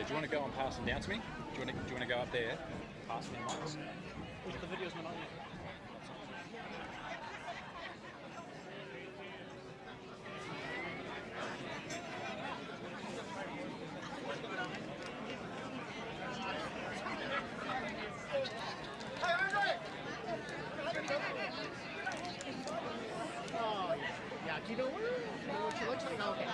you want to go and pass them down to me? Do you want to go up there, pass me mics? The video's not on yet. You know what she looks like? Okay.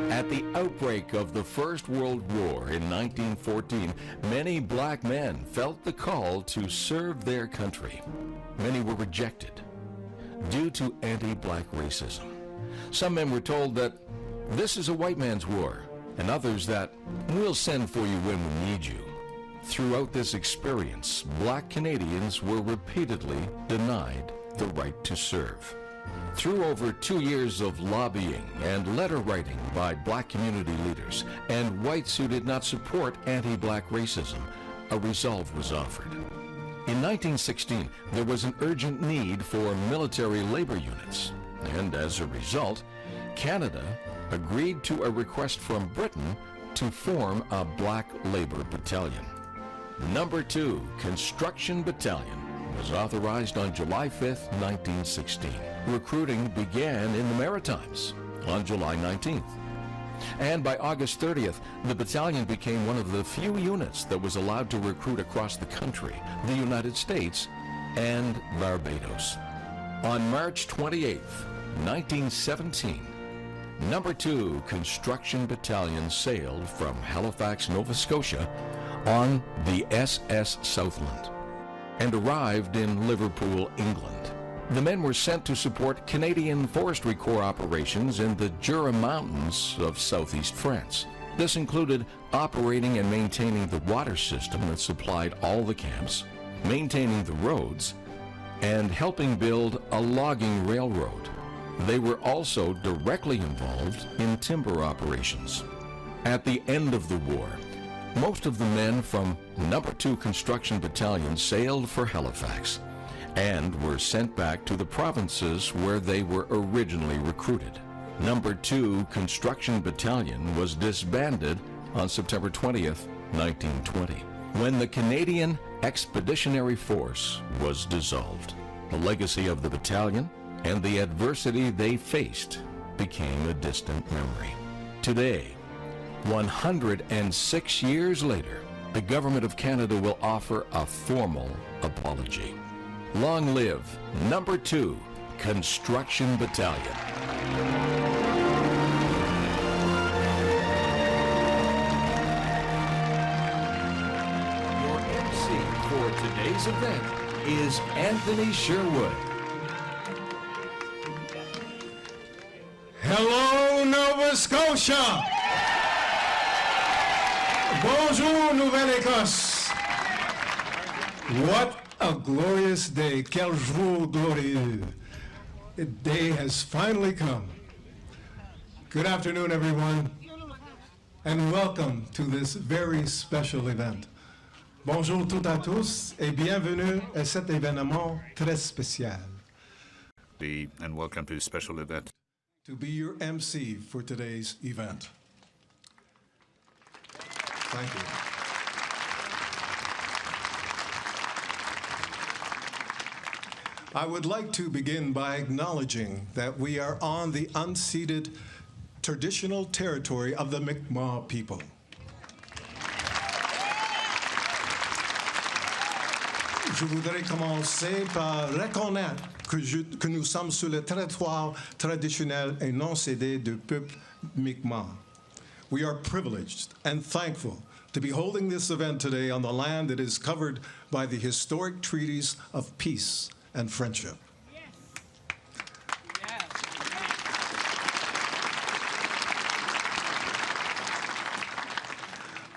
At the outbreak of the First World War in 1914, many black men felt the call to serve their country. Many were rejected due to anti-black racism. Some men were told that this is a white man's war, and others that we'll send for you when we need you. Throughout this experience, black Canadians were repeatedly denied the right to serve. Through over 2 years of lobbying and letter writing by black community leaders and whites who did not support anti-black racism, a resolve was offered. In 1916, there was an urgent need for military labor units, and as a result, Canada agreed to a request from Britain to form a black labor battalion. Number 2 Construction Battalion was authorized on July 5, 1916. Recruiting began in the Maritimes on July 19th. And by August 30th, the battalion became one of the few units that was allowed to recruit across the country, the United States, and Barbados. On March 28, 1917, Number 2 Construction Battalion sailed from Halifax, Nova Scotia on the SS Southland and arrived in Liverpool, England. The men were sent to support Canadian Forestry Corps operations in the Jura Mountains of southeast France. This included operating and maintaining the water system that supplied all the camps, maintaining the roads, and helping build a logging railroad. They were also directly involved in timber operations. At the end of the war, most of the men from Number 2 Construction Battalion sailed for Halifax and were sent back to the provinces where they were originally recruited. Number 2 Construction Battalion was disbanded on September 20th, 1920, when the Canadian Expeditionary Force was dissolved. The legacy of the battalion and the adversity they faced became a distant memory. Today, 106 years later, the Government of Canada will offer a formal apology. Long live Number 2 Construction Battalion. Your MC for today's event is Anthony Sherwood. Hello, Nova Scotia! Bonjour, Nouvelle-Écosse! What a glorious day, quel jour glorieux. The day has finally come. Good afternoon, everyone, and welcome to this very special event. Bonjour toutes à tous, et bienvenue à cet événement très spécial. And welcome to this special event. To be your MC for today's event. Thank you. I would like to begin by acknowledging that we are on the unceded traditional territory of the Mi'kmaq people. Je voudrais commencer par reconnaître que nous sommes sur le territoire traditionnel et non cédé du peuple Mi'kmaq. We are privileged and thankful to be holding this event today on the land that is covered by the historic treaties of peace and friendship.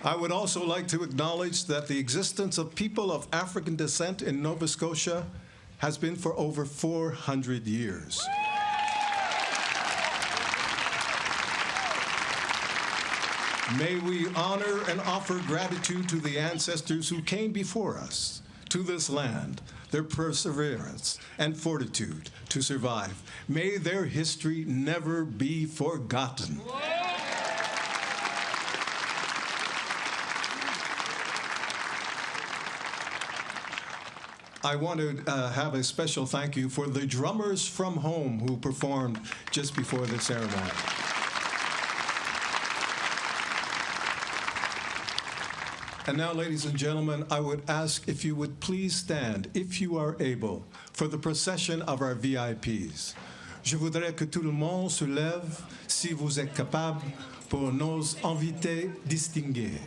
I would also like to acknowledge that the existence of people of African descent in Nova Scotia has been for over 400 years. May we honor and offer gratitude to the ancestors who came before us to this land, their perseverance and fortitude to survive. May their history never be forgotten. I want to have a special thank you for the drummers from home who performed just before the ceremony. And now, ladies and gentlemen, I would ask if you would please stand, if you are able, for the procession of our VIPs. Je voudrais que tout le monde se lève, si vous êtes capable, pour nos invités distingués.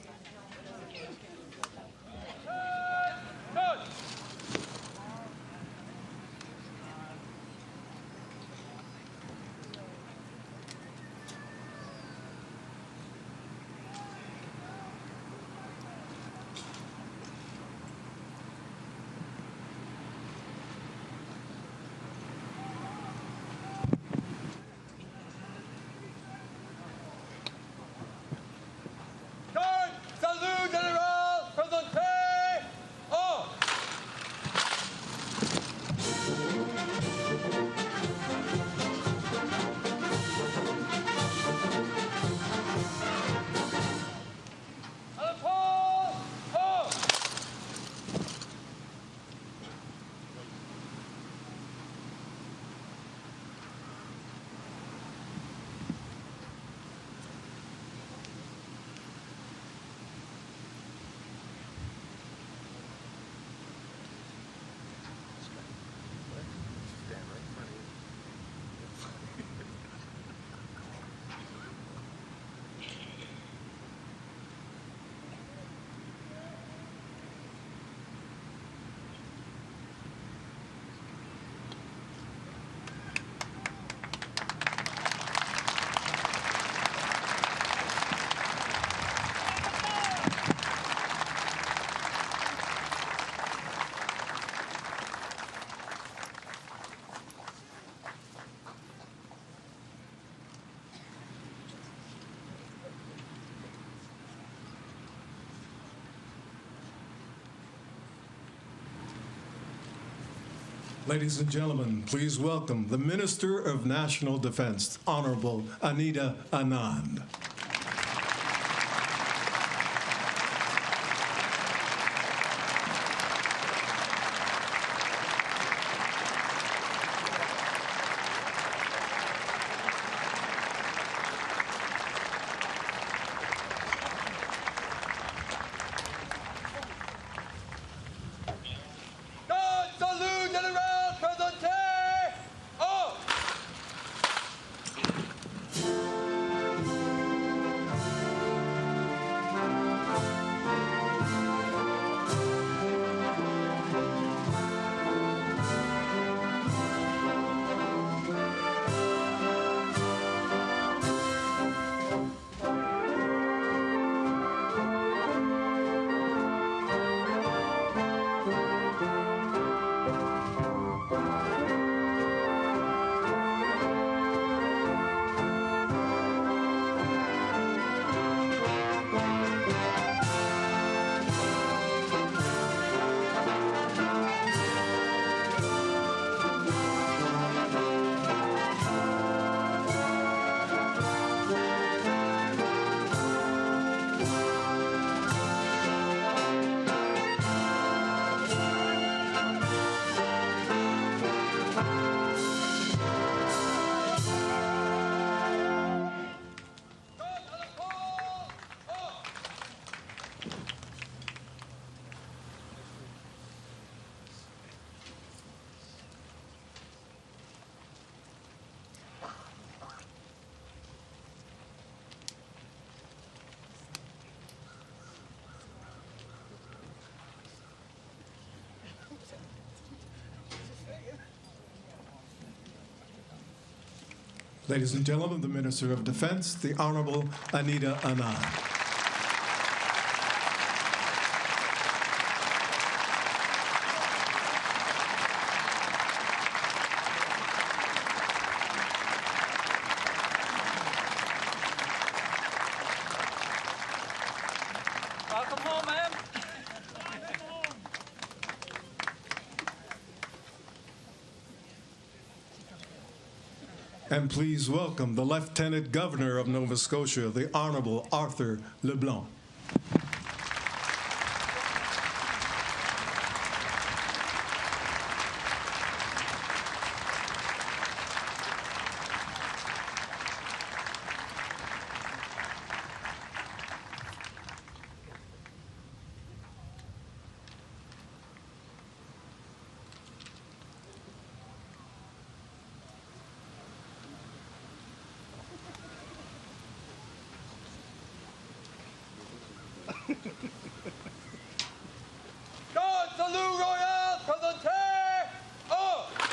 Ladies and gentlemen, please welcome the Minister of National Defense, Honorable Anita Anand. Ladies and gentlemen, the Minister of Defense, the Honorable Anita Anand. And please welcome the Lieutenant Governor of Nova Scotia, the Honorable Arthur LeBlanc. God salut royal présenté au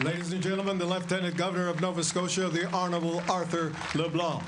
Ladies and gentlemen, the Lieutenant Governor of Nova Scotia, the Honorable Arthur LeBlanc.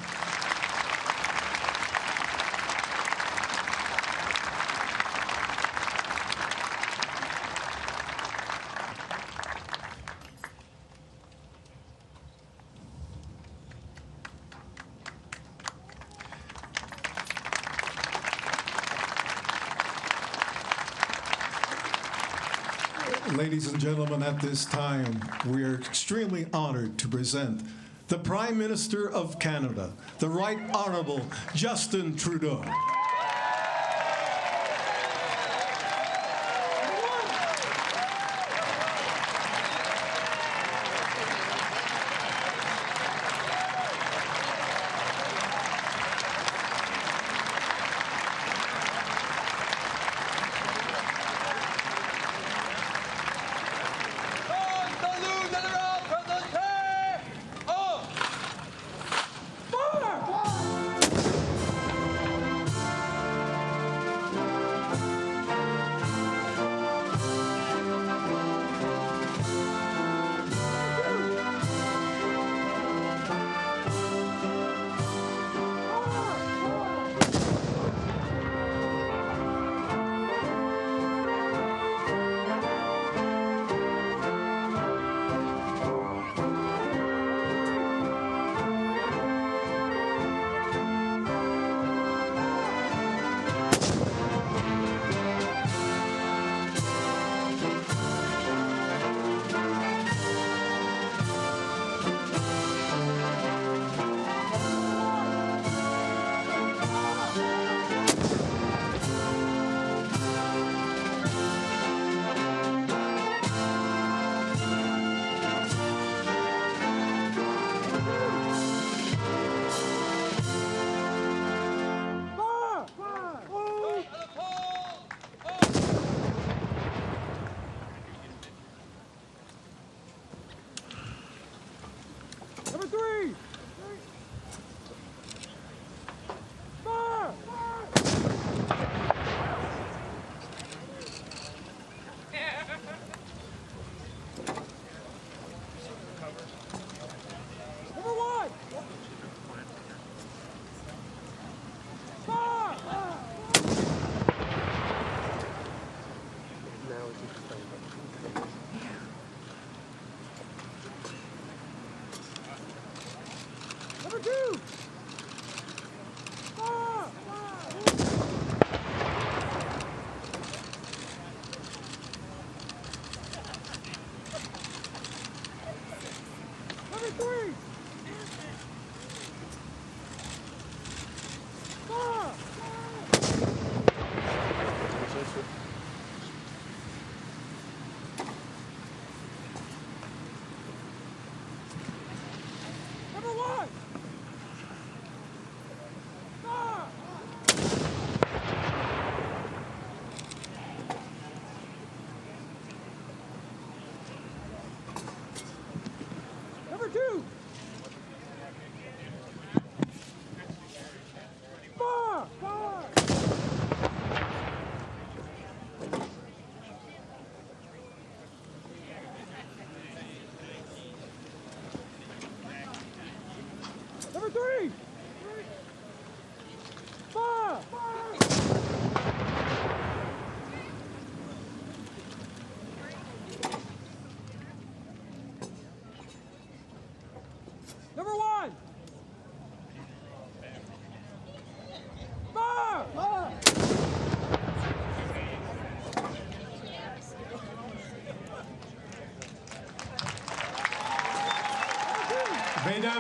Ladies and gentlemen, at this time, we are extremely honored to present the Prime Minister of Canada, the Right Honourable Justin Trudeau.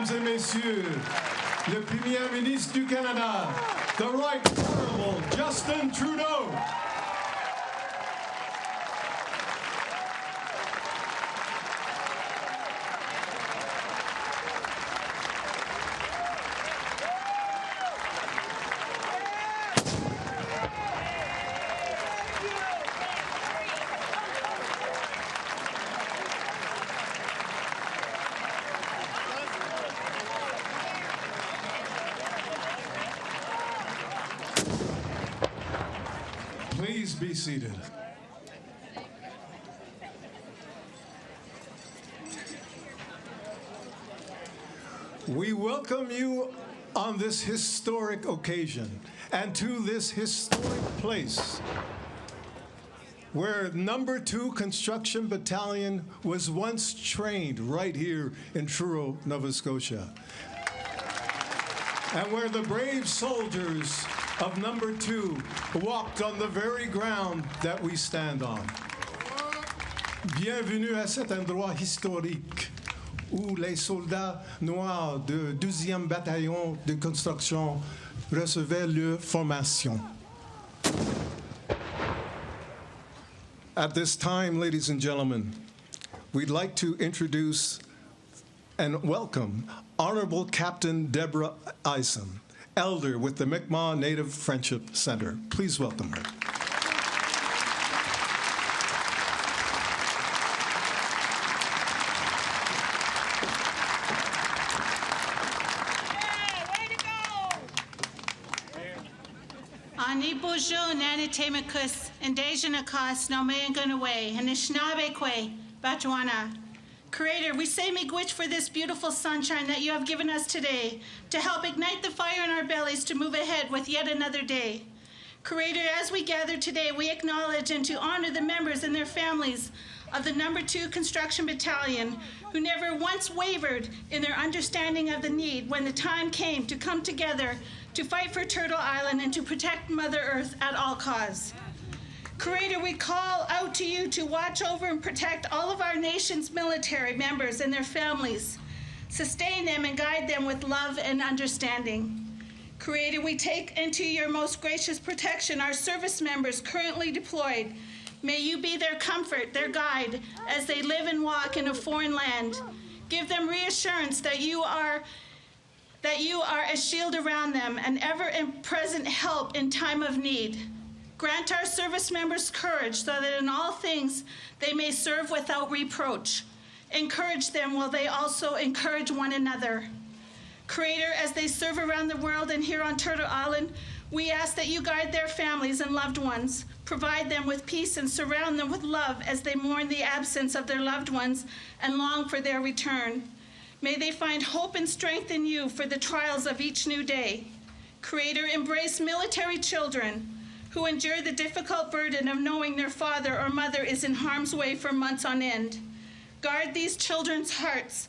mesdames et messieurs, le Premier ministre du Canada, the Right Honourable Justin Trudeau. Please be seated. We welcome you on this historic occasion and to this historic place where Number 2 Construction Battalion was once trained right here in Truro, Nova Scotia, and where the brave soldiers of Number 2 walked on the very ground that we stand on. Bienvenue à cet endroit historique où les soldats noirs du 12e bataillon de construction recevaient leur formation. At this time, ladies and gentlemen, we'd like to introduce and welcome Honorable Captain Deborah Isom, Elder with the Mi'kmaq Native Friendship Center. Please welcome her. Ani bojo nani temakus and dejanakas no mayan gunaway and ishnabekwe batuana. Creator, we say miigwech for this beautiful sunshine that you have given us today to help ignite the fire in our bellies to move ahead with yet another day. Creator, as we gather today, we acknowledge and to honor the members and their families of the Number 2 Construction Battalion who never once wavered in their understanding of the need when the time came to come together to fight for Turtle Island and to protect Mother Earth at all costs. Creator, we call out to you to watch over and protect all of our nation's military members and their families. Sustain them and guide them with love and understanding. Creator, we take into your most gracious protection our service members currently deployed. May you be their comfort, their guide, as they live and walk in a foreign land. Give them reassurance that you are a shield around them, an ever-present help in time of need. Grant our service members courage so that in all things they may serve without reproach. Encourage them while they also encourage one another. Creator, as they serve around the world and here on Turtle Island, we ask that you guide their families and loved ones, provide them with peace and surround them with love as they mourn the absence of their loved ones and long for their return. May they find hope and strength in you for the trials of each new day. Creator, embrace military children who endure the difficult burden of knowing their father or mother is in harm's way for months on end. Guard these children's hearts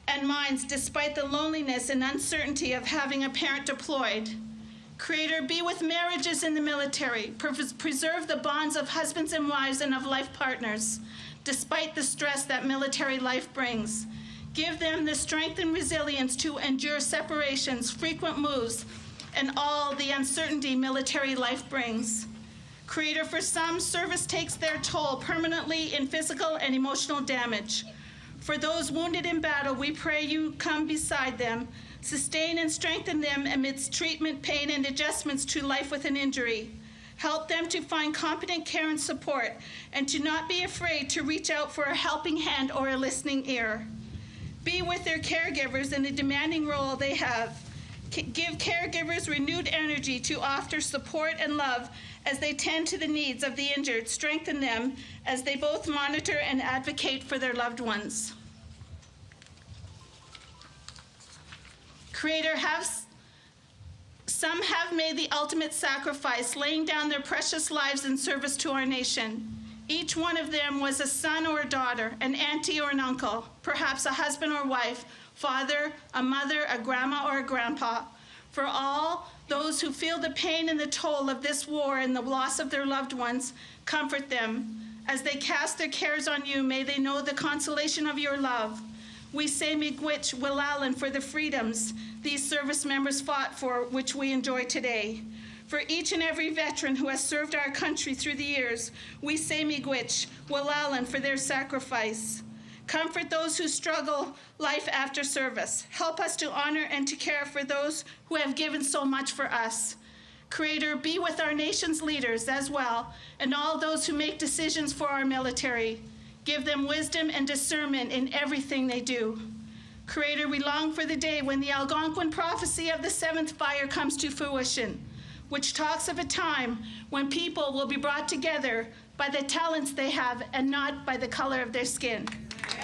and minds despite the loneliness and uncertainty of having a parent deployed. Creator, be with marriages in the military. Preserve the bonds of husbands and wives and of life partners, despite the stress that military life brings. Give them the strength and resilience to endure separations, frequent moves, and all the uncertainty military life brings. Creator, for some, service takes their toll permanently in physical and emotional damage. For those wounded in battle, we pray you come beside them, sustain and strengthen them amidst treatment, pain, and adjustments to life with an injury. Help them to find competent care and support, and to not be afraid to reach out for a helping hand or a listening ear. Be with their caregivers in the demanding role they have. Give caregivers renewed energy to offer support and love as they tend to the needs of the injured. Strengthen them as they both monitor and advocate for their loved ones. Creator, some have made the ultimate sacrifice, laying down their precious lives in service to our nation. Each one of them was a son or a daughter, an auntie or an uncle, perhaps a husband or wife, father, a mother, a grandma, or a grandpa. For all those who feel the pain and the toll of this war and the loss of their loved ones, comfort them. As they cast their cares on you, may they know the consolation of your love. We say miigwech willalan for the freedoms these service members fought for, which we enjoy today. For each and every veteran who has served our country through the years, we say miigwech willalan for their sacrifice. Comfort those who struggle life after service. Help us to honor and to care for those who have given so much for us. Creator, be with our nation's leaders as well, and all those who make decisions for our military. Give them wisdom and discernment in everything they do. Creator, we long for the day when the Algonquin prophecy of the seventh fire comes to fruition, which talks of a time when people will be brought together by the talents they have and not by the color of their skin.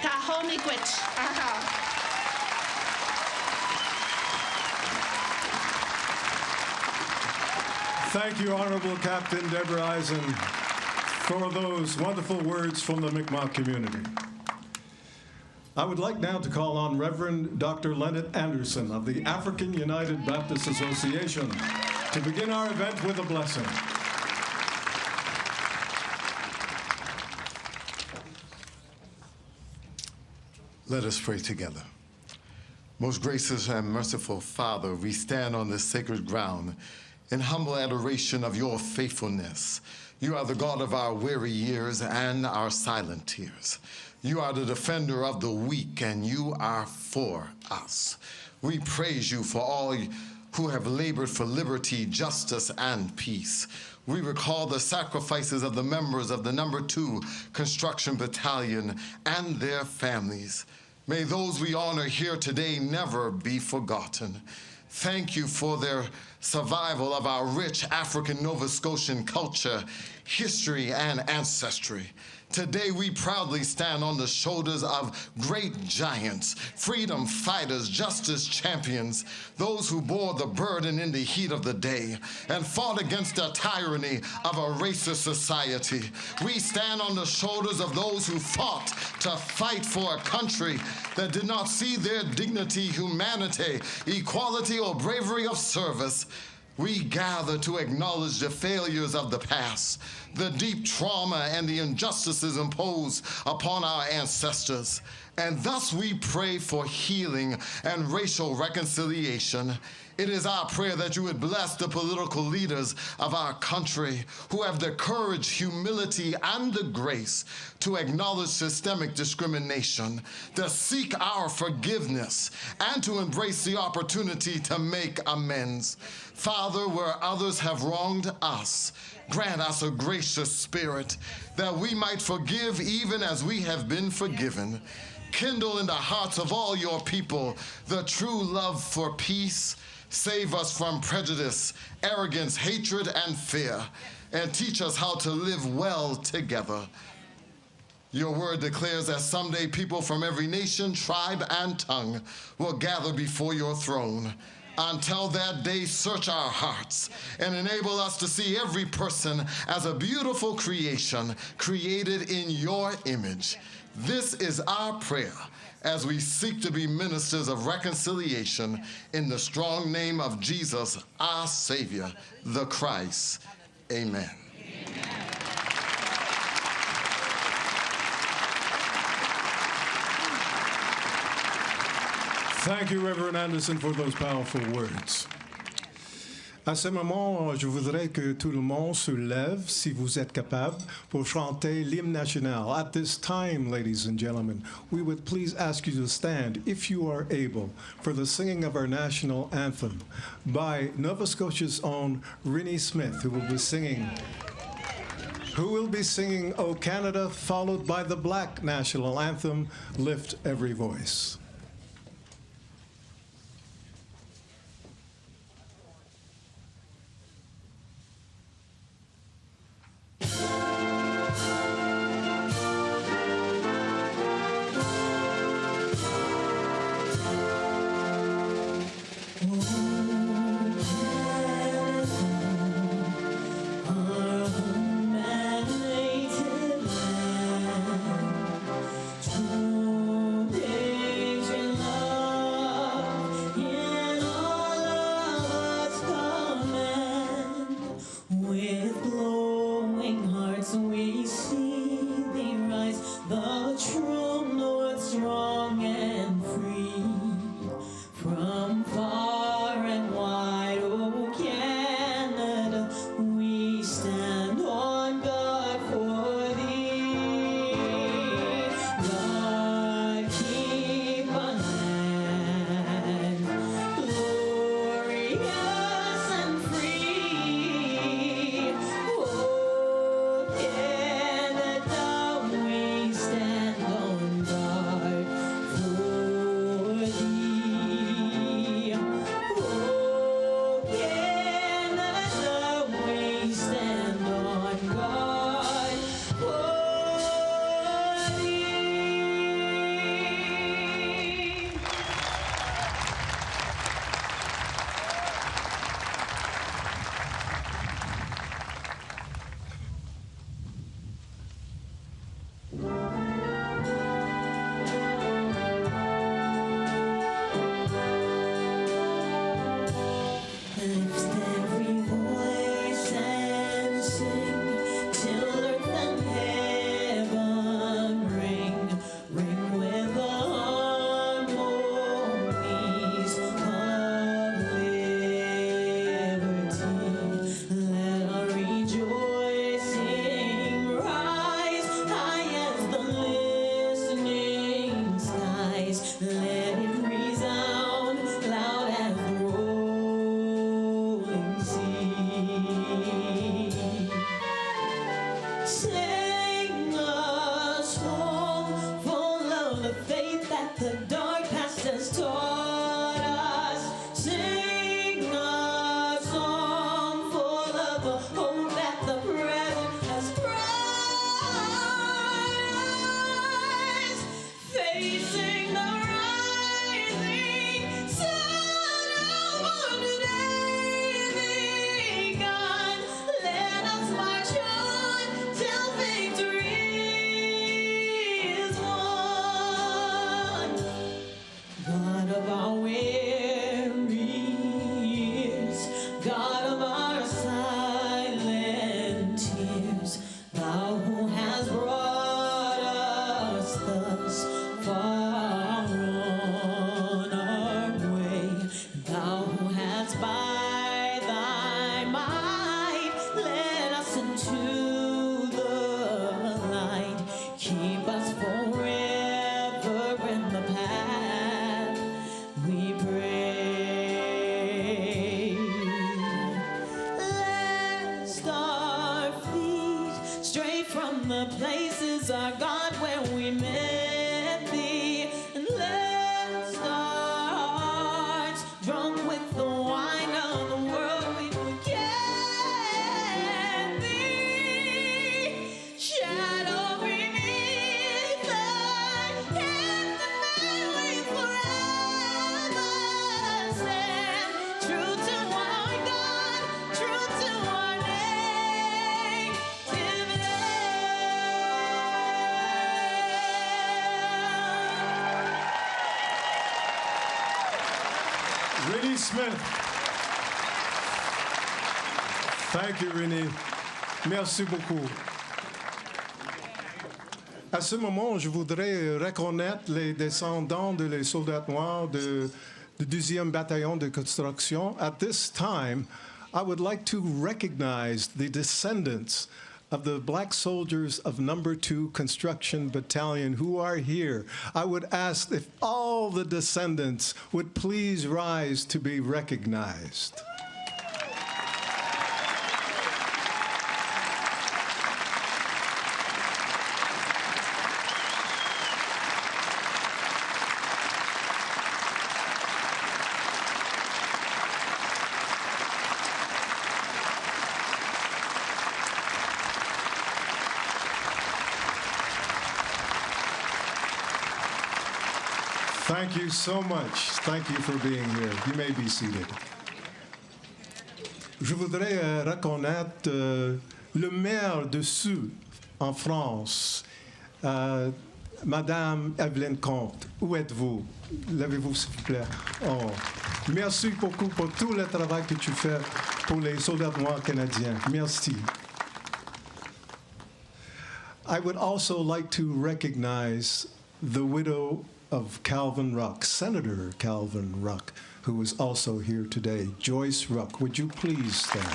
Taho miigwech, aha. Thank you, Honorable Captain Deborah Eisen, for those wonderful words from the Mi'kmaq community. I would like now to call on Reverend Dr. Leonard Anderson of the African United Baptist Association to begin our event with a blessing. Let us pray together. Most gracious and merciful Father, we stand on this sacred ground in humble adoration of your faithfulness. You are the God of our weary years and our silent tears. You are the defender of the weak, and you are for us. We praise you for all who have labored for liberty, justice, and peace. We recall the sacrifices of the members of the No. 2 Construction Battalion and their families. May those we honor here today never be forgotten. Thank you for their survival of our rich African Nova Scotian culture, history, and ancestry. Today, we proudly stand on the shoulders of great giants, freedom fighters, justice champions, those who bore the burden in the heat of the day and fought against the tyranny of a racist society. We stand on the shoulders of those who fought to fight for a country that did not see their dignity, humanity, equality, or bravery of service. We gather to acknowledge the failures of the past, the deep trauma and the injustices imposed upon our ancestors. And thus we pray for healing and racial reconciliation. It is our prayer that you would bless the political leaders of our country who have the courage, humility, and the grace to acknowledge systemic discrimination, to seek our forgiveness, and to embrace the opportunity to make amends. Father, where others have wronged us, grant us a gracious spirit that we might forgive even as we have been forgiven. Kindle in the hearts of all your people the true love for peace. Save us from prejudice, arrogance, hatred, and fear, and teach us how to live well together. Your word declares that someday people from every nation, tribe, and tongue will gather before your throne. Until that day, search our hearts and enable us to see every person as a beautiful creation created in your image. This is our prayer as we seek to be ministers of reconciliation in the strong name of Jesus, our Savior, the Christ. Amen. Thank you, Reverend Anderson, for those powerful words. À ce moment, je voudrais que tout le monde se lève, si vous êtes capable, pour chanter l'hymne national. At this time, ladies and gentlemen, we would please ask you to stand, if you are able, for the singing of our national anthem by Nova Scotia's own Rennie Smith, who will be singing O Canada, followed by the Black national anthem, Lift Every Voice. Days from the places are gone where we met thee. And let our hearts, drunk with the wine of the world, we forget thee. Shadow beneath thy hand, the memory forever stand. True to our God, true to our Rennie Smith. Thank you, Rennie. Merci beaucoup. À ce moment, je voudrais reconnaître les descendants des soldats noirs du 2e bataillon de construction. At this time, I would like to recognize the descendants of the black soldiers of number 2 Construction Battalion who are here. I would ask if all the descendants would please rise to be recognized. Thank you so much. Thank you for being here. You may be seated. Je voudrais reconnaître le maire de Sceaux en France, Madame Evelyne Comte. Où êtes-vous? Levez-vous, s'il vous plaît. Oh. Merci beaucoup pour tout le travail que tu fais pour les soldats noirs canadiens. Merci. I would also like to recognize the widow of Calvin Ruck, Senator Calvin Ruck, who is also here today. Joyce Ruck, would you please stand?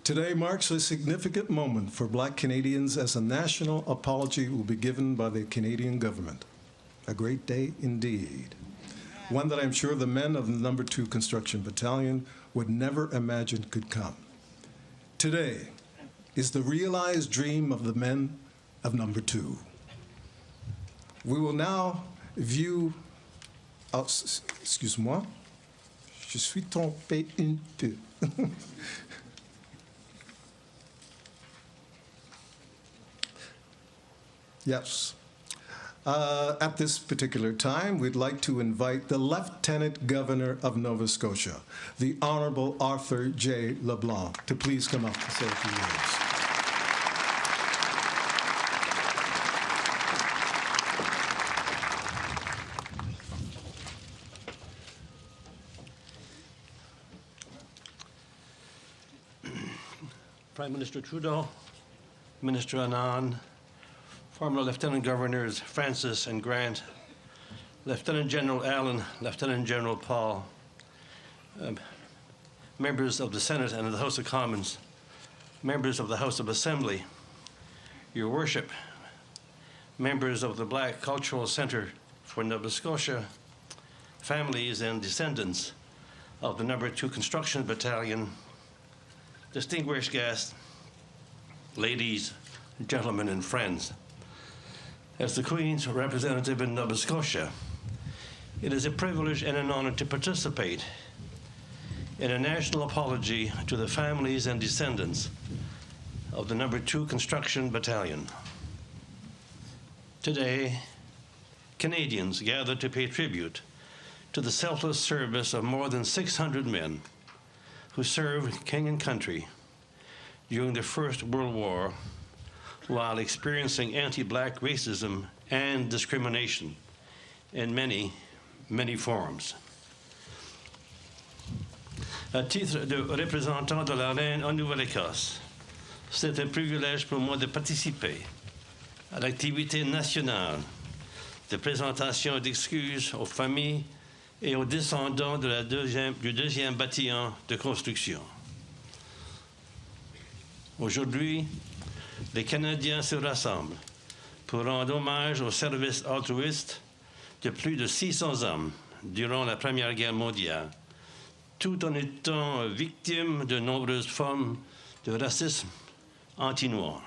Today marks a significant moment for Black Canadians as a national apology will be given by the Canadian government. A great day indeed. One that I'm sure the men of the number 2 Construction Battalion would never imagine could come. Today is the realized dream of the men of number 2. We will now view, excuse-moi, je suis trompé un peu. Yes. At this particular time, we'd like to invite the Lieutenant Governor of Nova Scotia, the Honorable Arthur J. LeBlanc, to please come up and say a few words. Prime Minister Trudeau, Minister Anand, former Lieutenant Governors Francis and Grant, Lieutenant General Allen, Lieutenant General Paul, members of the Senate and of the House of Commons, members of the House of Assembly, Your Worship, members of the Black Cultural Centre for Nova Scotia, families and descendants of the number 2 Construction Battalion, distinguished guests, ladies, gentlemen, and friends. As the Queen's representative in Nova Scotia, it is a privilege and an honor to participate in a national apology to the families and descendants of the number 2 Construction Battalion. Today, Canadians gather to pay tribute to the selfless service of more than 600 men who served king and country during the First World War while experiencing anti-Black racism and discrimination in many, many forms. À titre de représentant de la Reine en Nouvelle-Écosse, c'est un privilège pour moi de participer à l'activité nationale de présentation d'excuses aux familles et aux descendants du 2e bataillon de construction. Aujourd'hui, les Canadiens se rassemblent pour rendre hommage au service altruiste de plus de 600 hommes durant la Première Guerre mondiale, tout en étant victimes de nombreuses formes de racisme anti-noir.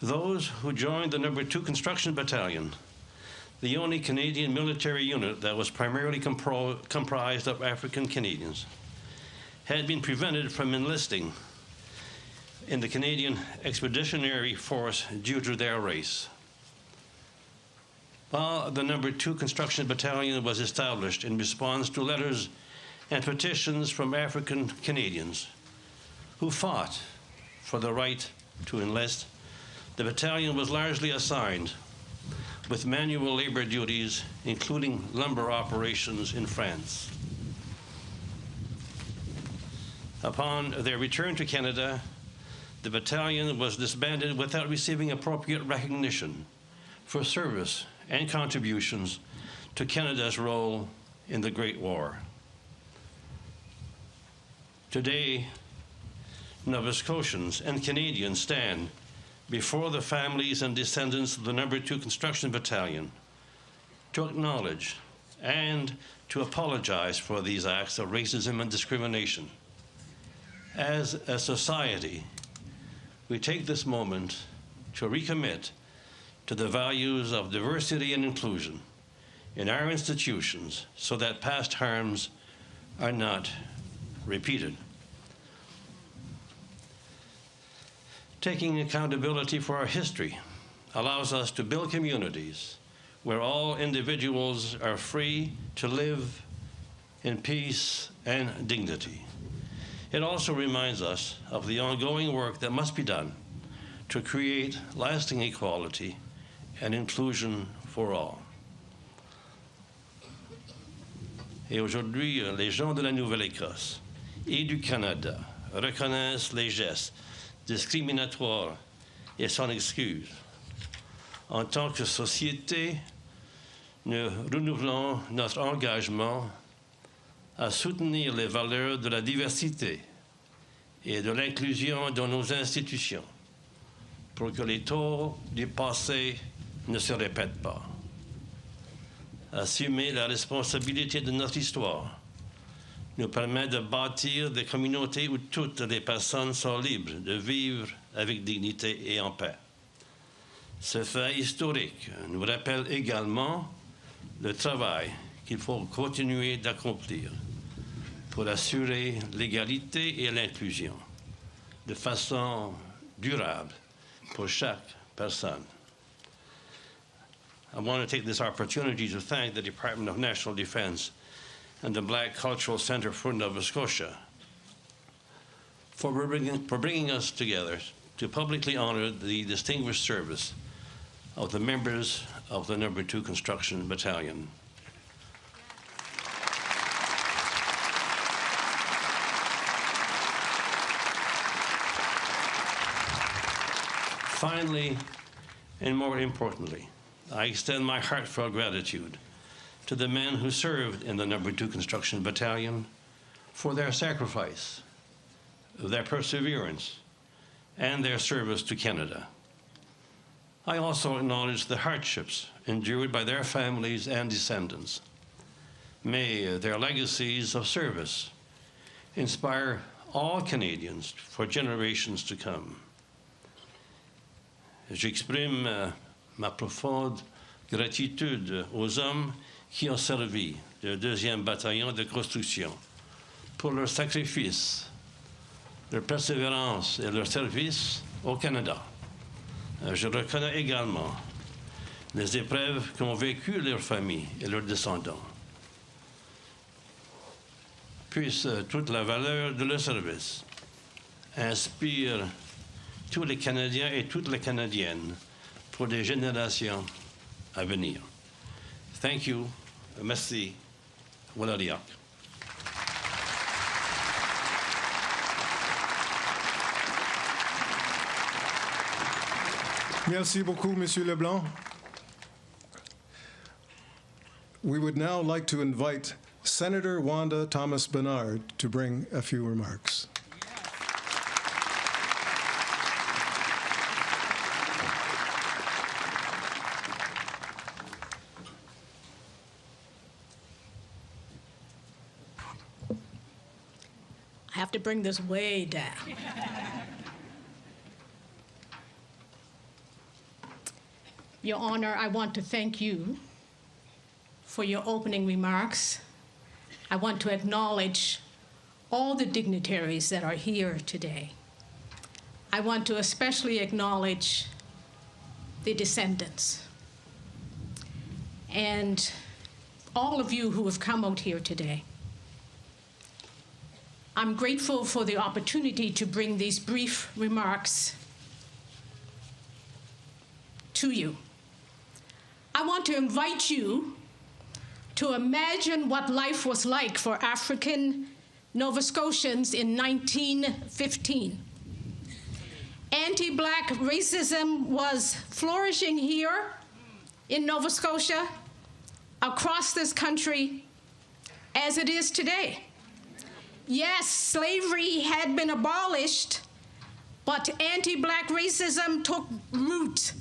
Those who joined the No. 2 Construction Battalion, the only Canadian military unit that was primarily comprised of African Canadians, had been prevented from enlisting in the Canadian Expeditionary Force due to their race. While the No. 2 Construction Battalion was established in response to letters and petitions from African Canadians who fought for the right to enlist, the battalion was largely assigned with manual labor duties, including lumber operations in France. Upon their return to Canada, the battalion was disbanded without receiving appropriate recognition for service and contributions to Canada's role in the Great War. Today, Nova Scotians and Canadians stand before the families and descendants of the No. 2 Construction Battalion to acknowledge and to apologize for these acts of racism and discrimination. As a society, we take this moment to recommit to the values of diversity and inclusion in our institutions so that past harms are not repeated. Taking accountability for our history allows us to build communities where all individuals are free to live in peace and dignity. It also reminds us of the ongoing work that must be done to create lasting equality and inclusion for all. Et aujourd'hui, les gens de la Nouvelle-Écosse et du Canada reconnaissent les gestes discriminatoires et s'en excusent. En tant que société, nous renouvelons notre engagement à soutenir les valeurs de la diversité et de l'inclusion dans nos institutions pour que les torts du passé ne se répètent pas. Assumer la responsabilité de notre histoire nous permet de bâtir des communautés où toutes les personnes sont libres de vivre avec dignité et en paix. Ce fait historique nous rappelle également le travail qu'il faut continuer d'accomplir pour assurer l'égalité et l'inclusion de façon durable pour chaque personne. I want to take this opportunity to thank the Department of National Defense and the Black Cultural Center for Nova Scotia for bringing us together to publicly honor the distinguished service of the members of the No. 2 Construction Battalion. Finally, and more importantly, I extend my heartfelt gratitude to the men who served in the No. 2 Construction Battalion for their sacrifice, their perseverance, and their service to Canada. I also acknowledge the hardships endured by their families and descendants. May their legacies of service inspire all Canadians for generations to come. J'exprime ma profonde gratitude aux hommes qui ont servi le 2e bataillon de construction pour leur sacrifice, leur persévérance et leur service au Canada. Je reconnais également les épreuves qu'ont vécues leurs familles et leurs descendants. Puisse toute la valeur de leur service inspire tous les Canadiens et toutes les Canadiennes pour des générations à venir. Thank you. Merci. Walariak. Merci beaucoup, Monsieur Leblanc. We would now like to invite Senator Wanda Thomas Bernard to bring a few remarks. I have to bring this way down. Your Honor, I want to thank you for your opening remarks. I want to acknowledge all the dignitaries that are here today. I want to especially acknowledge the descendants and all of you who have come out here today. I'm grateful for the opportunity to bring these brief remarks to you. I want to invite you to imagine what life was like for African Nova Scotians in 1915. Anti-Black racism was flourishing here in Nova Scotia, across this country, as it is today. Yes, slavery had been abolished, but anti-Black racism took root.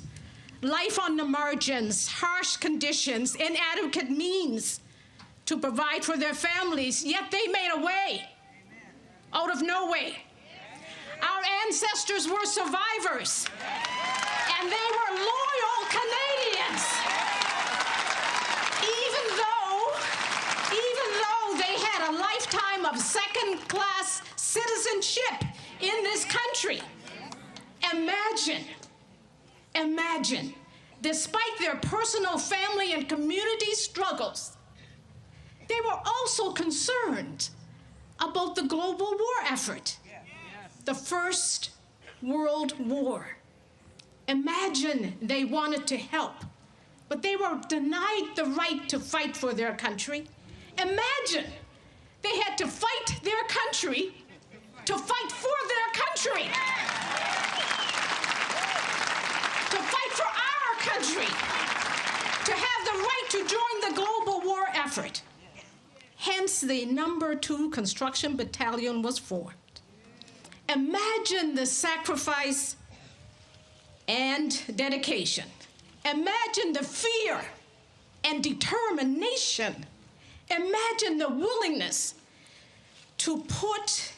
Life on the margins, harsh conditions, inadequate means to provide for their families, yet they made a way out of no way. Our ancestors were survivors, and they were loyal Canadians. Even though they had a lifetime of second-class citizenship in this country. Imagine, despite their personal family and community struggles, they were also concerned about the global war effort, the First World War. Imagine they wanted to help, but they were denied the right to fight for their country. Imagine they had to fight their country to fight for their country. To fight for our country, to have the right to join the global war effort. Hence, the No. 2 Construction Battalion was formed. Imagine the sacrifice and dedication. Imagine the fear and determination. Imagine the willingness to put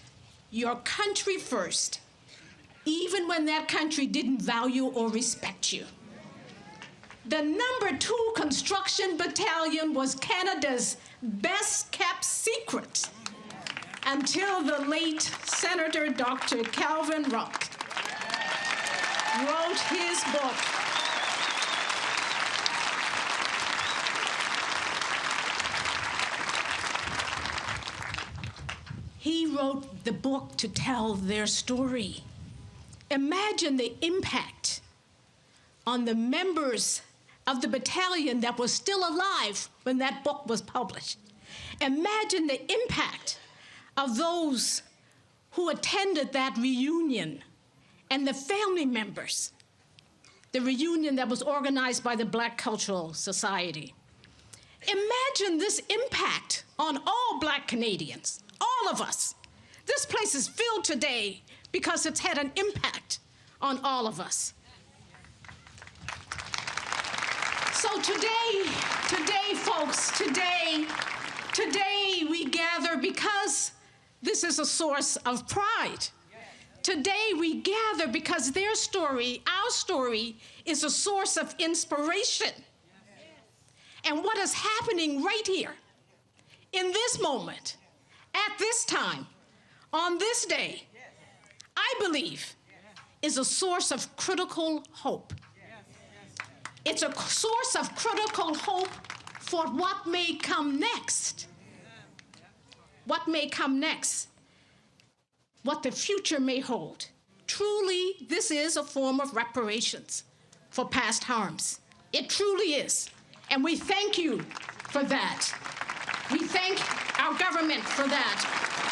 your country first, even when that country didn't value or respect you. The No. 2 Construction Battalion was Canada's best-kept secret until the late Senator Dr. Calvin Rock wrote his book, He wrote the book to tell their story. Imagine the impact on the members of the battalion that was still alive when that book was published. Imagine the impact of those who attended that reunion and the family members, the reunion that was organized by the Black Cultural Society. Imagine this impact on all Black Canadians, all of us. This place is filled today because it's had an impact on all of us. So today, folks, today we gather because this is a source of pride. Today we gather because their story, our story, is a source of inspiration. And what is happening right here, in this moment, at this time, on this day, I believe, is a source of critical hope. It's a source of critical hope for what may come next. What may come next. What the future may hold. Truly, this is a form of reparations for past harms. It truly is. And we thank you for that. We thank our government for that.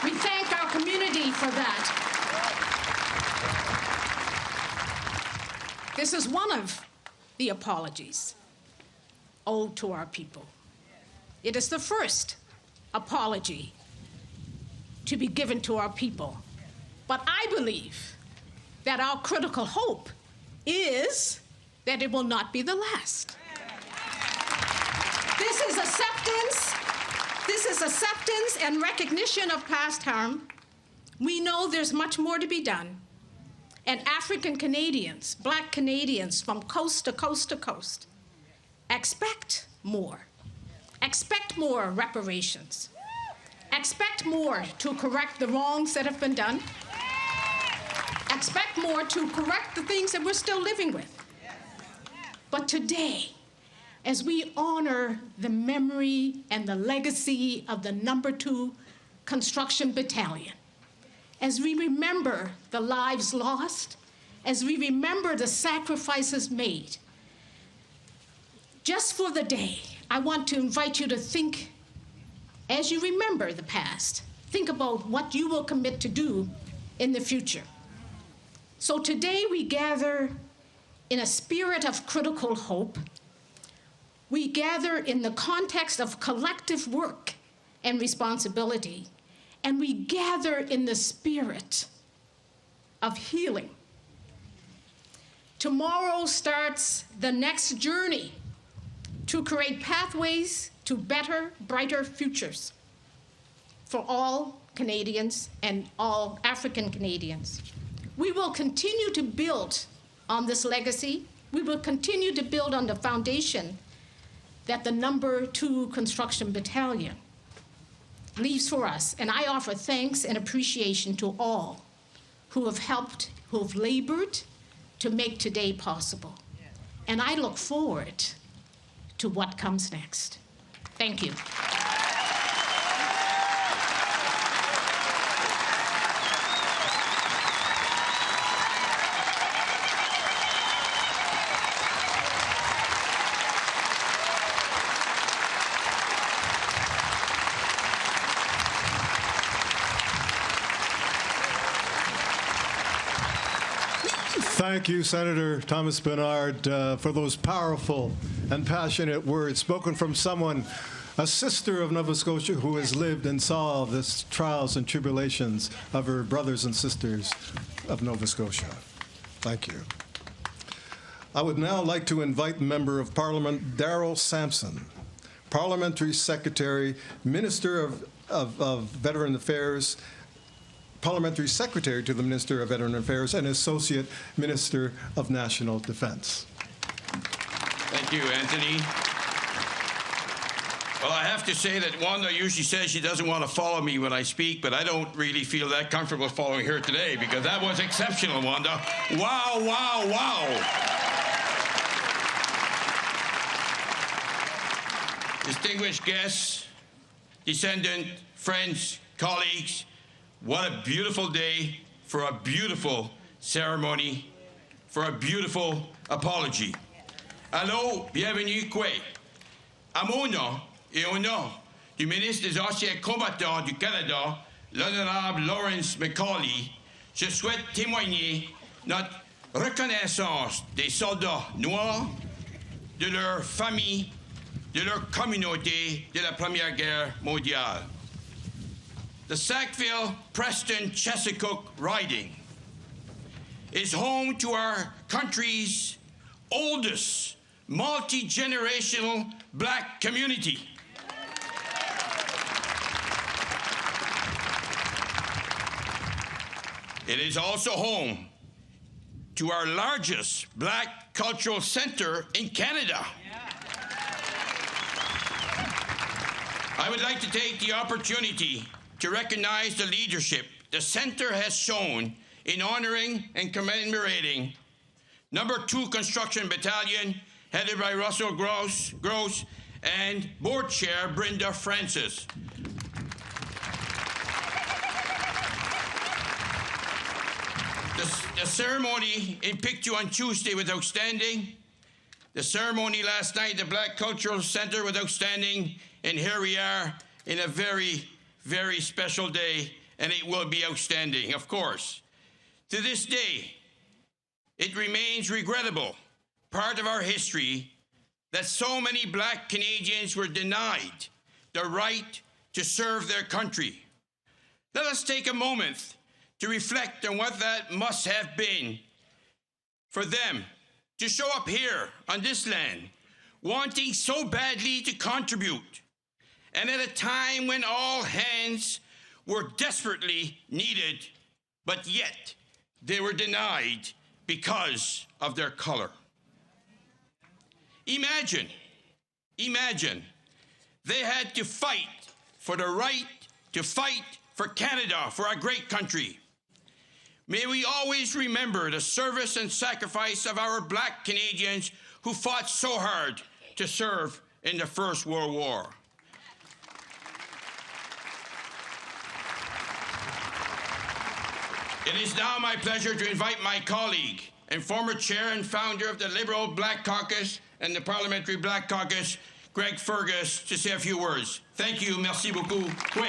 We thank our community for that. This is one of the apologies owed to our people. It is the first apology to be given to our people. But I believe that our critical hope is that it will not be the last. This is acceptance and recognition of past harm. We know there's much more to be done. And African Canadians, Black Canadians from coast to coast to coast, expect more. Expect more reparations. Expect more to correct the wrongs that have been done. Expect more to correct the things that we're still living with. But today, as we honor the memory and the legacy of the No. 2 Construction Battalion, as we remember the lives lost, as we remember the sacrifices made, just for the day, I want to invite you to think, as you remember the past, think about what you will commit to do in the future. So today we gather in a spirit of critical hope. We gather in the context of collective work and responsibility, and we gather in the spirit of healing. Tomorrow starts the next journey to create pathways to better, brighter futures for all Canadians and all African Canadians. We will continue to build on this legacy. We will continue to build on the foundation that the No. 2 Construction Battalion leaves for us. And I offer thanks and appreciation to all who have helped, who have labored to make today possible. And I look forward to what comes next. Thank you. Thank you, Senator Thomas Bernard, for those powerful and passionate words spoken from someone, a sister of Nova Scotia who has lived and saw the trials and tribulations of her brothers and sisters of Nova Scotia. Thank you. I would now like to invite Member of Parliament Darrell Sampson, Parliamentary Secretary, Minister of Veteran Affairs, Parliamentary Secretary to the Minister of Veteran Affairs, and Associate Minister of National Defense. Thank you, Anthony. Well, I have to say that Wanda usually says she doesn't want to follow me when I speak, but I don't really feel that comfortable following her today, because that was exceptional, Wanda. Wow, wow, wow. Distinguished guests, Descendant, friends, colleagues, what a beautiful day for a beautiful ceremony, for a beautiful apology. Allô, bienvenue, quoi. À mon nom et au nom du ministre des Anciens Combattants du Canada, l'honorable Lawrence Macaulay, je souhaite témoigner notre reconnaissance des soldats noirs, de leurs familles, de leur communauté de la Première Guerre mondiale. The Sackville-Preston-Chesapeake riding is home to our country's oldest multi-generational Black community. It is also home to our largest Black cultural center in Canada. I would like to take the opportunity to recognize the leadership the Centre has shown in honoring and commemorating No. 2 Construction Battalion, headed by Russell Gross and Board Chair Brenda Francis. The ceremony in picture on Tuesday was outstanding. The ceremony last night at the Black Cultural Centre was outstanding, and here we are in a very, very special day, and it will be outstanding, of course. To this day, it remains regrettable, part of our history, that so many Black Canadians were denied the right to serve their country. Let us take a moment to reflect on what that must have been for them to show up here on this land, wanting so badly to contribute, and at a time when all hands were desperately needed, but yet they were denied because of their color. Imagine they had to fight for the right to fight for Canada, for our great country. May we always remember the service and sacrifice of our Black Canadians who fought so hard to serve in the First World War. It is now my pleasure to invite my colleague and former chair and founder of the Liberal Black Caucus and the Parliamentary Black Caucus, Greg Fergus, to say a few words. Thank you. Merci beaucoup. Kwe.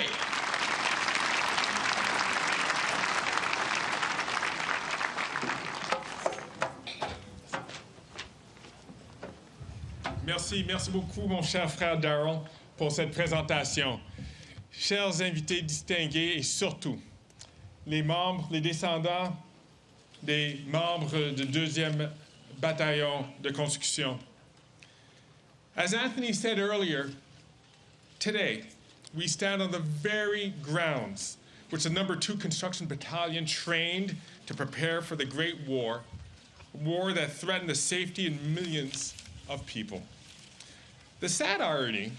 Merci beaucoup, mon cher frère Darrell, pour cette présentation. Chers invités distingués et surtout, les descendants des membres du 2e bataillon de construction. As Anthony said earlier, today we stand on the very grounds which the No. 2 Construction Battalion trained to prepare for the Great War, a war that threatened the safety of millions of people. The sad irony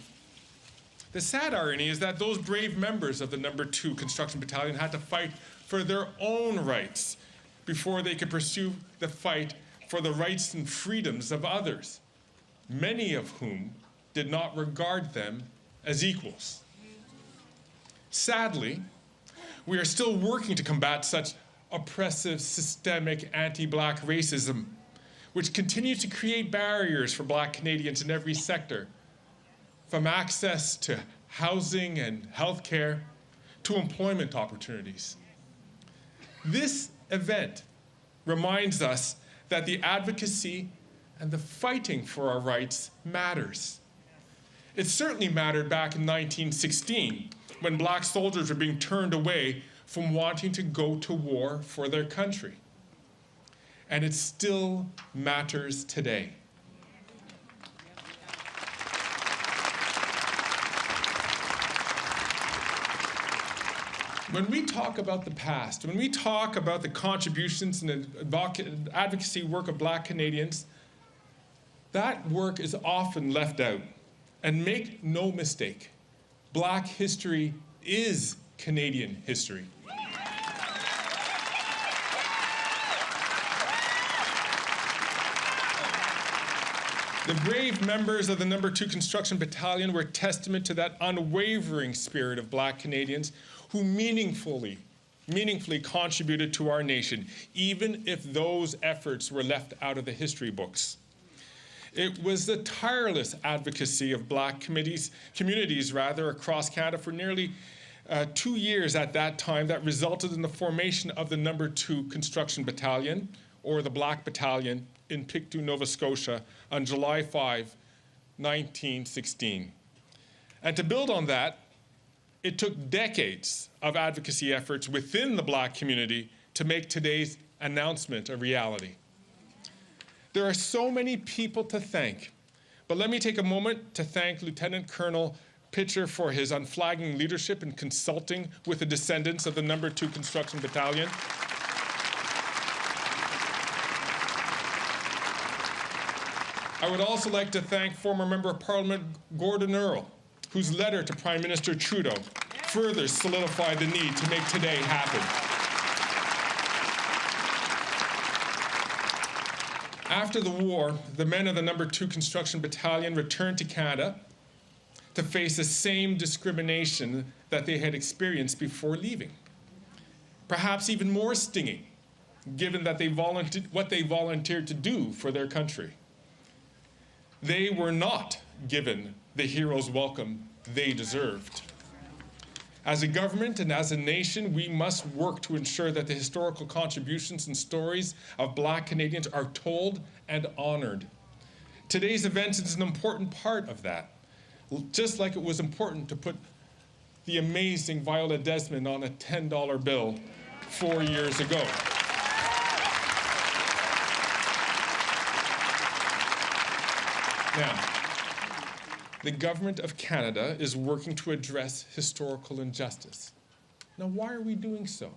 is that those brave members of the No. 2 Construction Battalion had to fight for their own rights before they could pursue the fight for the rights and freedoms of others, many of whom did not regard them as equals. Sadly, we are still working to combat such oppressive, systemic anti-Black racism, which continues to create barriers for Black Canadians in every sector, from access to housing and health care to employment opportunities. This event reminds us that the advocacy and the fighting for our rights matters. It certainly mattered back in 1916 when Black soldiers were being turned away from wanting to go to war for their country. And it still matters today. When we talk about the past, when we talk about the contributions and advocacy work of Black Canadians, that work is often left out. And make no mistake, Black history is Canadian history. The brave members of the No. 2 Construction Battalion were a testament to that unwavering spirit of Black Canadians who meaningfully contributed to our nation, even if those efforts were left out of the history books. It was the tireless advocacy of Black communities across Canada for nearly 2 years at that time that resulted in the formation of the No. 2 Construction Battalion, or the Black Battalion, in Pictou, Nova Scotia on July 5, 1916. And to build on that, it took decades of advocacy efforts within the Black community to make today's announcement a reality. There are so many people to thank, but let me take a moment to thank Lieutenant Colonel Pitcher for his unflagging leadership in consulting with the descendants of the No. 2 Construction Battalion. I would also like to thank former Member of Parliament Gordon Earl, whose letter to Prime Minister Trudeau further solidified the need to make today happen. After the war, the men of the No. 2 Construction Battalion returned to Canada to face the same discrimination that they had experienced before leaving. Perhaps even more stinging, given that what they volunteered to do for their country. They were not given the hero's welcome they deserved. As a government and as a nation, we must work to ensure that the historical contributions and stories of Black Canadians are told and honored. Today's event is an important part of that, just like it was important to put the amazing Viola Desmond on a $10 bill 4 years ago. Now, the Government of Canada is working to address historical injustice. Now, why are we doing so?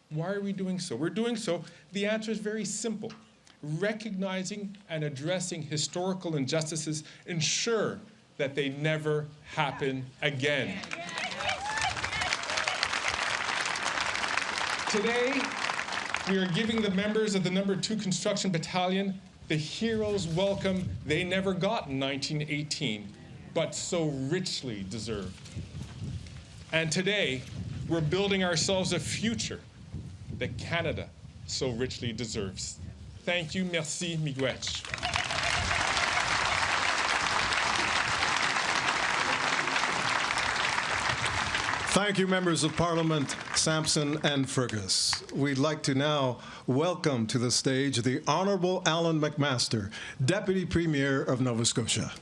Why are we doing so? We're doing so, the answer is very simple. Recognizing and addressing historical injustices ensure that they never happen again. Today, we are giving the members of the No. 2 Construction Battalion the hero's welcome they never got in 1918, but so richly deserved. And today, we're building ourselves a future that Canada so richly deserves. Thank you, merci, miigwech. Thank you, members of Parliament Sampson and Fergus. We'd like to now welcome to the stage the Honourable Alan McMaster, Deputy Premier of Nova Scotia.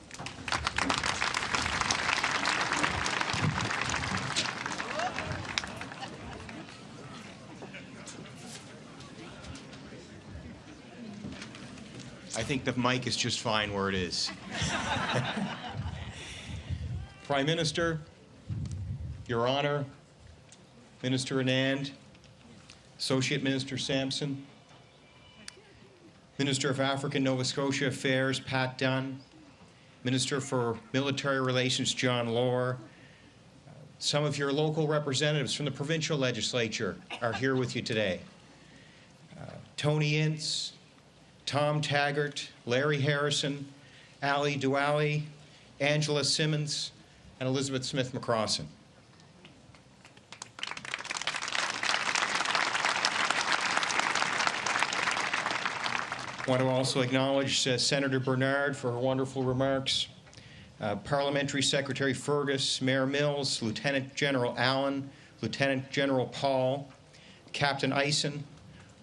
I think the mic is just fine where it is. Prime Minister, Your Honor, Minister Anand, Associate Minister Sampson, Minister of African Nova Scotia Affairs Pat Dunn, Minister for Military Relations John Lohr, some of your local representatives from the provincial legislature are here with you today. Tony Ince, Tom Taggart, Larry Harrison, Ali Douali, Angela Simmons, and Elizabeth Smith-McCrossan. I want to also acknowledge Senator Bernard for her wonderful remarks, Parliamentary Secretary Fergus, Mayor Mills, Lieutenant General Allen, Lieutenant General Paul, Captain Eisen,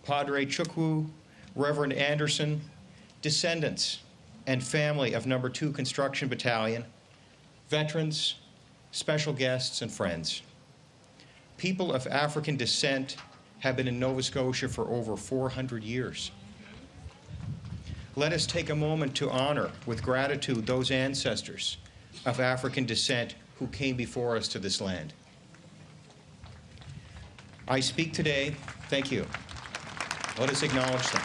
Padre Chukwu, Reverend Anderson, descendants and family of No. 2 Construction Battalion, veterans, special guests, and friends. People of African descent have been in Nova Scotia for over 400 years. Let us take a moment to honor with gratitude those ancestors of African descent who came before us to this land. I speak today, thank you. Let us acknowledge them.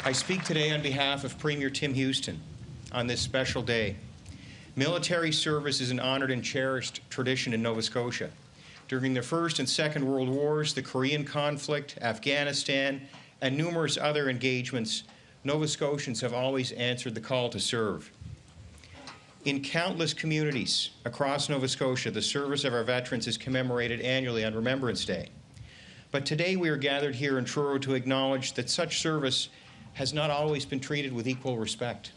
I speak today on behalf of Premier Tim Houston on this special day. Military service is an honored and cherished tradition in Nova Scotia. During the First and Second World Wars, the Korean conflict, Afghanistan, and numerous other engagements, Nova Scotians have always answered the call to serve. In countless communities across Nova Scotia, the service of our veterans is commemorated annually on Remembrance Day. But today we are gathered here in Truro to acknowledge that such service has not always been treated with equal respect.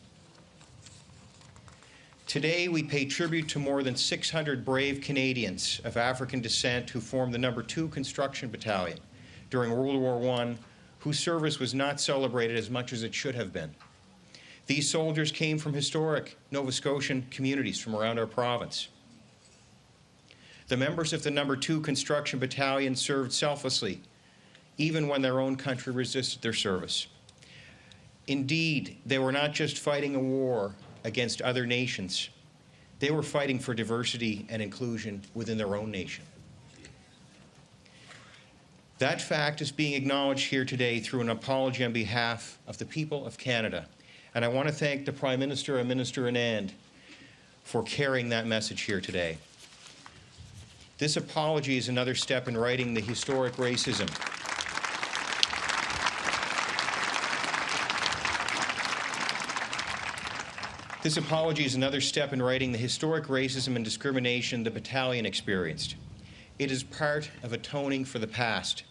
Today, we pay tribute to more than 600 brave Canadians of African descent who formed the No. 2 Construction Battalion during World War I, whose service was not celebrated as much as it should have been. These soldiers came from historic Nova Scotian communities from around our province. The members of the No. 2 Construction Battalion served selflessly, even when their own country resisted their service. Indeed, they were not just fighting a war against other nations. They were fighting for diversity and inclusion within their own nation. That fact is being acknowledged here today through an apology on behalf of the people of Canada. And I want to thank the Prime Minister and Minister Anand for carrying that message here today. This apology is another step in righting the historic racism This apology is another step in righting the historic racism and discrimination the battalion experienced. It is part of atoning for the past.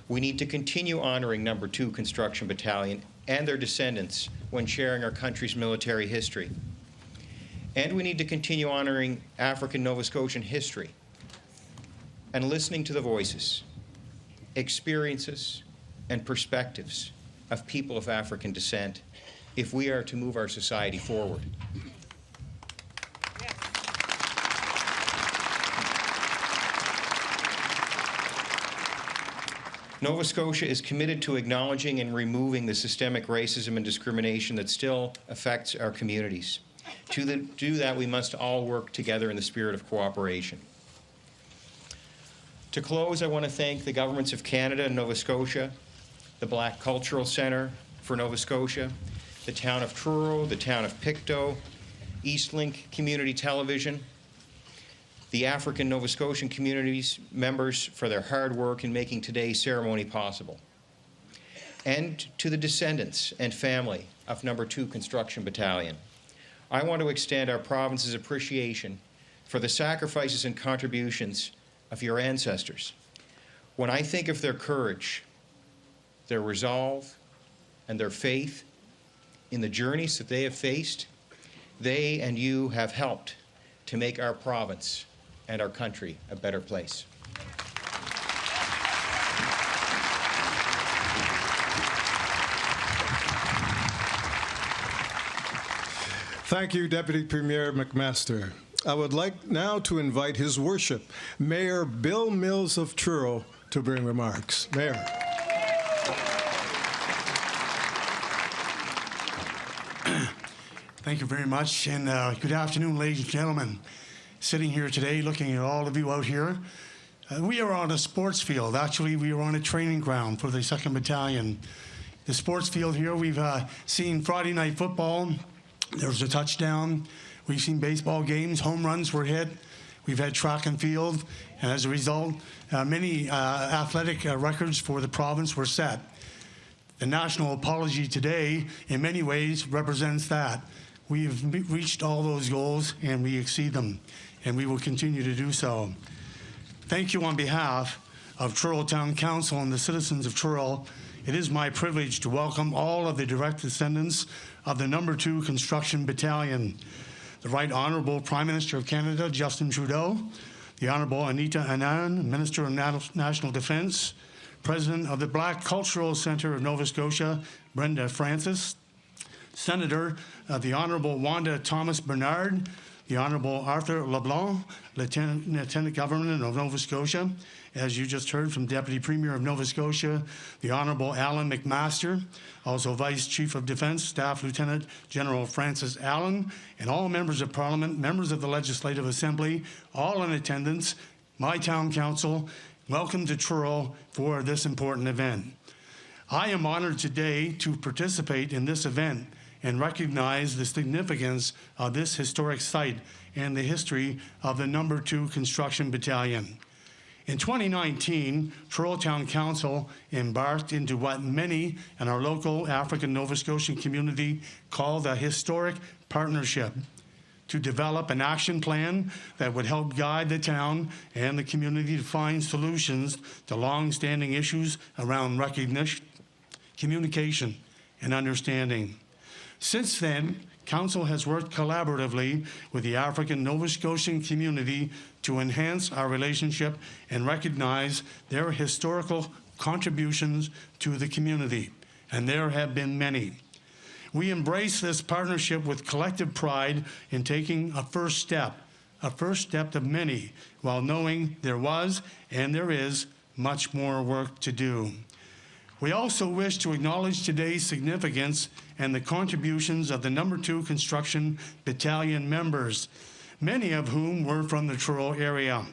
We need to continue honoring No. 2 Construction Battalion and their descendants when sharing our country's military history. And we need to continue honoring African Nova Scotian history and listening to the voices, experiences, and perspectives of people of African descent if we are to move our society forward. Nova Scotia is committed to acknowledging and removing the systemic racism and discrimination that still affects our communities. To do that, we must all work together in the spirit of cooperation. To close, I want to thank the governments of Canada and Nova Scotia, the Black Cultural Centre for Nova Scotia, the town of Truro, the town of Pictou, Eastlink Community Television, the African Nova Scotian communities members for their hard work in making today's ceremony possible, and to the descendants and family of No. 2 Construction Battalion. I want to extend our province's appreciation for the sacrifices and contributions of your ancestors. When I think of their courage, their resolve, and their faith in the journeys that they have faced, they and you have helped to make our province and our country a better place. Thank you, Deputy Premier McMaster. I would like now to invite His Worship, Mayor Bill Mills of Truro, to bring remarks. Mayor. Thank you very much, and good afternoon, ladies and gentlemen. Sitting here today, looking at all of you out here, we are on a sports field. Actually, we are on a training ground for the 2nd Battalion. The sports field here, we've seen Friday night football. There was a touchdown. We've seen baseball games. Home runs were hit. We've had track and field, and as a result, many athletic records for the province were set. The national apology today, in many ways, represents that. We have reached all those goals, and we exceed them, and we will continue to do so. Thank you on behalf of Truro Town Council and the citizens of Truro. It is my privilege to welcome all of the direct descendants of the No. 2 Construction Battalion. The Right Honourable Prime Minister of Canada, Justin Trudeau, the Honourable Anita Anand, Minister of National Defence, President of the Black Cultural Centre of Nova Scotia, Brenda Francis, Senator the Honourable Wanda Thomas Bernard, the Honourable Arthur LeBlanc, Lieutenant Governor of Nova Scotia, as you just heard from Deputy Premier of Nova Scotia, the Honourable Alan McMaster, also Vice Chief of Defence, Staff Lieutenant General Francis Allen, and all members of Parliament, members of the Legislative Assembly, all in attendance, my town council, welcome to Truro for this important event. I am honoured today to participate in this event and recognize the significance of this historic site and the history of the No. 2 Construction Battalion. In 2019, Truro Town Council embarked into what many in our local African Nova Scotian community call the historic partnership to develop an action plan that would help guide the town and the community to find solutions to long-standing issues around recognition, communication, and understanding. Since then, Council has worked collaboratively with the African Nova Scotian community to enhance our relationship and recognize their historical contributions to the community, and there have been many. We embrace this partnership with collective pride in taking a first step of many, while knowing there was and there is much more work to do. We also wish to acknowledge today's significance and the contributions of the No. 2 Construction Battalion members, many of whom were from the Truro area.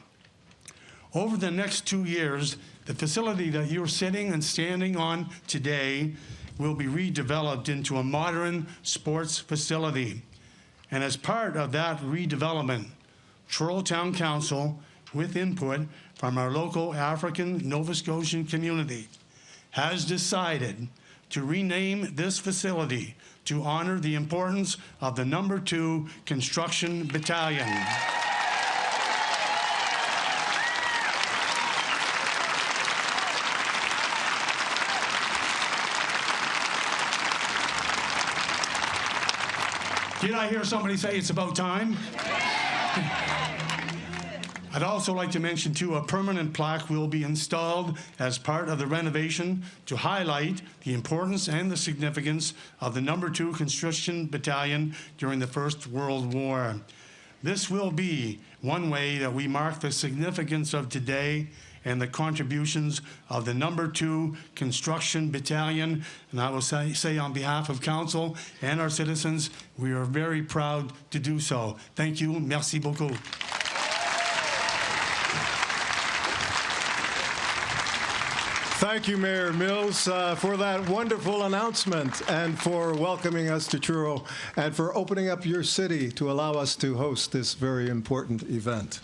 Over the next 2 years, the facility that you're sitting and standing on today will be redeveloped into a modern sports facility. And as part of that redevelopment, Truro Town Council, with input from our local African Nova Scotian community, has decided to rename this facility to honor the importance of the No. 2 Construction Battalion. Did I hear somebody say it's about time? I'd also like to mention, too, a permanent plaque will be installed as part of the renovation to highlight the importance and the significance of the No. 2 Construction Battalion during the First World War. This will be one way that we mark the significance of today and the contributions of the No. 2 Construction Battalion. And I will say on behalf of Council and our citizens, we are very proud to do so. Thank you. Merci beaucoup. Thank you, Mayor Mills, for that wonderful announcement and for welcoming us to Truro and for opening up your city to allow us to host this very important event.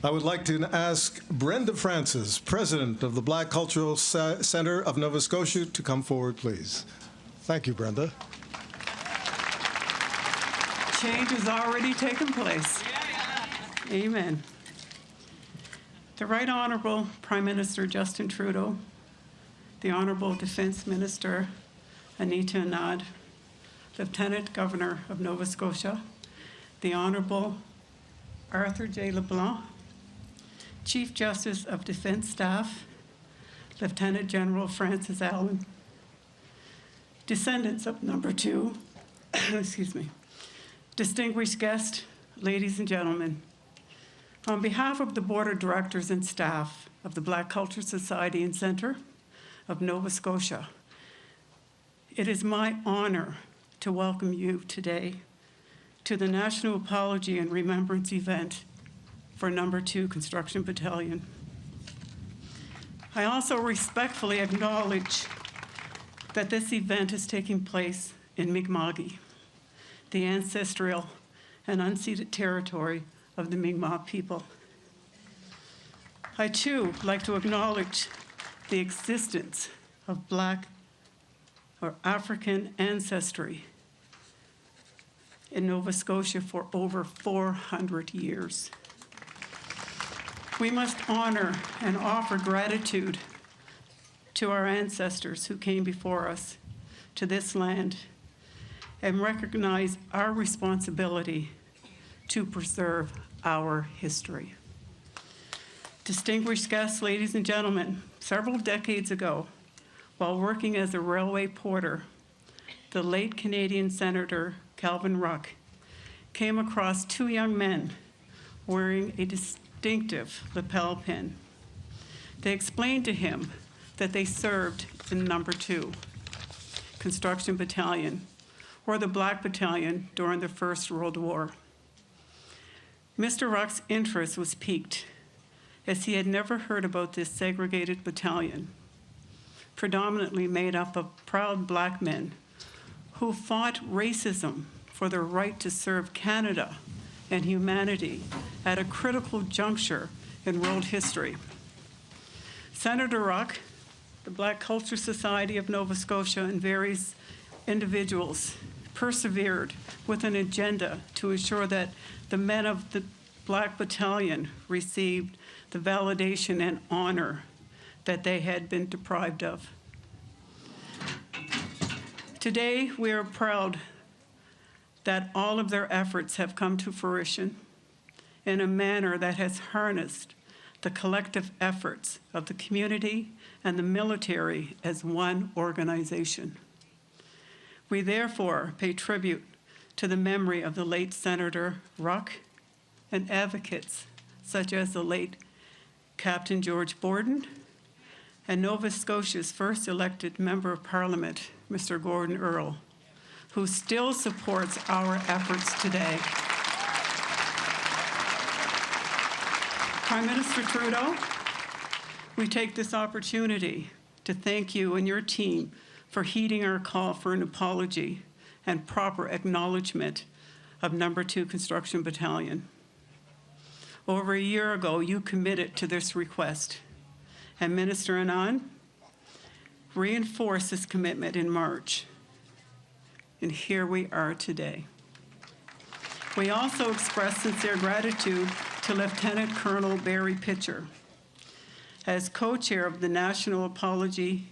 I would like to ask Brenda Francis, President of the Black Cultural Centre of Nova Scotia, to come forward, please. Thank you, Brenda. Change has already taken place. Amen. The Right Honourable Prime Minister Justin Trudeau, the Honourable Defence Minister Anita Anand, Lieutenant Governor of Nova Scotia, the Honourable Arthur J. LeBlanc, Chief Justice of Defence Staff, Lieutenant General Francis Allen, descendants of No. 2, excuse me, distinguished guests, ladies and gentlemen, on behalf of the Board of Directors and staff of the Black Culture Society and Centre of Nova Scotia, it is my honor to welcome you today to the National Apology and Remembrance event for No. 2 Construction Battalion. I also respectfully acknowledge that this event is taking place in Mi'kmaq, the ancestral and unceded territory of the Mi'kmaq people. I too like to acknowledge the existence of Black or African ancestry in Nova Scotia for over 400 years. We must honor and offer gratitude to our ancestors who came before us to this land and recognize our responsibility to preserve our history. Distinguished guests, ladies and gentlemen, several decades ago, while working as a railway porter, the late Canadian Senator Calvin Ruck came across two young men wearing a distinctive lapel pin. They explained to him that they served in No. 2 Construction Battalion, or the Black Battalion during the First World War. Mr. Ruck's interest was piqued, as he had never heard about this segregated battalion, predominantly made up of proud Black men who fought racism for their right to serve Canada and humanity at a critical juncture in world history. Senator Ruck, the Black Culture Society of Nova Scotia, and various individuals persevered with an agenda to ensure that the men of the Black Battalion received the validation and honor that they had been deprived of. Today, we are proud that all of their efforts have come to fruition in a manner that has harnessed the collective efforts of the community and the military as one organization. We therefore pay tribute to the memory of the late Senator Ruck and advocates such as the late Captain George Borden and Nova Scotia's first elected Member of Parliament, Mr. Gordon Earl, who still supports our efforts today. Prime Minister Trudeau, we take this opportunity to thank you and your team for heeding our call for an apology and proper acknowledgement of No. 2 Construction Battalion. Over a year ago, you committed to this request, and Minister Anand reinforced this commitment in March. And here we are today. We also express sincere gratitude to Lieutenant Colonel Barry Pitcher. As co-chair of the National Apology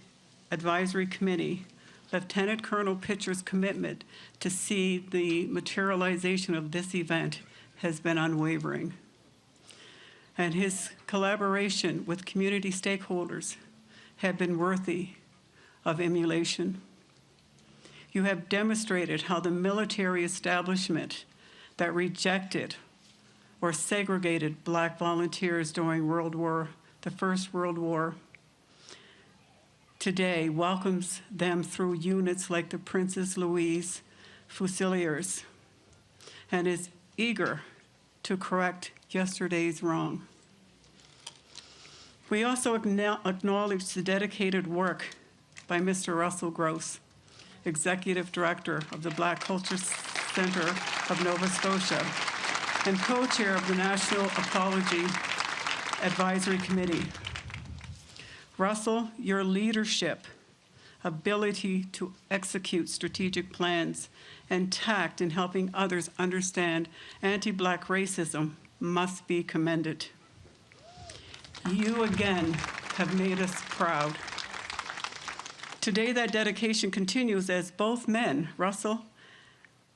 Advisory Committee, Lieutenant Colonel Pitcher's commitment to see the materialization of this event has been unwavering. and his collaboration with community stakeholders have been worthy of emulation. You have demonstrated how the military establishment that rejected or segregated Black volunteers during the First World War, today welcomes them through units like the Princess Louise Fusiliers and is eager to correct yesterday's wrong. We also acknowledge the dedicated work by Mr. Russell Gross, Executive Director of the Black Culture Center of Nova Scotia and co-chair of the National Apology Advisory Committee. Russell, your leadership, ability to execute strategic plans, and tact in helping others understand anti-Black racism must be commended. You again have made us proud. Today that dedication continues as both men, Russell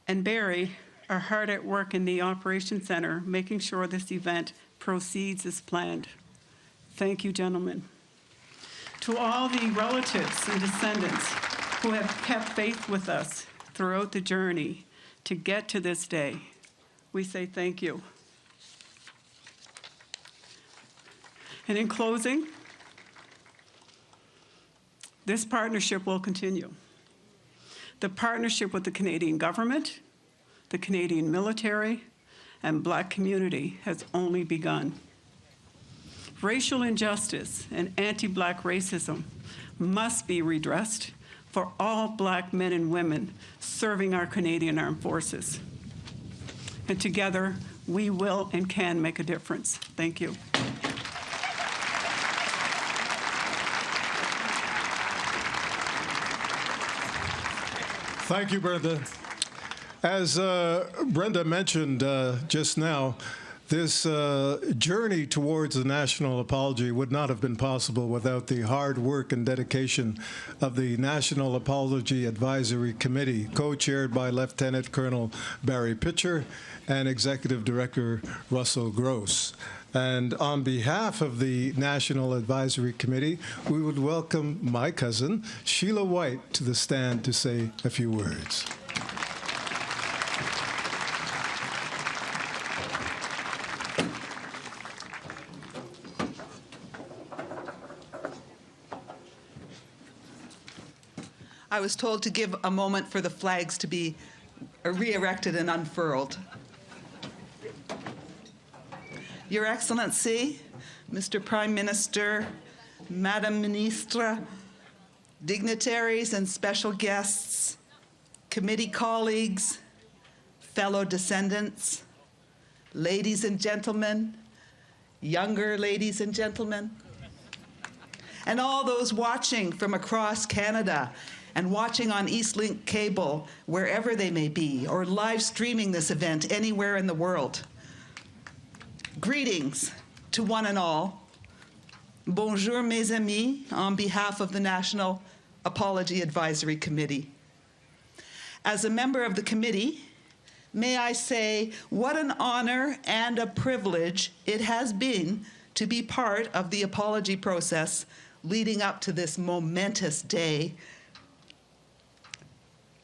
and Barry, are hard at work in the Operations Center, making sure this event proceeds as planned. Thank you, gentlemen. To all the relatives and descendants who have kept faith with us throughout the journey to get to this day, we say thank you. And in closing, this partnership will continue. The partnership with the Canadian government, the Canadian military, and Black community has only begun. Racial injustice and anti-Black racism must be redressed for all Black men and women serving our Canadian Armed Forces. And together, we will and can make a difference. Thank you. Thank you, Brenda. As Brenda mentioned just now, this journey towards a national apology would not have been possible without the hard work and dedication of the National Apology Advisory Committee, co-chaired by Lieutenant Colonel Barry Pitcher and Executive Director Russell Gross. And on behalf of the National Advisory Committee, we would welcome my cousin, Sheila White, to the stand to say a few words. I was told to give a moment for the flags to be re-erected and unfurled. Your Excellency, Mr. Prime Minister, Madam Ministre, dignitaries and special guests, committee colleagues, fellow descendants, ladies and gentlemen, younger ladies and gentlemen, and all those watching from across Canada and watching on Eastlink cable, wherever they may be, or live streaming this event anywhere in the world. Greetings to one and all. Bonjour, mes amis, on behalf of the National Apology Advisory Committee. As a member of the committee, may I say what an honor and a privilege it has been to be part of the apology process leading up to this momentous day.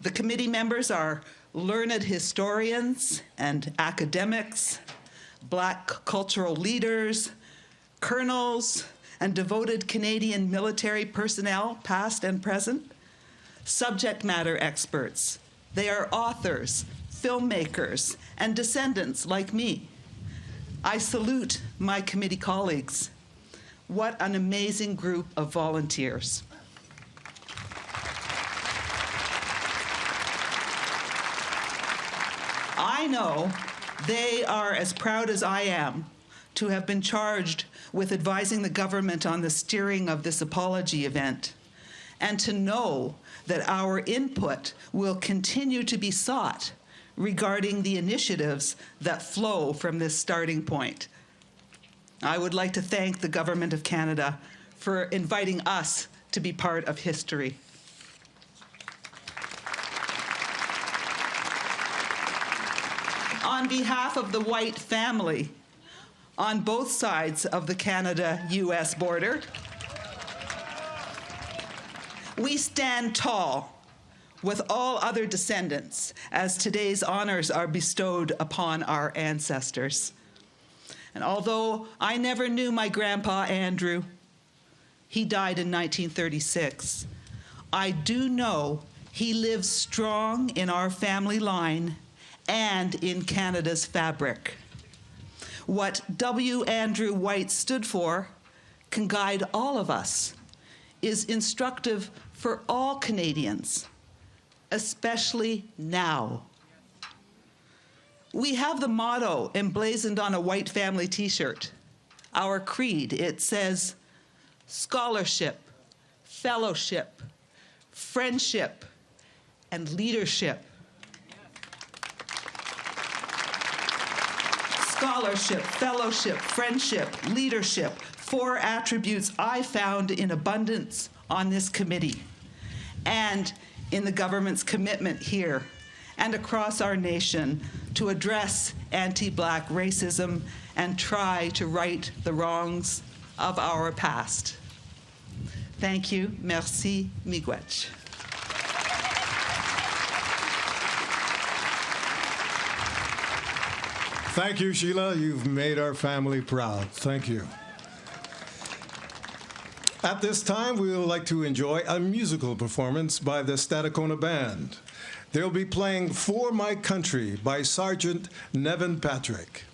The committee members are learned historians and academics, Black cultural leaders, colonels, and devoted Canadian military personnel, past and present, subject matter experts. They are authors, filmmakers, and descendants like me. I salute my committee colleagues. What an amazing group of volunteers. I know they are as proud as I am to have been charged with advising the government on the steering of this apology event, and to know that our input will continue to be sought regarding the initiatives that flow from this starting point. I would like to thank the Government of Canada for inviting us to be part of history. On behalf of the White family, on both sides of the Canada-US border. We stand tall with all other descendants as today's honors are bestowed upon our ancestors. And although I never knew my grandpa Andrew, he died in 1936, I do know he lives strong in our family line and in Canada's fabric. What W. Andrew White stood for can guide all of us, is instructive for all Canadians, especially now. We have the motto emblazoned on a white family t-shirt, our creed. It says, scholarship, fellowship, friendship, and leadership. Scholarship, fellowship, friendship, leadership, 4 attributes I found in abundance on this committee and in the government's commitment here and across our nation to address anti-Black racism and try to right the wrongs of our past. Thank you. Merci. Miigwech. Thank you, Sheila. You've made our family proud. Thank you. At this time, we would like to enjoy a musical performance by the Stadacona Band. They'll be playing For My Country by Sergeant Nevin Patrick.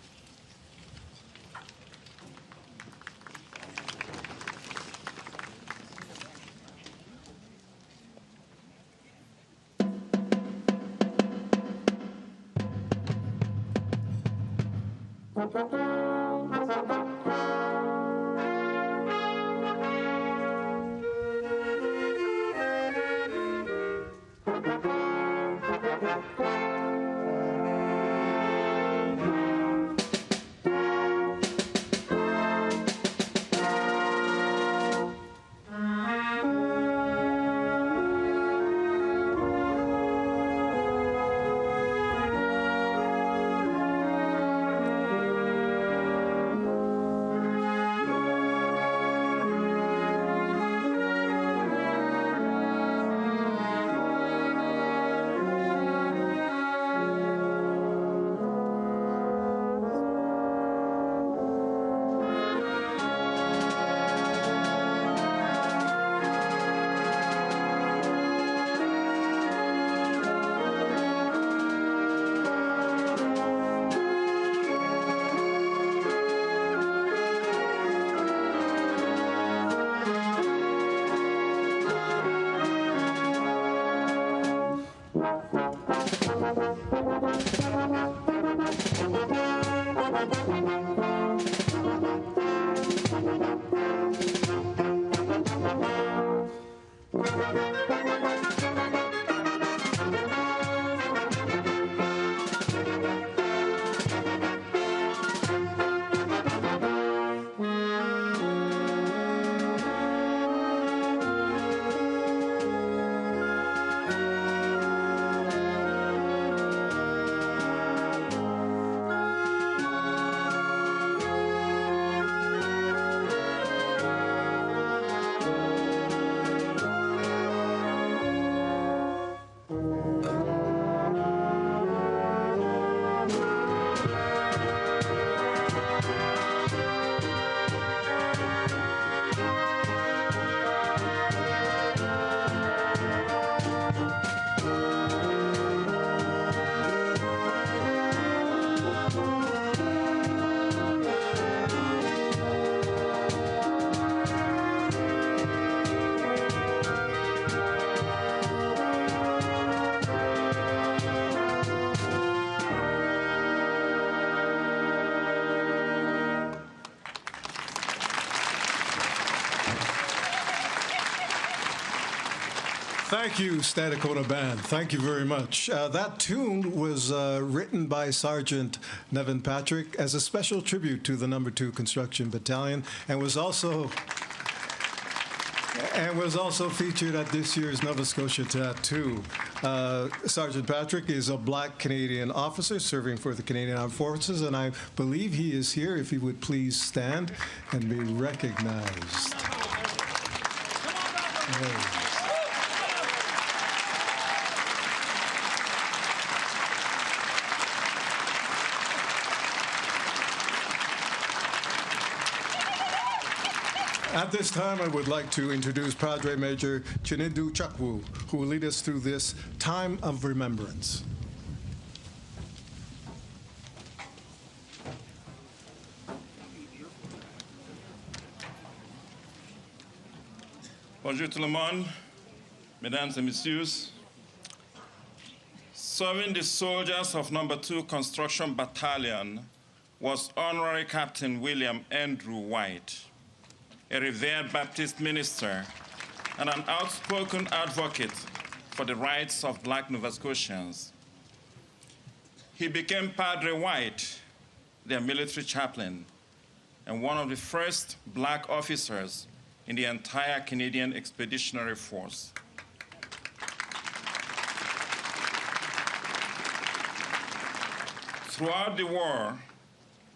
Thank you, Stadacona Band. Thank you very much. That tune was written by Sergeant Nevin Patrick as a special tribute to the No. 2 Construction Battalion and was also And was also featured at this year's Nova Scotia Tattoo. Sergeant Patrick is a Black Canadian officer serving for the Canadian Armed Forces, and I believe he is here. If he would please stand and be recognized. At this time, I would like to introduce Padre Major Chinedu Chakwu, who will lead us through this time of remembrance. Bonjour tout le monde, mesdames et messieurs. Serving the soldiers of No. 2 Construction Battalion was Honorary Captain William Andrew White, a revered Baptist minister and an outspoken advocate for the rights of Black Nova Scotians. He became Padre White, their military chaplain, and one of the first Black officers in the entire Canadian Expeditionary Force. Throughout the war,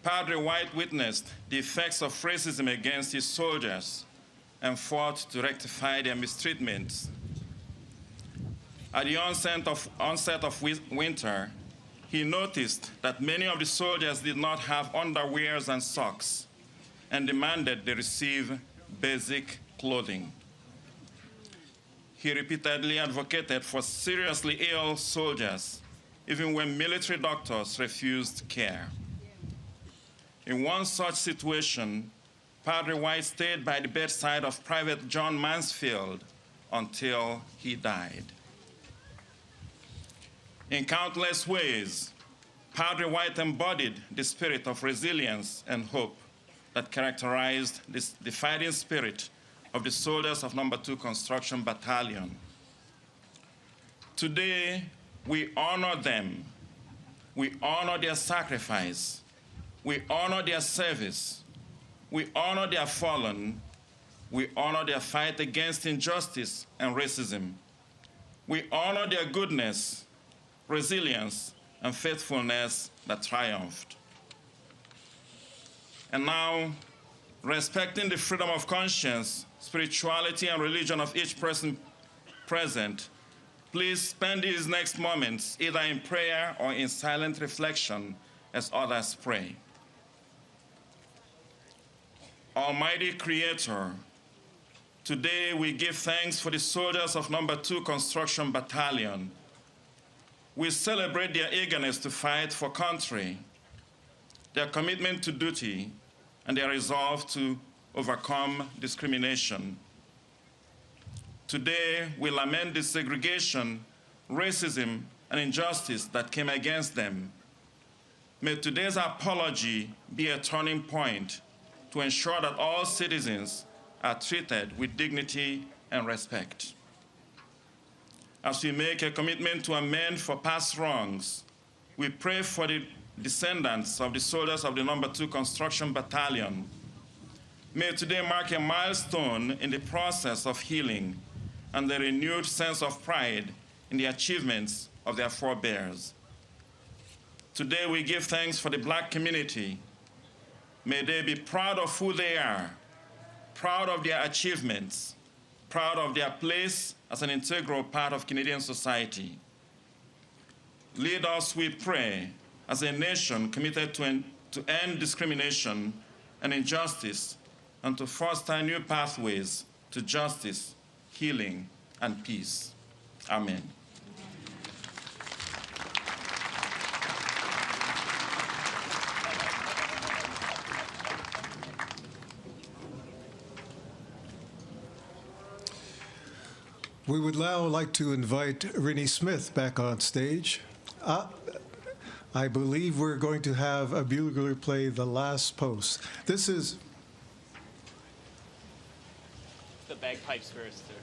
Padre White witnessed the effects of racism against his soldiers and fought to rectify their mistreatment. At the onset of winter, he noticed that many of the soldiers did not have underwears and socks and demanded they receive basic clothing. He repeatedly advocated for seriously ill soldiers, even when military doctors refused care. In one such situation, Padre White stayed by the bedside of Private John Mansfield until he died. In countless ways, Padre White embodied the spirit of resilience and hope that characterized the fighting spirit of the soldiers of No. 2 Construction Battalion. Today, we honor them. We honor their sacrifice. We honor their service. We honor their fallen. We honor their fight against injustice and racism. We honor their goodness, resilience, and faithfulness that triumphed. And now, respecting the freedom of conscience, spirituality, and religion of each person present, please spend these next moments either in prayer or in silent reflection as others pray. Almighty Creator, today we give thanks for the soldiers of No. 2 Construction Battalion. We celebrate their eagerness to fight for country, their commitment to duty, and their resolve to overcome discrimination. Today, we lament the segregation, racism, and injustice that came against them. May today's apology be a turning point to ensure that all citizens are treated with dignity and respect. As we make a commitment to amend for past wrongs, we pray for the descendants of the soldiers of the No. 2 Construction Battalion. May today mark a milestone in the process of healing and the renewed sense of pride in the achievements of their forebears. Today we give thanks for the Black community. May they be proud of who they are, proud of their achievements, proud of their place as an integral part of Canadian society. Lead us, we pray, as a nation committed to end discrimination and injustice and to foster new pathways to justice, healing, and peace. Amen. We would now like to invite Rennie Smith back on stage. I believe we're going to have a bugler play The Last Post. This is... The bagpipes first, sir.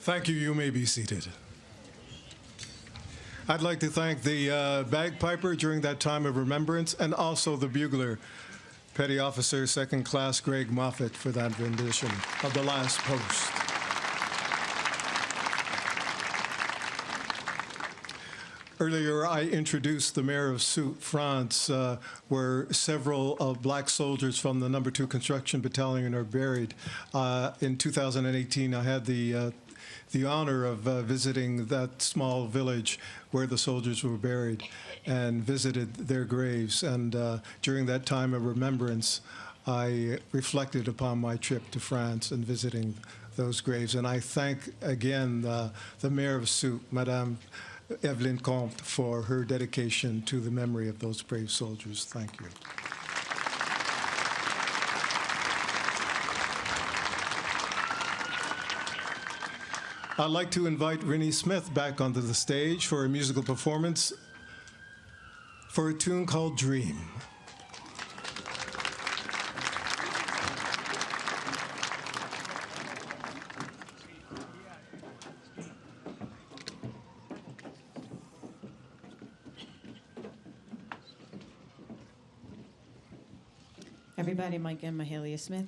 Thank you. You may be seated. I'd like to thank the bagpiper during that time of remembrance, and also the bugler, Petty Officer Second Class Greg Moffat, for that rendition of The Last Post. Earlier, I introduced the Mayor of Soult, France, where several black soldiers from the No. 2 Construction Battalion are buried. In 2018, I had the honor of visiting that small village where the soldiers were buried and visited their graves. And during that time of remembrance, I reflected upon my trip to France and visiting those graves. And I thank again the Mayor of Soult, Madame Evelyn Comte, for her dedication to the memory of those brave soldiers. Thank you. I'd like to invite Rennie Smith back onto the stage for a musical performance for a tune called Dream. Everybody might give Mahalia Smith.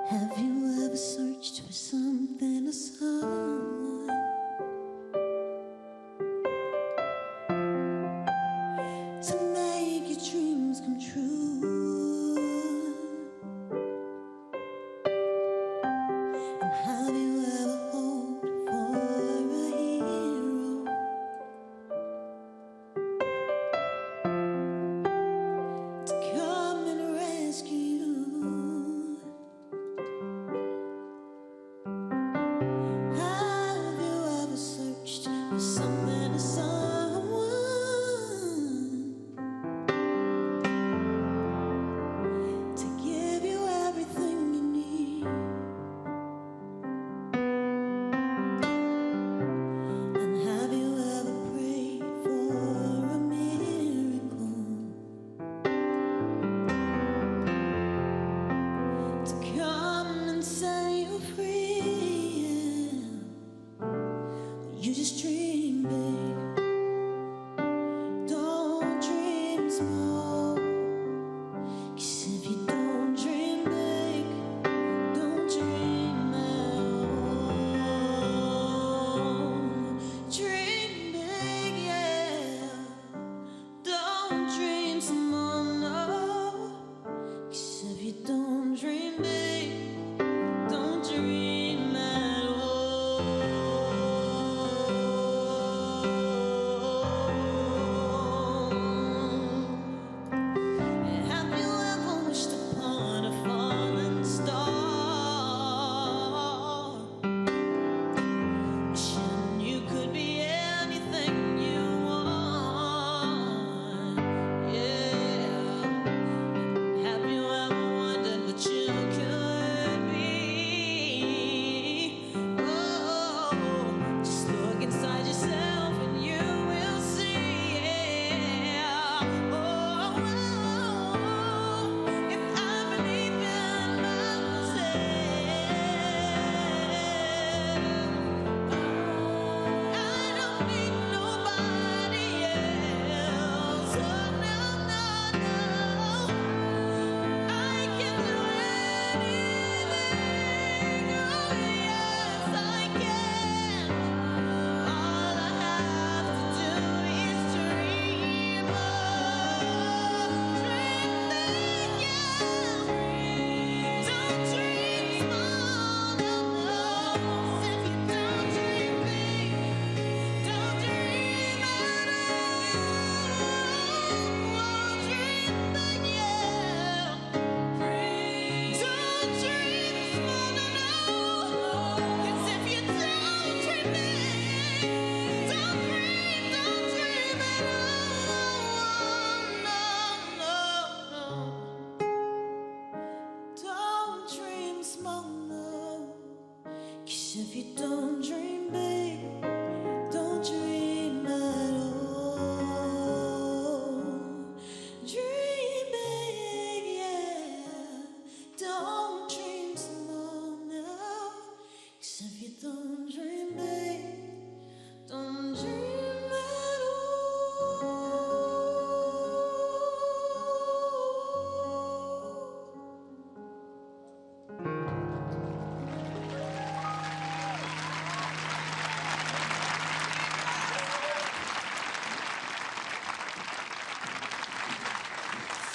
Have you ever searched for something or someone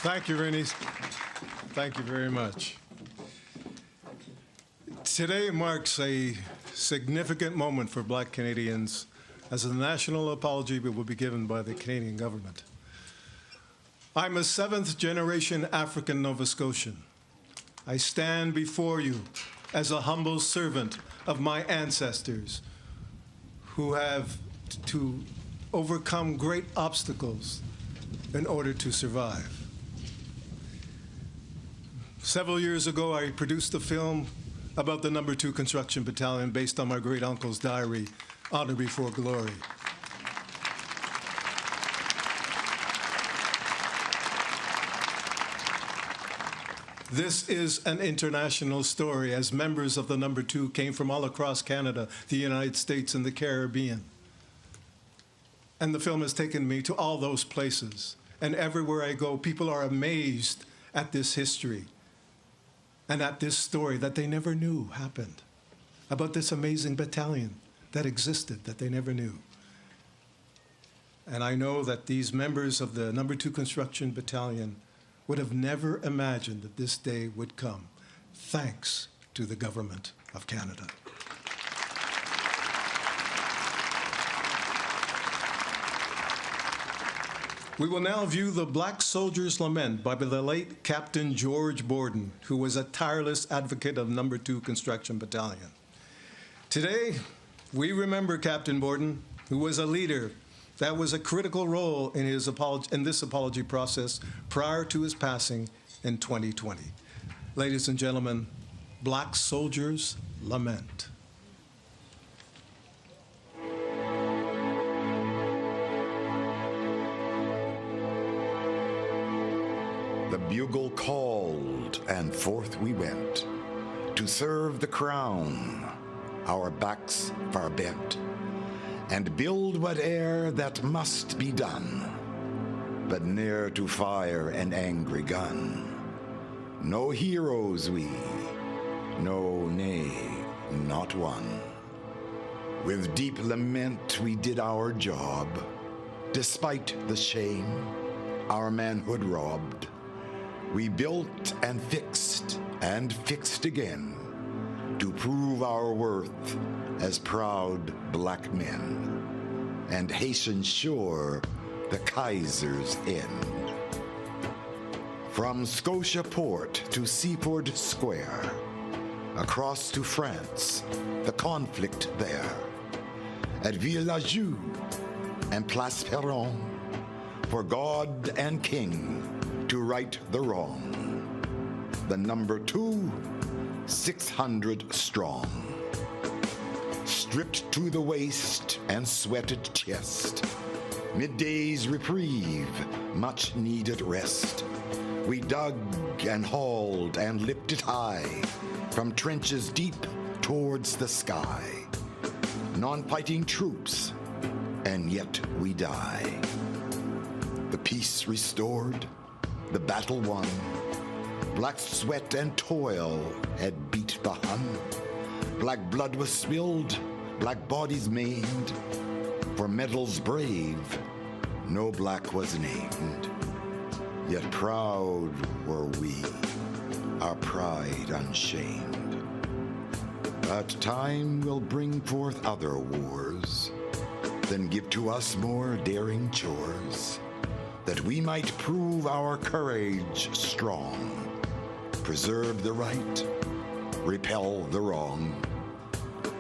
Thank you, Rennie. Thank you very much. Today marks a significant moment for Black Canadians as a national apology will be given by the Canadian government. I'm a 7th-generation African Nova Scotian. I stand before you as a humble servant of my ancestors who have to overcome great obstacles in order to survive. Several years ago, I produced a film about the No. 2 Construction Battalion based on my great-uncle's diary, Honor Before Glory. This is an international story, as members of the No. 2 came from all across Canada, the United States, and the Caribbean. And the film has taken me to all those places. And everywhere I go, people are amazed at this history and at this story that they never knew happened, about this amazing battalion that existed that they never knew. And I know that these members of the No. 2 Construction Battalion would have never imagined that this day would come, thanks to the government of Canada. We will now view the Black Soldier's Lament by the late Captain George Borden, who was a tireless advocate of No. 2 Construction Battalion. Today, we remember Captain Borden, who was a leader that was a critical role in this apology process prior to his passing in 2020. Ladies and gentlemen, Black Soldier's Lament. The bugle called, and forth we went, to serve the crown, our backs far bent, and build whate'er that must be done, but ne'er to fire an angry gun. No heroes we, no, nay, not one. With deep lament we did our job, despite the shame, our manhood robbed. We built and fixed again to prove our worth as proud black men and hasten sure the Kaiser's end. From Scotia Port to Seaport Square, across to France, the conflict there, at Villajou and Place Perron, for God and King to right the wrong. The No. 2, 600 strong. Stripped to the waist and sweated chest, midday's reprieve, much needed rest. We dug and hauled and lifted high, from trenches deep towards the sky. Non-fighting troops, and yet we die. The peace restored, the battle won. Black sweat and toil had beat the Hun. Black blood was spilled, black bodies maimed. For medals brave, no black was named. Yet proud were we, our pride unshamed. But time will bring forth other wars, then give to us more daring chores, that we might prove our courage strong, preserve the right, repel the wrong,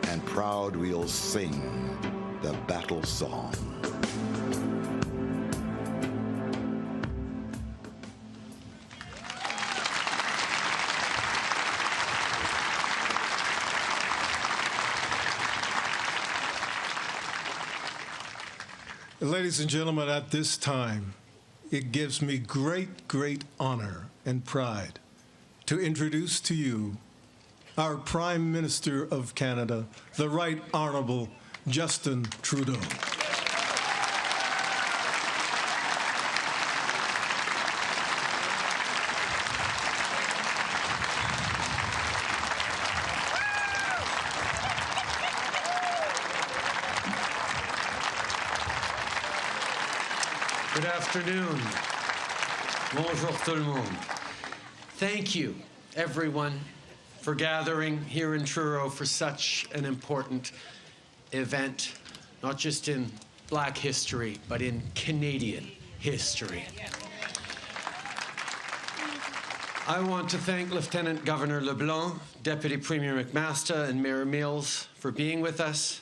and proud we'll sing the battle song. Ladies and gentlemen, at this time, it gives me great, great honor and pride to introduce to you our Prime Minister of Canada, the Right Honourable Justin Trudeau. Good afternoon. Bonjour tout le monde. Thank you, everyone, for gathering here in Truro for such an important event, not just in Black history, but in Canadian history. I want to thank Lieutenant Governor LeBlanc, Deputy Premier McMaster, and Mayor Mills for being with us.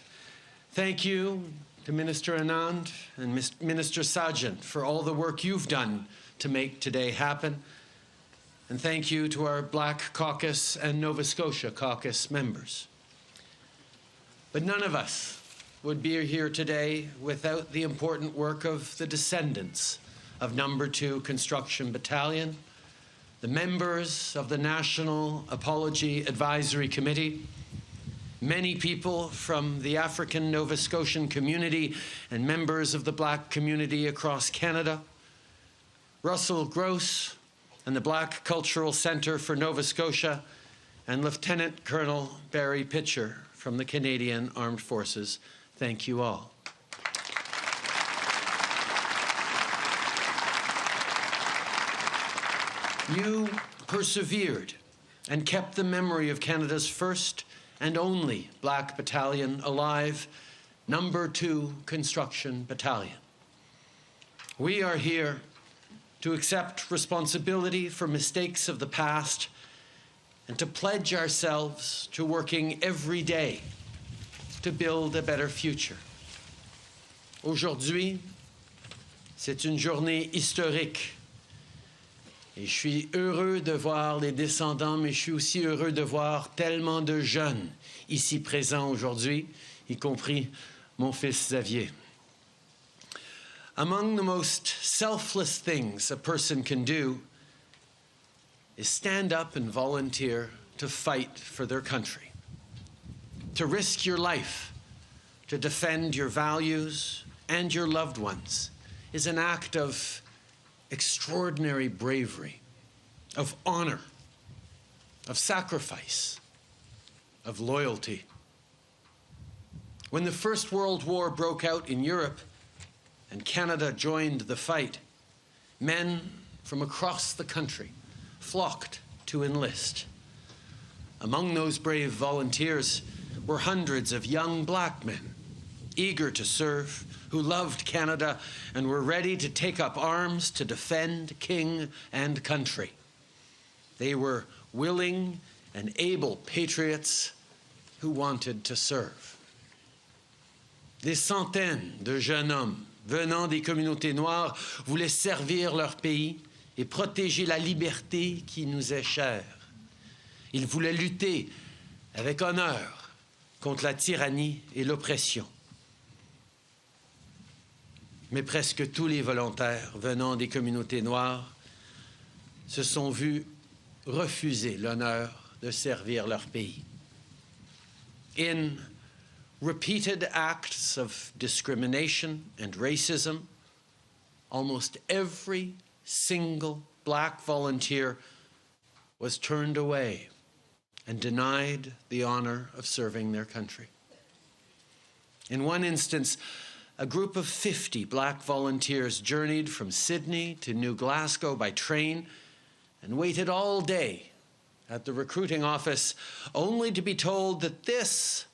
Thank you to Minister Anand and Minister Sargent for all the work you've done to make today happen. And thank you to our Black Caucus and Nova Scotia Caucus members. But none of us would be here today without the important work of the descendants of No. 2 Construction Battalion, the members of the National Apology Advisory Committee, many people from the African Nova Scotian community and members of the Black community across Canada, Russell Gross and the Black Cultural Centre for Nova Scotia, and Lieutenant Colonel Barry Pitcher from the Canadian Armed Forces. Thank you all. You persevered and kept the memory of Canada's first and only Black battalion alive, No. 2 Construction Battalion. We are here to accept responsibility for mistakes of the past and to pledge ourselves to working every day to build a better future. Aujourd'hui, c'est une journée historique. Et je suis heureux de voir les descendants, mais je suis aussi heureux de voir tellement de jeunes ici présents aujourd'hui, y compris mon fils Xavier. Among the most selfless things a person can do is stand up and volunteer to fight for their country, to risk your life, to defend your values and your loved ones is an act of extraordinary bravery, of honor, of sacrifice, of loyalty. When the First World War broke out in Europe and Canada joined the fight, men from across the country flocked to enlist. Among those brave volunteers were hundreds of young Black men, eager to serve, who loved Canada and were ready to take up arms to defend king and country. They were willing and able patriots who wanted to serve. Des centaines de jeunes hommes venant des communautés noires voulaient servir leur pays et protéger la liberté qui nous est chère. Ils voulaient lutter avec honneur contre la tyrannie et l'oppression. Mais presque tous les volontaires venant des communautés noires se sont vus refuser l'honneur de servir leur pays. In repeated acts of discrimination and racism, almost every single Black volunteer was turned away and denied the honor of serving their country. In one instance, a group of 50 Black volunteers journeyed from Sydney to New Glasgow by train and waited all day at the recruiting office only to be told that this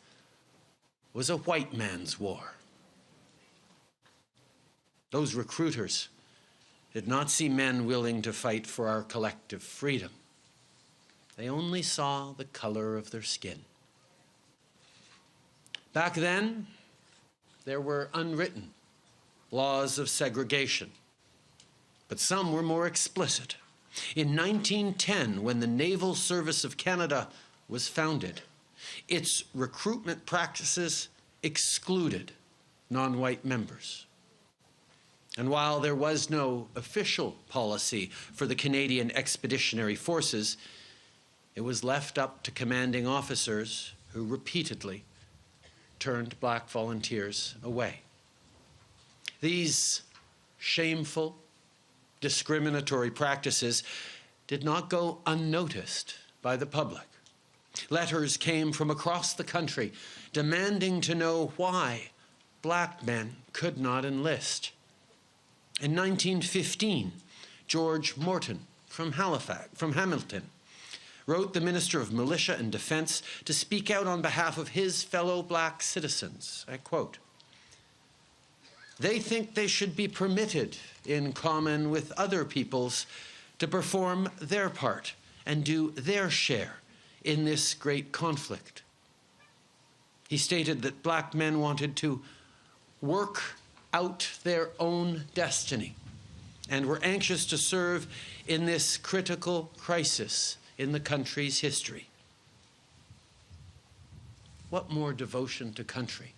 was a white man's war. Those recruiters did not see men willing to fight for our collective freedom. They only saw the color of their skin. Back then, there were unwritten laws of segregation, but some were more explicit. In 1910, when the Naval Service of Canada was founded, its recruitment practices excluded non-white members. And while there was no official policy for the Canadian Expeditionary Forces, it was left up to commanding officers who repeatedly turned Black volunteers away. These shameful, discriminatory practices did not go unnoticed by the public. Letters came from across the country demanding to know why Black men could not enlist. In 1915, George Morton from Hamilton, wrote the Minister of Militia and Defence to speak out on behalf of his fellow black citizens. I quote, "They think they should be permitted, in common with other peoples, to perform their part and do their share in this great conflict." He stated that black men wanted to work out their own destiny and were anxious to serve in this critical crisis in the country's history. What more devotion to country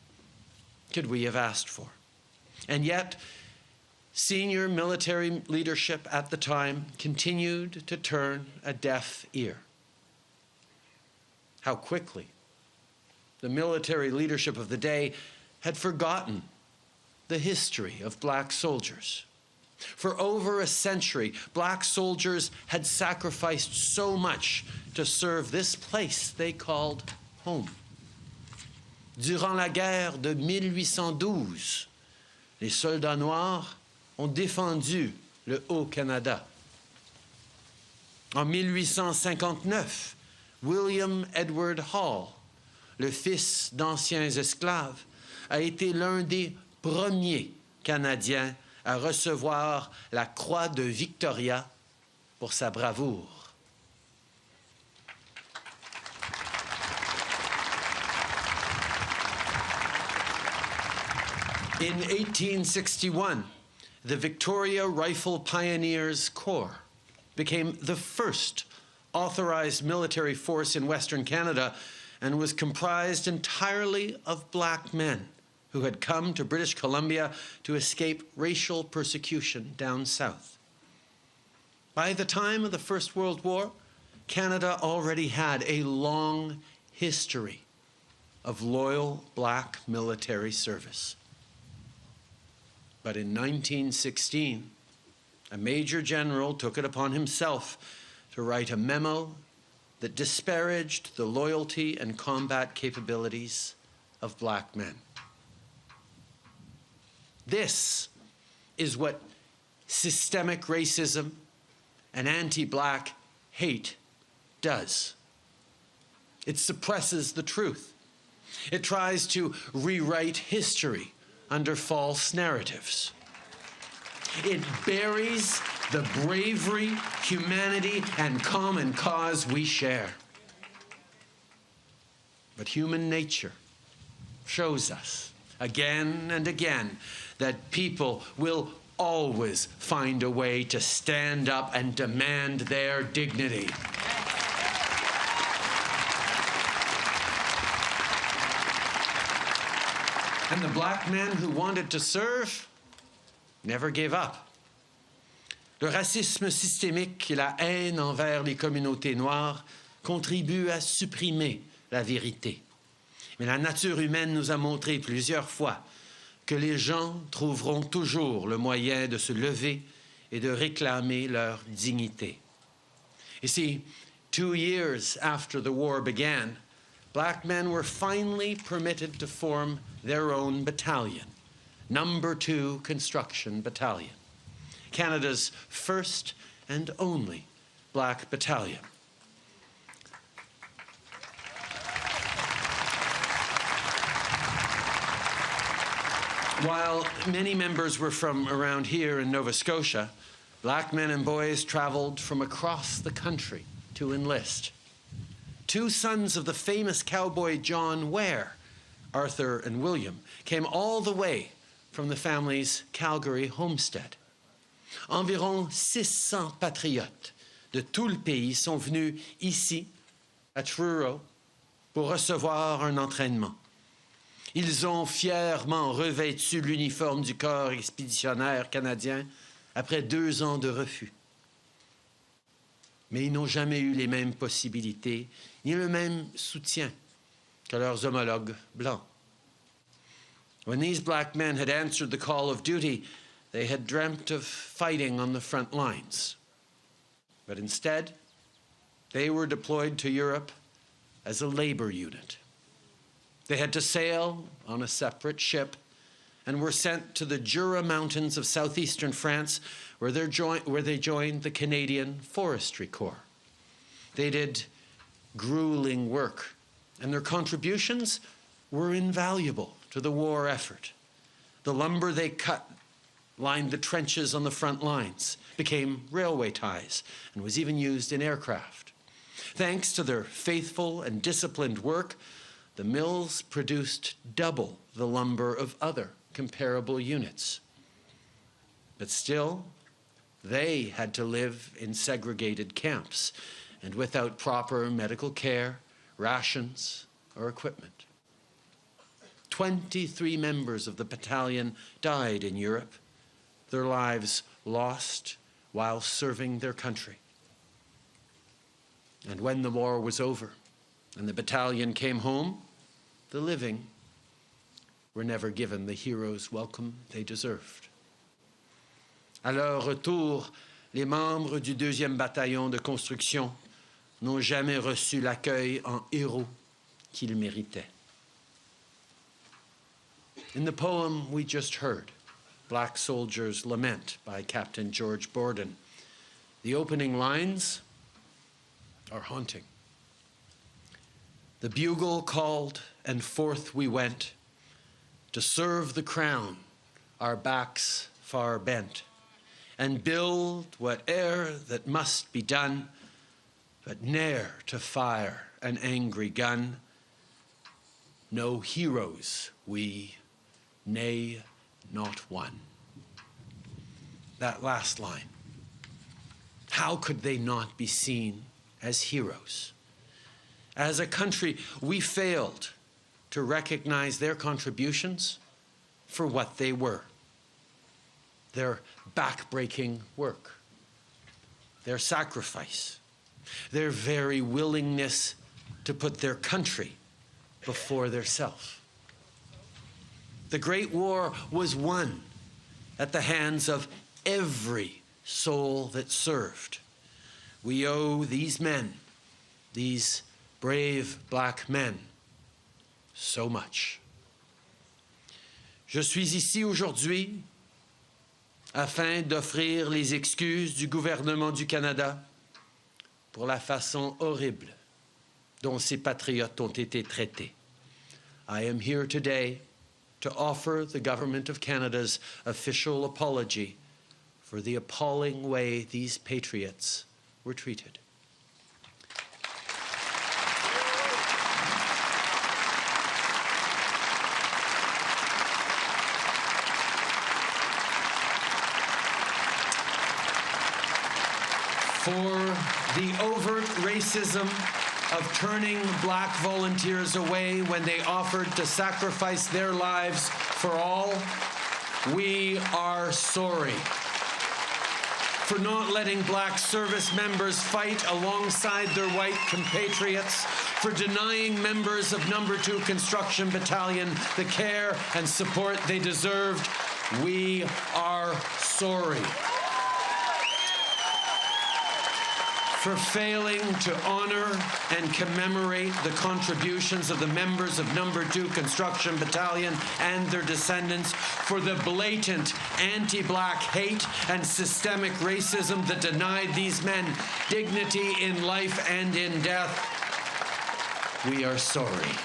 could we have asked for? And yet, senior military leadership at the time continued to turn a deaf ear. How quickly the military leadership of the day had forgotten the history of black soldiers. For over a century, black soldiers had sacrificed so much to serve this place they called home. Durant la guerre de 1812, les soldats noirs ont défendu le Haut-Canada. En 1859, William Edward Hall, le fils d'anciens esclaves, a été l'un des premiers Canadiens à recevoir la Croix de Victoria pour sa bravoure. In 1861, the Victoria Rifle Pioneers Corps became the first authorized military force in Western Canada and was comprised entirely of black men who had come to British Columbia to escape racial persecution down south. By the time of the First World War, Canada already had a long history of loyal black military service. But in 1916, a major general took it upon himself to write a memo that disparaged the loyalty and combat capabilities of black men. This is what systemic racism and anti-black hate does. It suppresses the truth. It tries to rewrite history under false narratives. It buries the bravery, humanity, and common cause we share. But human nature shows us again and again that people will always find a way to stand up and demand their dignity. And the black men who wanted to serve never gave up. Le racisme systémique et la haine envers les communautés noires contribuent à supprimer la vérité. Mais la nature humaine nous a montré plusieurs fois que les gens trouveront toujours le moyen de se lever et de réclamer leur dignité. You see, 2 years after the war began, black men were finally permitted to form their own battalion, Number 2 Construction Battalion, Canada's first and only black battalion. While many members were from around here in Nova Scotia, black men and boys traveled from across the country to enlist. 2 sons of the famous cowboy John Ware, Arthur and William, came all the way from the family's Calgary homestead. Environ 600 patriotes de tout le pays sont venus ici, à Truro, pour recevoir un entraînement. Ils ont fièrement revêtu l'uniforme du corps expéditionnaire canadien après 2 ans de refus. Mais ils n'ont jamais eu les mêmes possibilités ni le même soutien que leurs homologues blancs. When these black men had answered the call of duty, they had dreamt of fighting on the front lines. But instead, they were deployed to Europe as a labor unit. They had to sail on a separate ship and were sent to the Jura Mountains of southeastern France, where they joined the Canadian Forestry Corps. They did grueling work, and their contributions were invaluable to the war effort. The lumber they cut lined the trenches on the front lines, became railway ties, and was even used in aircraft. Thanks to their faithful and disciplined work, the mills produced double the lumber of other comparable units. But still, they had to live in segregated camps and without proper medical care, rations, or equipment. 23 members of the battalion died in Europe, their lives lost while serving their country. And when the war was over and the battalion came home, the living were never given the hero's welcome they deserved. À leur retour, les membres du 2e bataillon de construction n'ont jamais reçu l'accueil en héros qu'ils méritaient. In the poem we just heard, Black Soldier's Lament by Captain George Borden, the opening lines are haunting. The bugle called, and forth we went, to serve the crown, our backs far bent, and build whate'er that must be done, but ne'er to fire an angry gun. No heroes we, nay, not one. That last line. How could they not be seen as heroes? As a country, we failed to recognize their contributions for what they were. Their backbreaking work, their sacrifice, their very willingness to put their country before their self. The Great War was won at the hands of every soul that served. We owe these men, these brave black men, so much. Je suis ici aujourd'hui afin d'offrir les excuses du gouvernement du Canada pour la façon horrible dont ces patriotes ont été traités. I am here today to offer the Government of Canada's official apology for the appalling way these patriots were treated. For the overt racism of turning black volunteers away when they offered to sacrifice their lives for all, we are sorry. For not letting black service members fight alongside their white compatriots, for denying members of No. 2 Construction Battalion the care and support they deserved, we are sorry. For failing to honor and commemorate the contributions of the members of No. 2 Construction Battalion and their descendants, for the blatant anti-black hate and systemic racism that denied these men dignity in life and in death, we are sorry.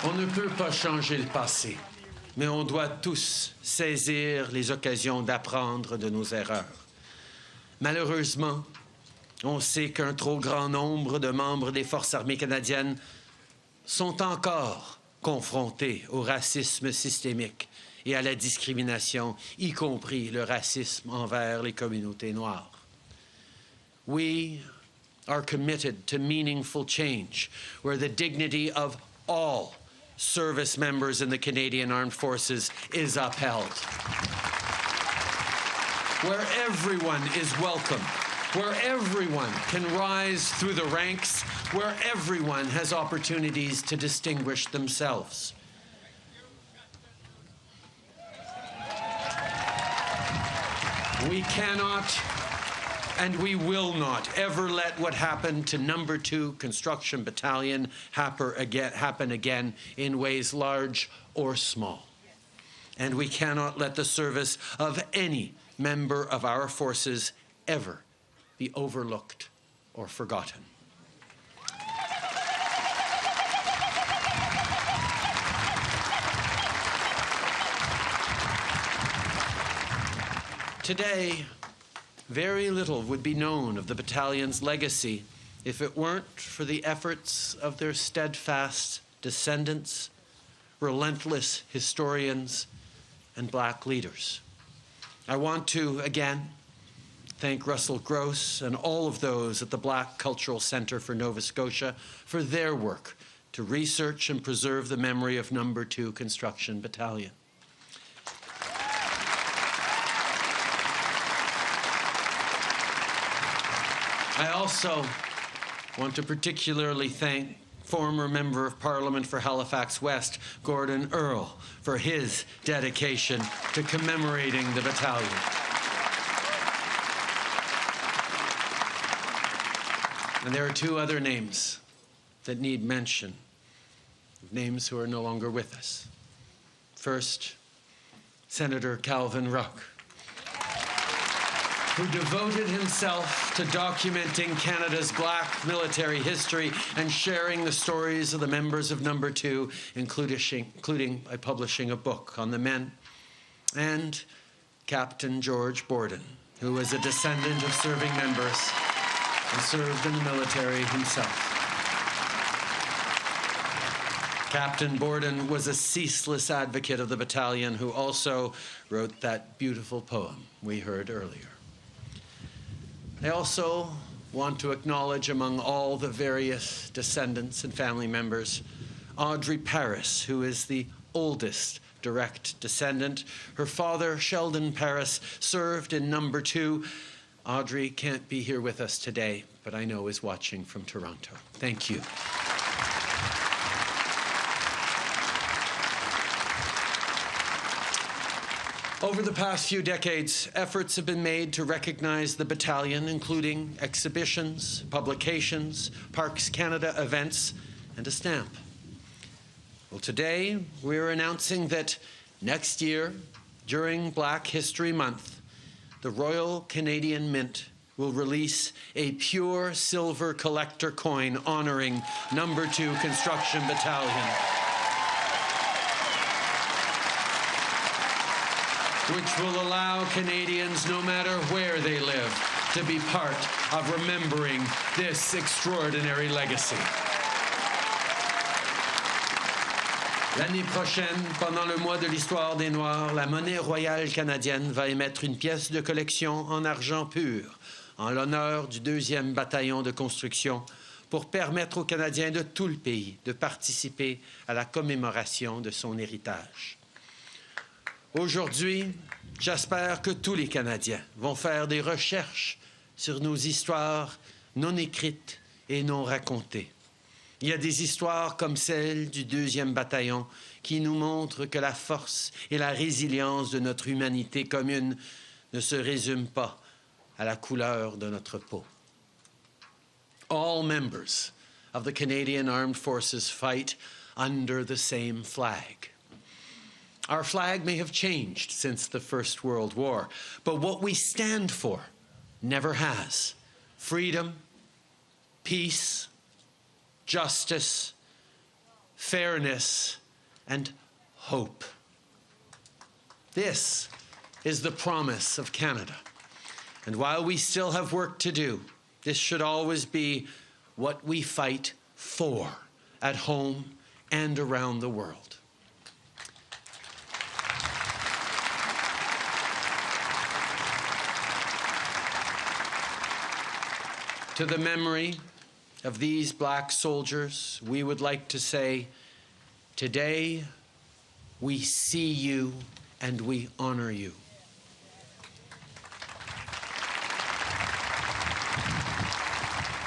On ne peut pas changer le passé, mais on doit tous saisir les occasions d'apprendre de nos erreurs. Malheureusement, on sait qu'un trop grand nombre de membres des Forces armées canadiennes sont encore confrontés au racisme systémique et à la discrimination, y compris le racisme envers les communautés noires. We are committed to meaningful change where the dignity of all service members in the Canadian Armed Forces is upheld. Where everyone is welcome, where everyone can rise through the ranks, where everyone has opportunities to distinguish themselves. We cannot and we will not ever let what happened to Number 2 Construction Battalion happen again in ways large or small. And we cannot let the service of any member of our forces ever be overlooked or forgotten. Today, very little would be known of the battalion's legacy if it weren't for the efforts of their steadfast descendants, relentless historians, and Black leaders. I want to, again, thank Russell Gross and all of those at the Black Cultural Centre for Nova Scotia for their work to research and preserve the memory of Number 2 Construction Battalion. I also want to particularly thank former Member of Parliament for Halifax West, Gordon Earl, for his dedication to commemorating the battalion. And there are two other names that need mention, names who are no longer with us. First, Senator Calvin Ruck, who devoted himself to documenting Canada's Black military history and sharing the stories of the members of Number 2, including by publishing a book on the men, and Captain George Borden, who was a descendant of serving members and served in the military himself. Captain Borden was a ceaseless advocate of the battalion who also wrote that beautiful poem we heard earlier. I also want to acknowledge among all the various descendants and family members, Audrey Paris, who is the oldest direct descendant. Her father, Sheldon Paris, served in Number 2. Audrey can't be here with us today, but I know is watching from Toronto. Thank you. Over the past few decades, efforts have been made to recognize the battalion, including exhibitions, publications, Parks Canada events, and a stamp. Well, today, we're announcing that next year, during Black History Month, the Royal Canadian Mint will release a pure silver collector coin honoring Number 2 Construction Battalion, which will allow Canadians, no matter where they live, to be part of remembering this extraordinary legacy. L'année prochaine, pendant le mois de l'histoire des Noirs, la monnaie royale canadienne va émettre une pièce de collection en argent pur, en l'honneur du 2e bataillon de construction, pour permettre aux Canadiens de tout le pays de participer à la commémoration de son héritage. Aujourd'hui, j'espère que tous les Canadiens vont faire des recherches sur nos histoires non écrites et non racontées. Il y a des histoires comme celle du 2e bataillon qui nous montrent que la force et la résilience de notre humanité commune ne se résument pas à la couleur de notre peau. All members of the Canadian Armed Forces fight under the same flag. Our flag may have changed since the First World War, but what we stand for never has. Freedom, peace, justice, fairness, and hope. This is the promise of Canada. And while we still have work to do, this should always be what we fight for at home and around the world. To the memory of these Black soldiers, we would like to say, today we see you and we honor you.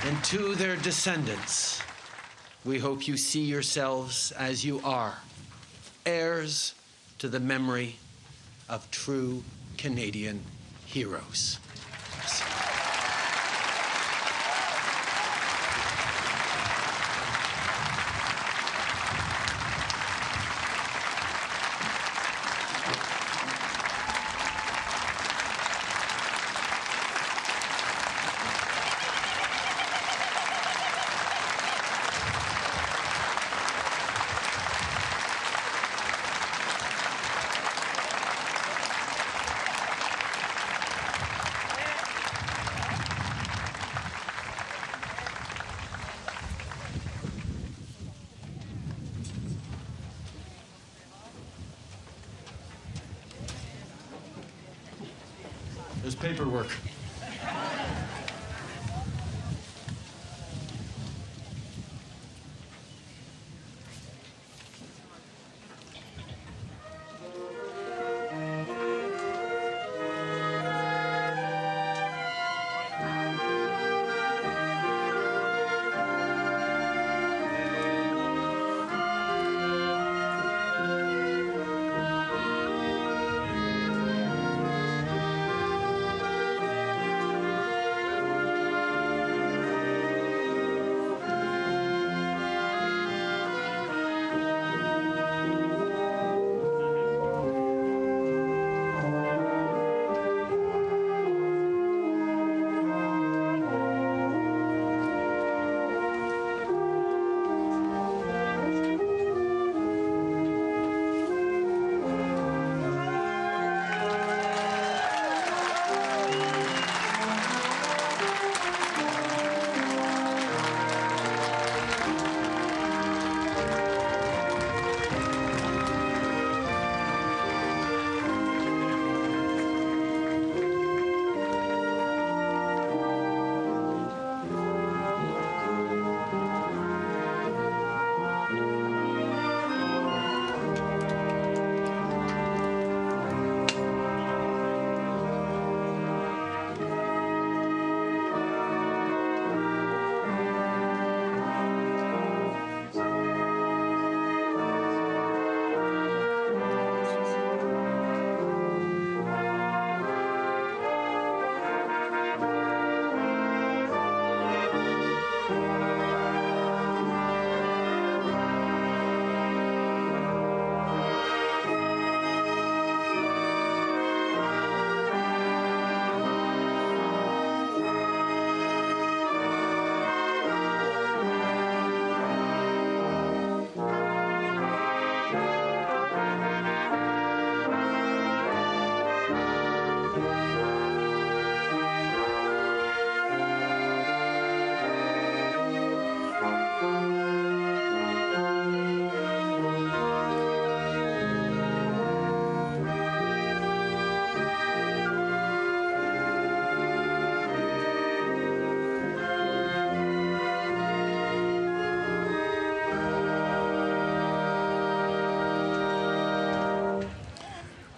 And to their descendants, we hope you see yourselves as you are, heirs to the memory of true Canadian heroes. heroes. There's paperwork.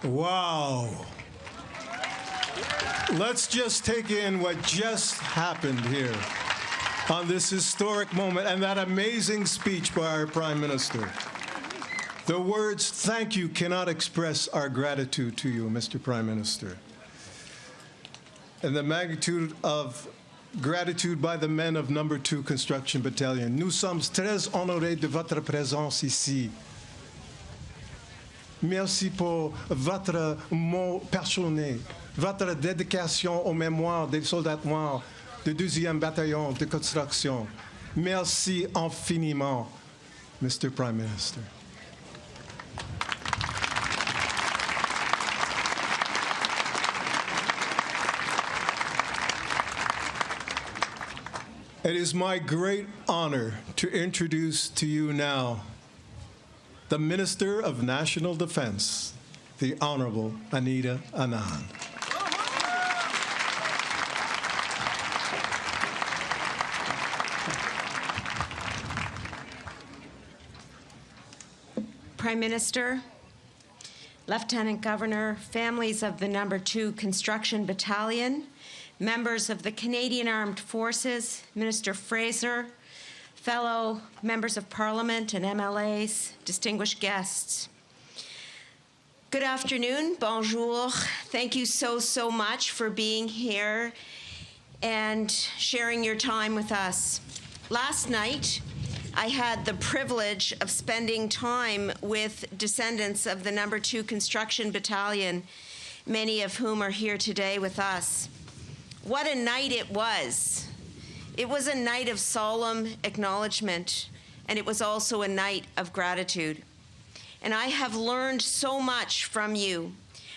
Wow. Let's just take in what just happened here on this historic moment and that amazing speech by our Prime Minister. The words "thank you" cannot express our gratitude to you, Mr. Prime Minister. And the magnitude of gratitude by the men of No. 2 Construction Battalion. Nous sommes très honorés de votre présence ici. Merci pour votre mot personnel, votre dédication aux mémoires des soldats noirs du 2e bataillon de construction. Merci infiniment, Mr. Prime Minister. It is my great honor to introduce to you now the Minister of National Defense, the Honorable Anita Anand. Prime Minister, Lieutenant Governor, families of the No. 2 Construction Battalion, members of the Canadian Armed Forces, Minister Fraser, fellow members of Parliament and MLAs, distinguished guests. Good afternoon, bonjour. Thank you so much for being here and sharing your time with us. Last night, I had the privilege of spending time with descendants of the No. 2 Construction Battalion, many of whom are here today with us. What a night it was. It was a night of solemn acknowledgement, and it was also a night of gratitude. And I have learned so much from you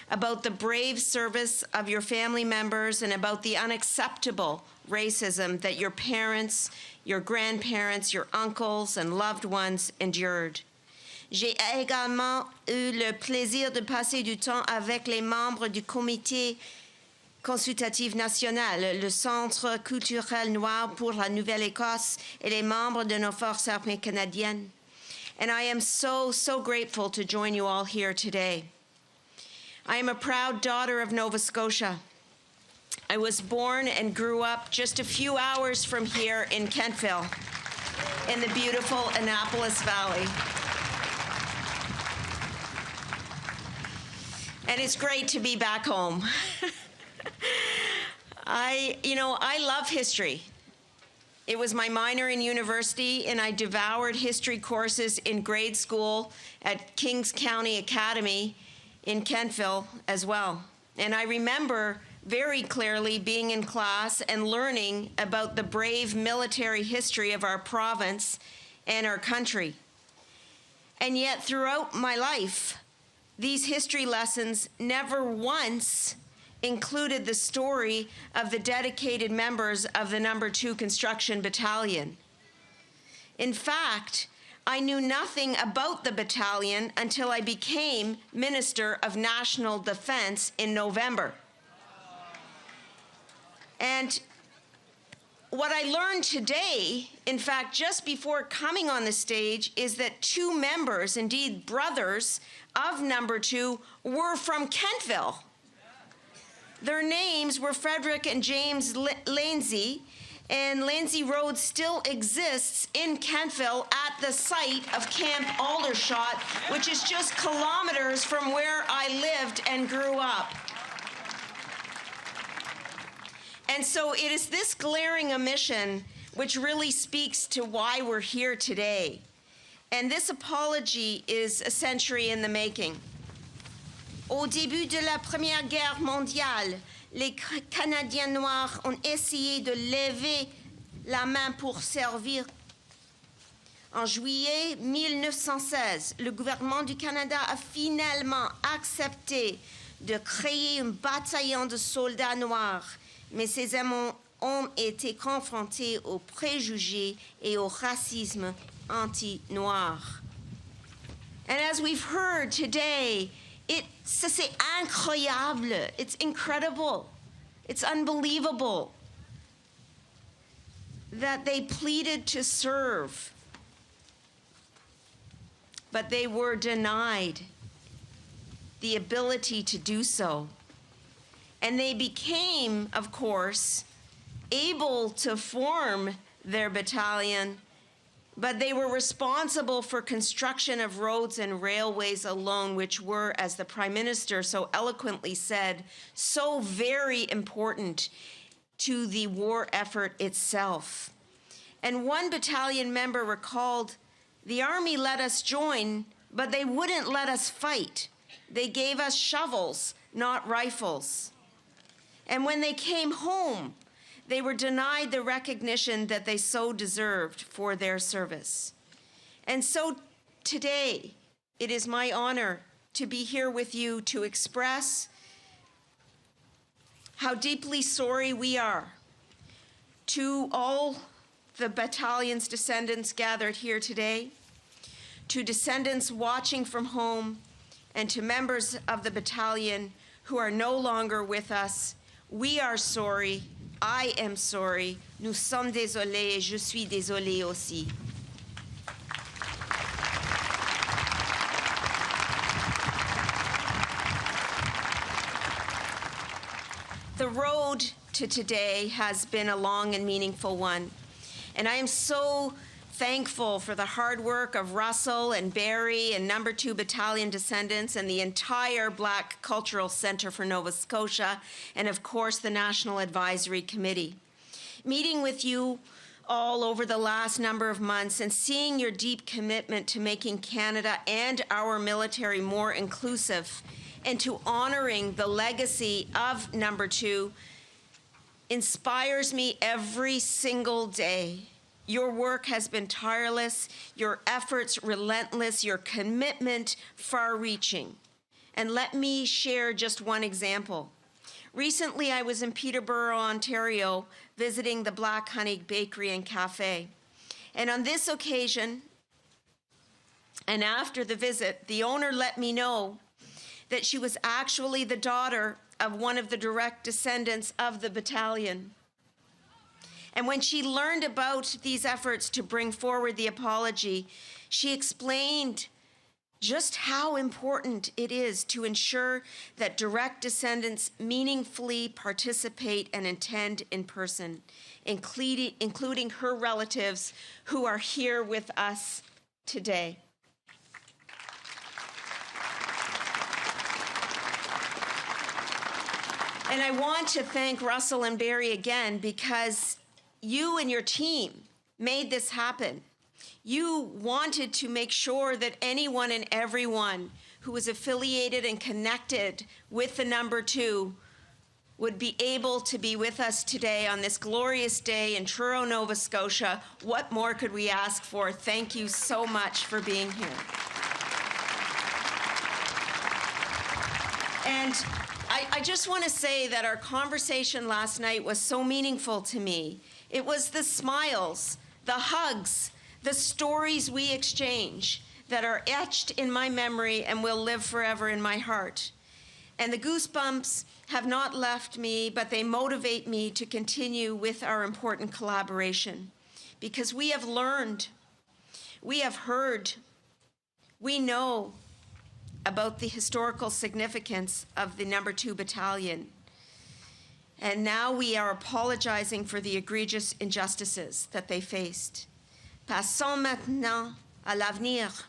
about the brave service of your family members and about the unacceptable racism that your parents, your grandparents, your uncles, and loved ones endured. J'ai également eu le plaisir de passer du temps avec les membres du comité consultatif national, le Centre culturel noir pour la Nouvelle-Écosse et les membres de nos forces armées canadiennes. And I am so grateful to join you all here today. I am a proud daughter of Nova Scotia. I was born and grew up just a few hours from here in Kentville, in the beautiful Annapolis Valley. And it's great to be back home. I love history. It was my minor in university, and I devoured history courses in grade school at Kings County Academy in Kentville as well. And I remember very clearly being in class and learning about the brave military history of our province and our country. And yet throughout my life, these history lessons never once included the story of the dedicated members of the No. 2 Construction Battalion. In fact, I knew nothing about the battalion until I became Minister of National Defense in November. And what I learned today, in fact, just before coming on the stage, is that two members, indeed brothers, of No. 2 were from Kentville. Their names were Frederick and James Lindsay, and Lindsay Road still exists in Kentville at the site of Camp Aldershot, which is just kilometers from where I lived and grew up. And so it is this glaring omission which really speaks to why we're here today. And this apology is a century in the making. Au début de la Première Guerre mondiale, les Canadiens noirs ont essayé de lever la main pour servir. En juillet 1916, le gouvernement du Canada a finalement accepté de créer un bataillon de soldats noirs, mais ces hommes ont été confrontés aux préjugés et au racisme anti-noir. And as we've heard today, c'est incroyable. It's incredible. It's unbelievable that they pleaded to serve, but they were denied the ability to do so. And they became, of course, able to form their battalion, but they were responsible for construction of roads and railways alone, which were, as the Prime Minister so eloquently said, so very important to the war effort itself. And one battalion member recalled, "The Army let us join, but they wouldn't let us fight. They gave us shovels, not rifles. And when they came home, they were denied the recognition that they so deserved for their service." And so today, it is my honor to be here with you to express how deeply sorry we are to all the battalion's descendants gathered here today, to descendants watching from home, and to members of the battalion who are no longer with us. We are sorry. I am sorry. Nous sommes désolés. Je suis désolée aussi. The road to today has been a long and meaningful one, and I am so thankful for the hard work of Russell and Barry and No. 2 Battalion Descendants and the entire Black Cultural Centre for Nova Scotia, and of course the National Advisory Committee. Meeting with you all over the last number of months and seeing your deep commitment to making Canada and our military more inclusive and to honoring the legacy of No. 2 inspires me every single day. Your work has been tireless, your efforts relentless, your commitment far-reaching. And let me share just one example. Recently, I was in Peterborough, Ontario, visiting the Black Honey Bakery and Cafe. And on this occasion, and after the visit, the owner let me know that she was actually the daughter of one of the direct descendants of the battalion. And when she learned about these efforts to bring forward the apology, she explained just how important it is to ensure that direct descendants meaningfully participate and attend in person, including her relatives who are here with us today. And I want to thank Russell and Barry again because you and your team made this happen. You wanted to make sure that anyone and everyone who was affiliated and connected with the No. 2 would be able to be with us today on this glorious day in Truro, Nova Scotia. What more could we ask for? Thank you so much for being here. And I just want to say that our conversation last night was so meaningful to me. It was the smiles, the hugs, the stories we exchange that are etched in my memory and will live forever in my heart. And the goosebumps have not left me, but they motivate me to continue with our important collaboration. Because we have learned, we have heard, we know about the historical significance of the No. 2 Battalion. And now we are apologizing for the egregious injustices that they faced. Passons maintenant à l'avenir.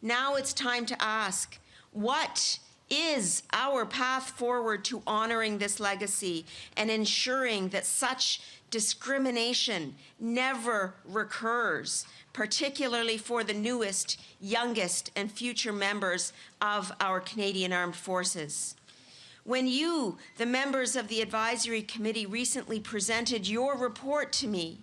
Now it's time to ask, what is our path forward to honoring this legacy and ensuring that such discrimination never recurs, particularly for the newest, youngest, and future members of our Canadian Armed Forces? When you, the members of the Advisory Committee, recently presented your report to me,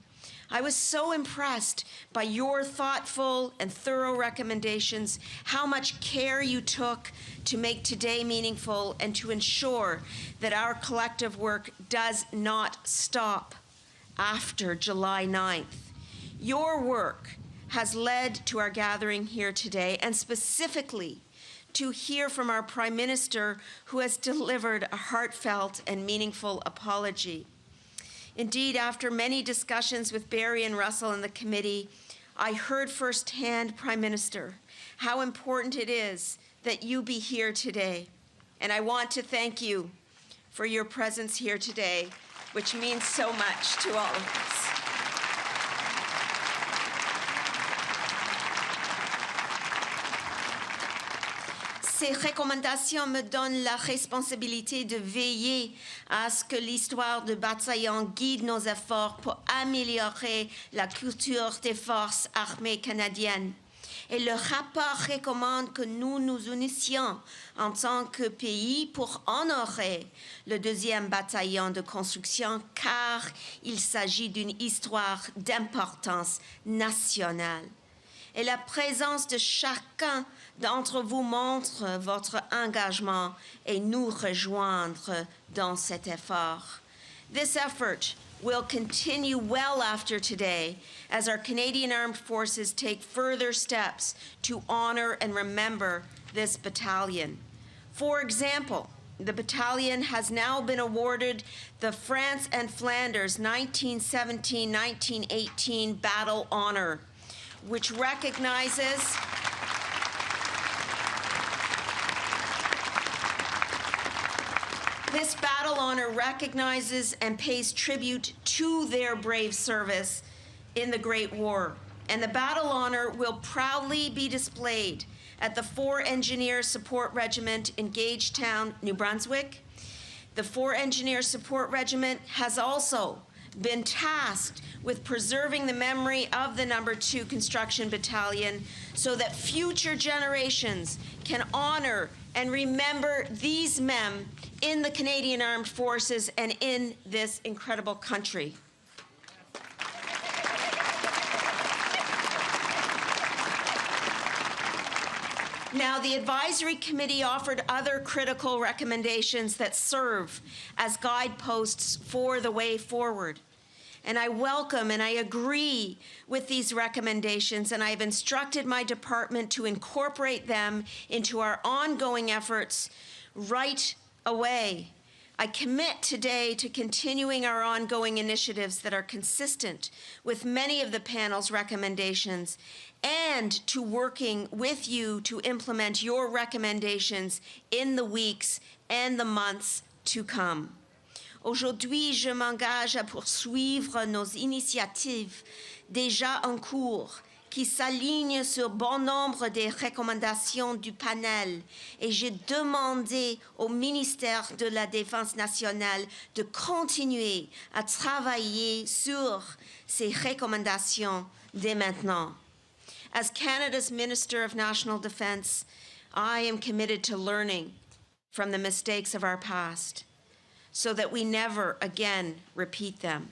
I was so impressed by your thoughtful and thorough recommendations, how much care you took to make today meaningful and to ensure that our collective work does not stop after July 9th. Your work has led to our gathering here today, and specifically to hear from our Prime Minister, who has delivered a heartfelt and meaningful apology. Indeed, after many discussions with Barry and Russell in the committee, I heard firsthand, Prime Minister, how important it is that you be here today. And I want to thank you for your presence here today, which means so much to all of us. Ces recommandations me donnent la responsabilité de veiller à ce que l'histoire du bataillon guide nos efforts pour améliorer la culture des forces armées canadiennes. Et le rapport recommande que nous nous unissions en tant que pays pour honorer le 2e bataillon de construction, car il s'agit d'une histoire d'importance nationale. Et la présence de chacun d'entre vous montre votre engagement et nous rejoindre dans cet effort. This effort will continue well after today as our Canadian Armed Forces take further steps to honor and remember this battalion. For example, the battalion has now been awarded the France and Flanders 1917-1918 Battle Honor, which recognizes this battle honor recognizes and pays tribute to their brave service in the Great War. and the battle honor will proudly be displayed at the 4 Engineer Support Regiment in Gagetown, New Brunswick. The 4 Engineer Support Regiment has also been tasked with preserving the memory of the No. 2 Construction Battalion so that future generations can honor and remember these men in the Canadian Armed Forces and in this incredible country. Now, the advisory committee offered other critical recommendations that serve as guideposts for the way forward. And I welcome and I agree with these recommendations, and I have instructed my department to incorporate them into our ongoing efforts right away. I commit today to continuing our ongoing initiatives that are consistent with many of the panel's recommendations and to working with you to implement your recommendations in the weeks and the months to come. Aujourd'hui, je m'engage à poursuivre nos initiatives déjà en cours qui s'alignent sur bon nombre des recommandations du panel et j'ai demandé au ministère de la Défense nationale de continuer à travailler sur ces recommandations dès maintenant. As Canada's Minister of National Defence, I am committed to learning from the mistakes of our past so that we never again repeat them.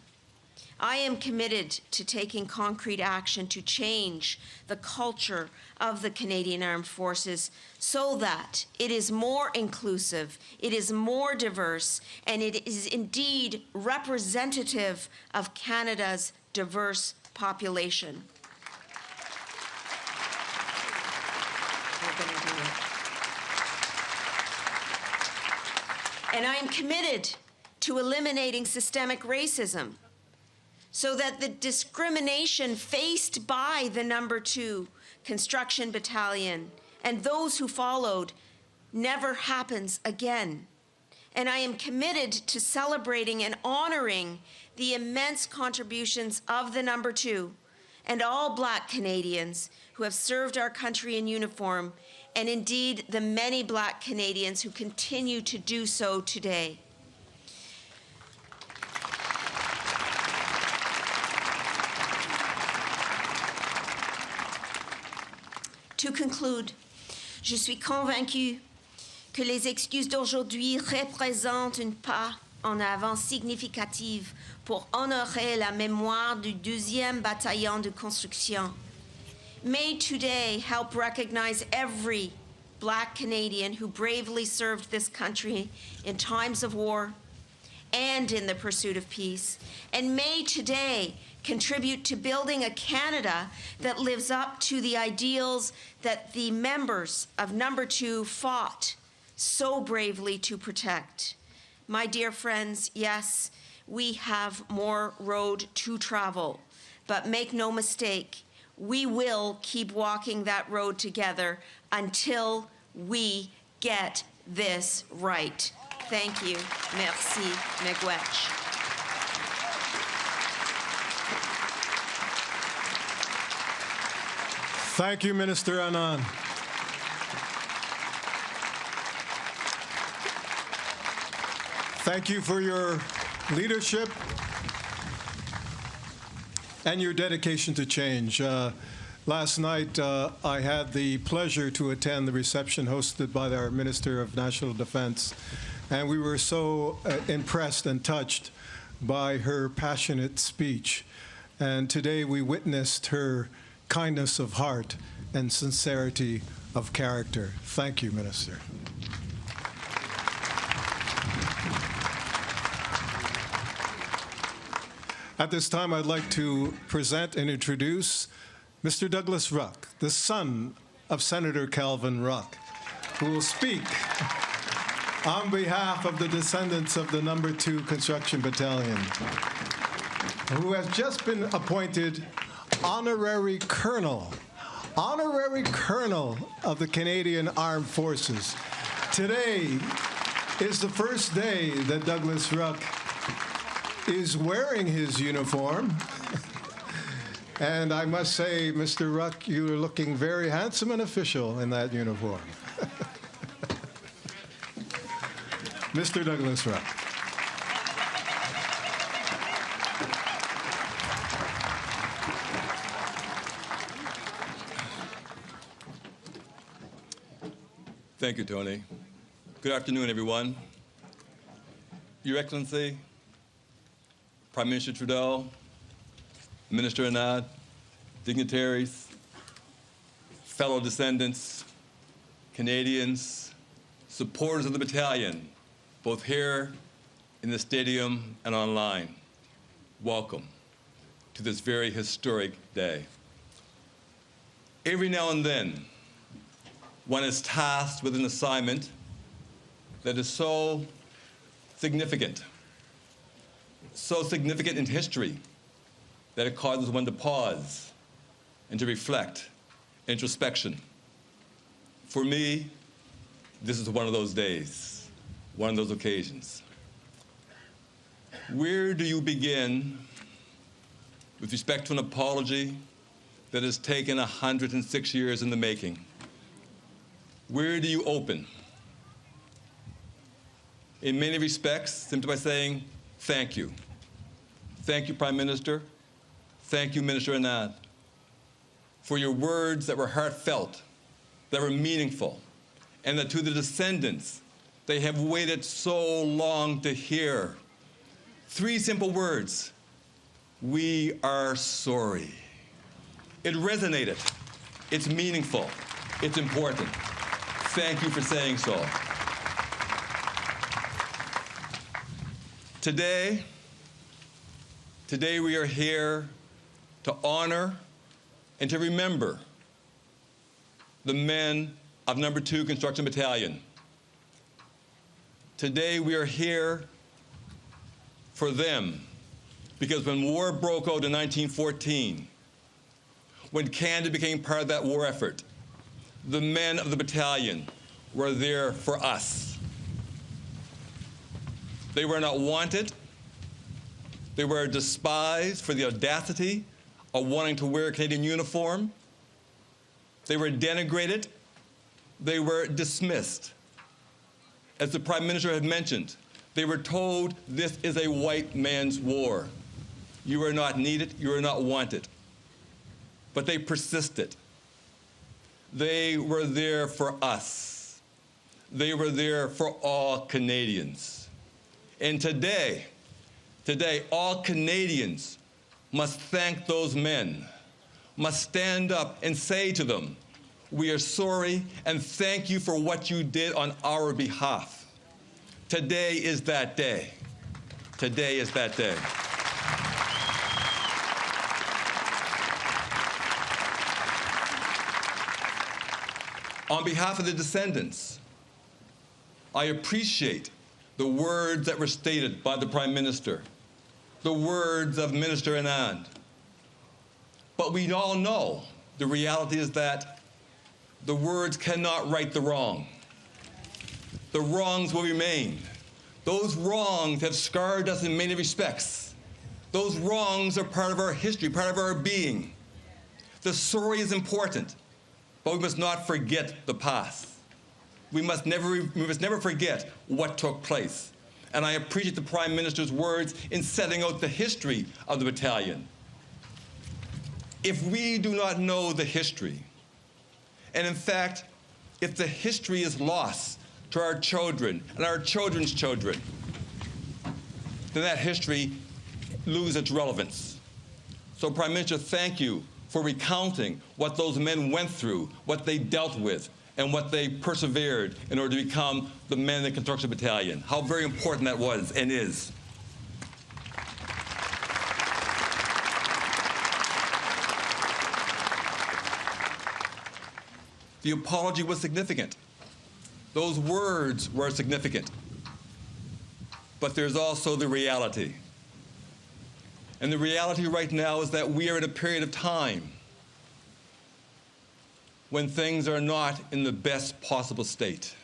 I am committed to taking concrete action to change the culture of the Canadian Armed Forces so that it is more inclusive, it is more diverse, and it is indeed representative of Canada's diverse population. And I am committed to eliminating systemic racism so that the discrimination faced by the No. 2 Construction Battalion and those who followed never happens again. And I am committed to celebrating and honoring the immense contributions of the No. 2 and all Black Canadians who have served our country in uniform, and indeed the many Black Canadians who continue to do so today. To conclude, je suis convaincue que les excuses d'aujourd'hui représentent un pas en avant significatif pour honorer la mémoire du 2e bataillon de construction. May today help recognize every Black Canadian who bravely served this country in times of war and in the pursuit of peace. And may today contribute to building a Canada that lives up to the ideals that the members of No. 2 fought so bravely to protect. My dear friends, yes, we have more road to travel, but make no mistake, we will keep walking that road together until we get this right. Thank you. Merci. Miigwech. Thank you, Minister Anand. Thank you for your leadership and your dedication to change. Last night, I had the pleasure to attend the reception hosted by our Minister of National Defense, and we were so impressed and touched by her passionate speech. And today we witnessed her kindness of heart and sincerity of character. Thank you, Minister. At this time, I'd like to present and introduce Mr. Douglas Ruck, the son of Senator Calvin Ruck, who will speak on behalf of the descendants of the No. 2 Construction Battalion, who has just been appointed honorary colonel of the Canadian Armed Forces. Today is the first day that Douglas Ruck is wearing his uniform. And I must say, Mr. Ruck, you are looking very handsome and official in that uniform. Mr. Douglas Ruck. Thank you, Tony. Good afternoon, everyone. Your Excellency, Prime Minister Trudeau, Minister Anand, dignitaries, fellow descendants, Canadians, supporters of the battalion, both here in the stadium and online, welcome to this very historic day. Every now and then, one is tasked with an assignment that is so significant in history that it causes one to pause and to reflect, introspection. For me, this is one of those days, one of those occasions. Where do you begin with respect to an apology that has taken 106 years in the making? Where do you open? In many respects, simply by saying, thank you. Thank you, Prime Minister. Thank you, Minister Anand, for your words that were heartfelt, that were meaningful, and that to the descendants, they have waited so long to hear. 3 simple words: we are sorry. It resonated. It's meaningful. It's important. Thank you for saying so. Today we are here to honor and to remember the men of No. 2 Construction Battalion. Today we are here for them because when war broke out in 1914, when Canada became part of that war effort, the men of the battalion were there for us. They were not wanted. They were despised for the audacity of wanting to wear a Canadian uniform. They were denigrated. They were dismissed. As the Prime Minister had mentioned, they were told this is a white man's war. You are not needed, you are not wanted. But they persisted. They were there for us. They were there for all Canadians. And today, all Canadians must thank those men, must stand up and say to them, we are sorry and thank you for what you did on our behalf. Today is that day. Today is that day. On behalf of the descendants, I appreciate the words that were stated by the Prime Minister, the words of Minister Anand. But we all know the reality is that the words cannot right the wrong. The wrongs will remain. Those wrongs have scarred us in many respects. Those wrongs are part of our history, part of our being. The story is important, but we must not forget the past. We must never forget what took place. And I appreciate the Prime Minister's words in setting out the history of the battalion. If we do not know the history, and in fact, if the history is lost to our children and our children's children, then that history loses its relevance. So, Prime Minister, thank you for recounting what those men went through, what they dealt with, and what they persevered in order to become the men in the Construction Battalion. How very important that was and is. The apology was significant. Those words were significant. But there's also the reality. And the reality right now is that we are in a period of time when things are not in the best possible state.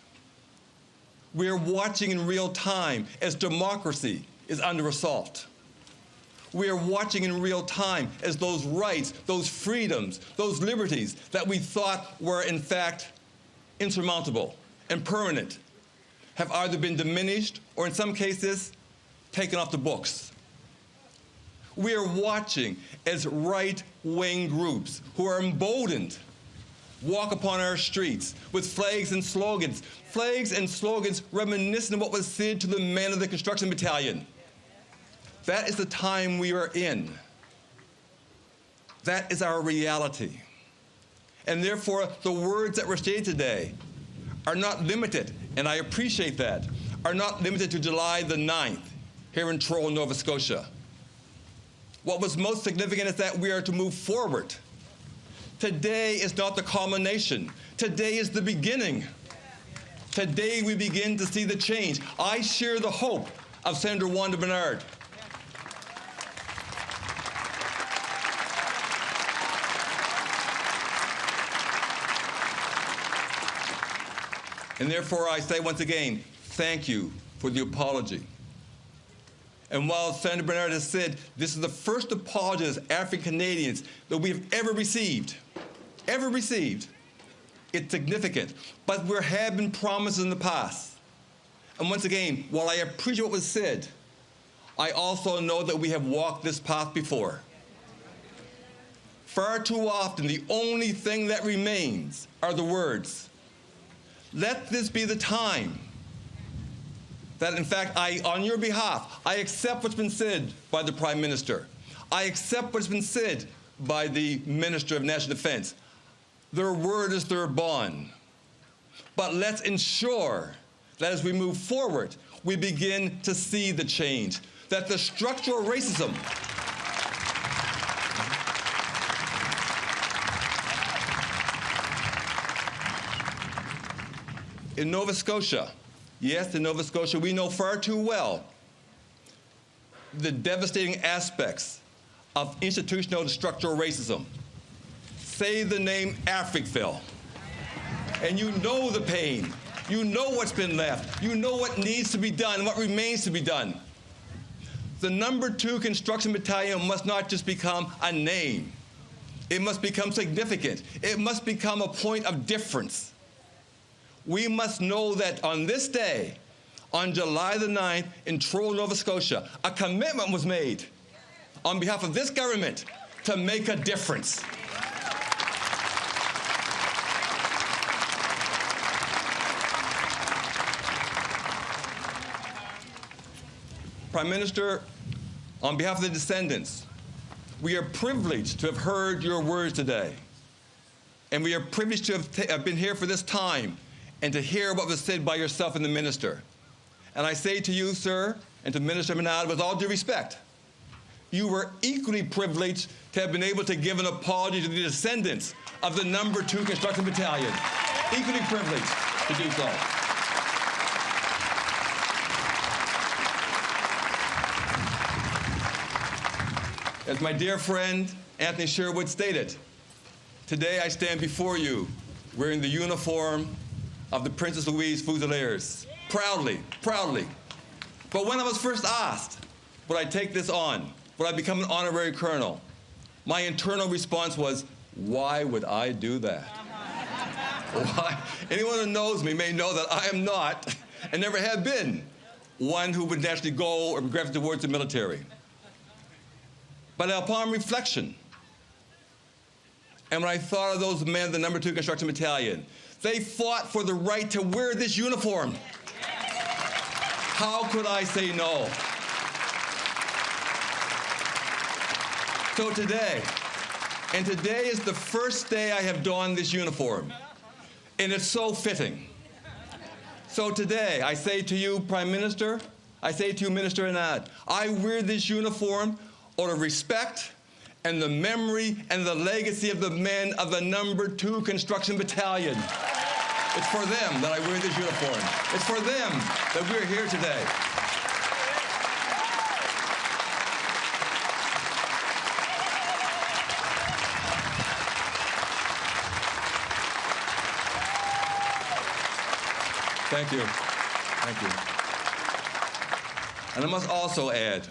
We are watching in real time as democracy is under assault. We are watching in real time as those rights, those freedoms, those liberties that we thought were in fact insurmountable and permanent have either been diminished or in some cases taken off the books. We are watching as right-wing groups who are emboldened walk upon our streets with flags and slogans reminiscent of what was said to the men of the Construction Battalion. That is the time we are in. That is our reality. And therefore, the words that were stated today are not limited, and I appreciate that, are not limited to July the 9th here in Truro, Nova Scotia. What was most significant is that we are to move forward. Today is not the culmination. Today is the beginning. Today we begin to see the change. I share the hope of Senator Wanda Bernard. And therefore I say once again, thank you for the apology. And while Senator Bernard has said this is the first apology as African Canadians that we have ever received, it's significant. But there have been promises in the past. And once again, while I appreciate what was said, I also know that we have walked this path before. Far too often, the only thing that remains are the words. Let this be the time that, in fact, on your behalf, I accept what's been said by the Prime Minister. I accept what's been said by the Minister of National Defense. Their word is their bond. But let's ensure that as we move forward, we begin to see the change, that the structural racism in Nova Scotia, yes, in Nova Scotia, we know far too well the devastating aspects of institutional and structural racism. Say the name Africville, and you know the pain. You know what's been left. You know what needs to be done, what remains to be done. The number 2 Construction Battalion must not just become a name. It must become significant. It must become a point of difference. We must know that on this day, on July the 9th in Truro, Nova Scotia, a commitment was made on behalf of this government to make a difference. Prime Minister, on behalf of the Descendants, we are privileged to have heard your words today. And we are privileged to have been here for this time and to hear what was said by yourself and the Minister. And I say to you, sir, and to Minister Anand, with all due respect, you were equally privileged to have been able to give an apology to the descendants of the number 2 Construction Battalion. Equally privileged to do so. As my dear friend Anthony Sherwood stated, today I stand before you wearing the uniform of the Princess Louise Fusiliers. Proudly, proudly. But when I was first asked, would I take this on? Would I become an honorary colonel? My internal response was, why would I do that? Why? Anyone who knows me may know that I am not, and never have been, one who would naturally go or gravitate towards the military. But upon reflection, and when I thought of those men of the number 2 Construction Battalion, they fought for the right to wear this uniform. How could I say no? So today, and today is the first day I have donned this uniform, and it's so fitting. So today, I say to you, Prime Minister, I say to you, Minister Anand, I wear this uniform out of respect and the memory and the legacy of the men of the number 2 Construction Battalion. It's for them that I wear this uniform. It's for them that we're here today. Thank you. Thank you. And I must also add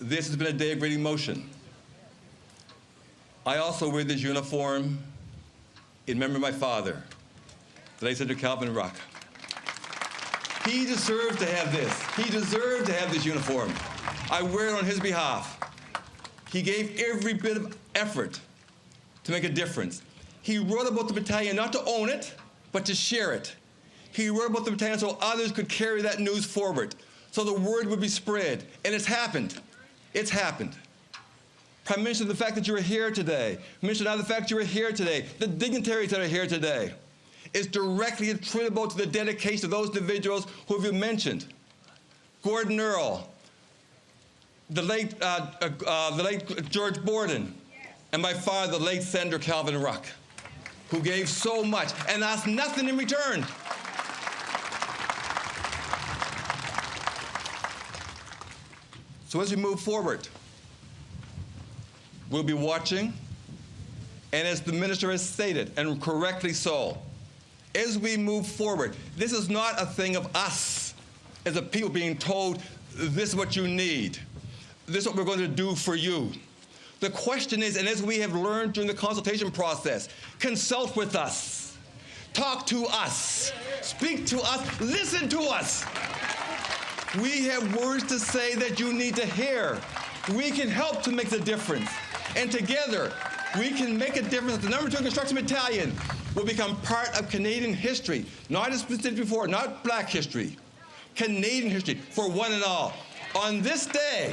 this has been a day of great emotion. I also wear this uniform in memory of my father, the late Senator Calvin Ruck. He deserved to have this. He deserved to have this uniform. I wear it on his behalf. He gave every bit of effort to make a difference. He wrote about the battalion not to own it, but to share it. He wrote about the battalion so others could carry that news forward, so the word would be spread. And it's happened. It's happened. Prime Minister, the fact that you are here today, Minister Anita, the fact that you are here today, the dignitaries that are here today, is directly attributable to the dedication of those individuals who you mentioned. Gordon Earl, the late George Borden, and my father, the late Senator Calvin Ruck, who gave so much and asked nothing in return. So as we move forward, we'll be watching, and as the minister has stated, and correctly so, as we move forward, this is not a thing of us as a people being told, this is what you need. This is what we're going to do for you. The question is, and as we have learned during the consultation process, consult with us, talk to us, speak to us, listen to us. We have words to say that you need to hear. We can help to make the difference. And together, we can make a difference. The number 2 Construction Battalion will become part of Canadian history, not as specific before, not black history, Canadian history for one and all. On this day,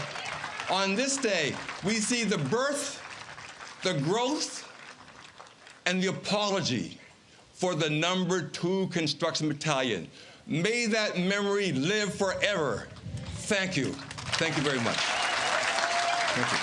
we see the birth, the growth, and the apology for the number 2 Construction Battalion. May that memory live forever. Thank you. Thank you very much. Thank you.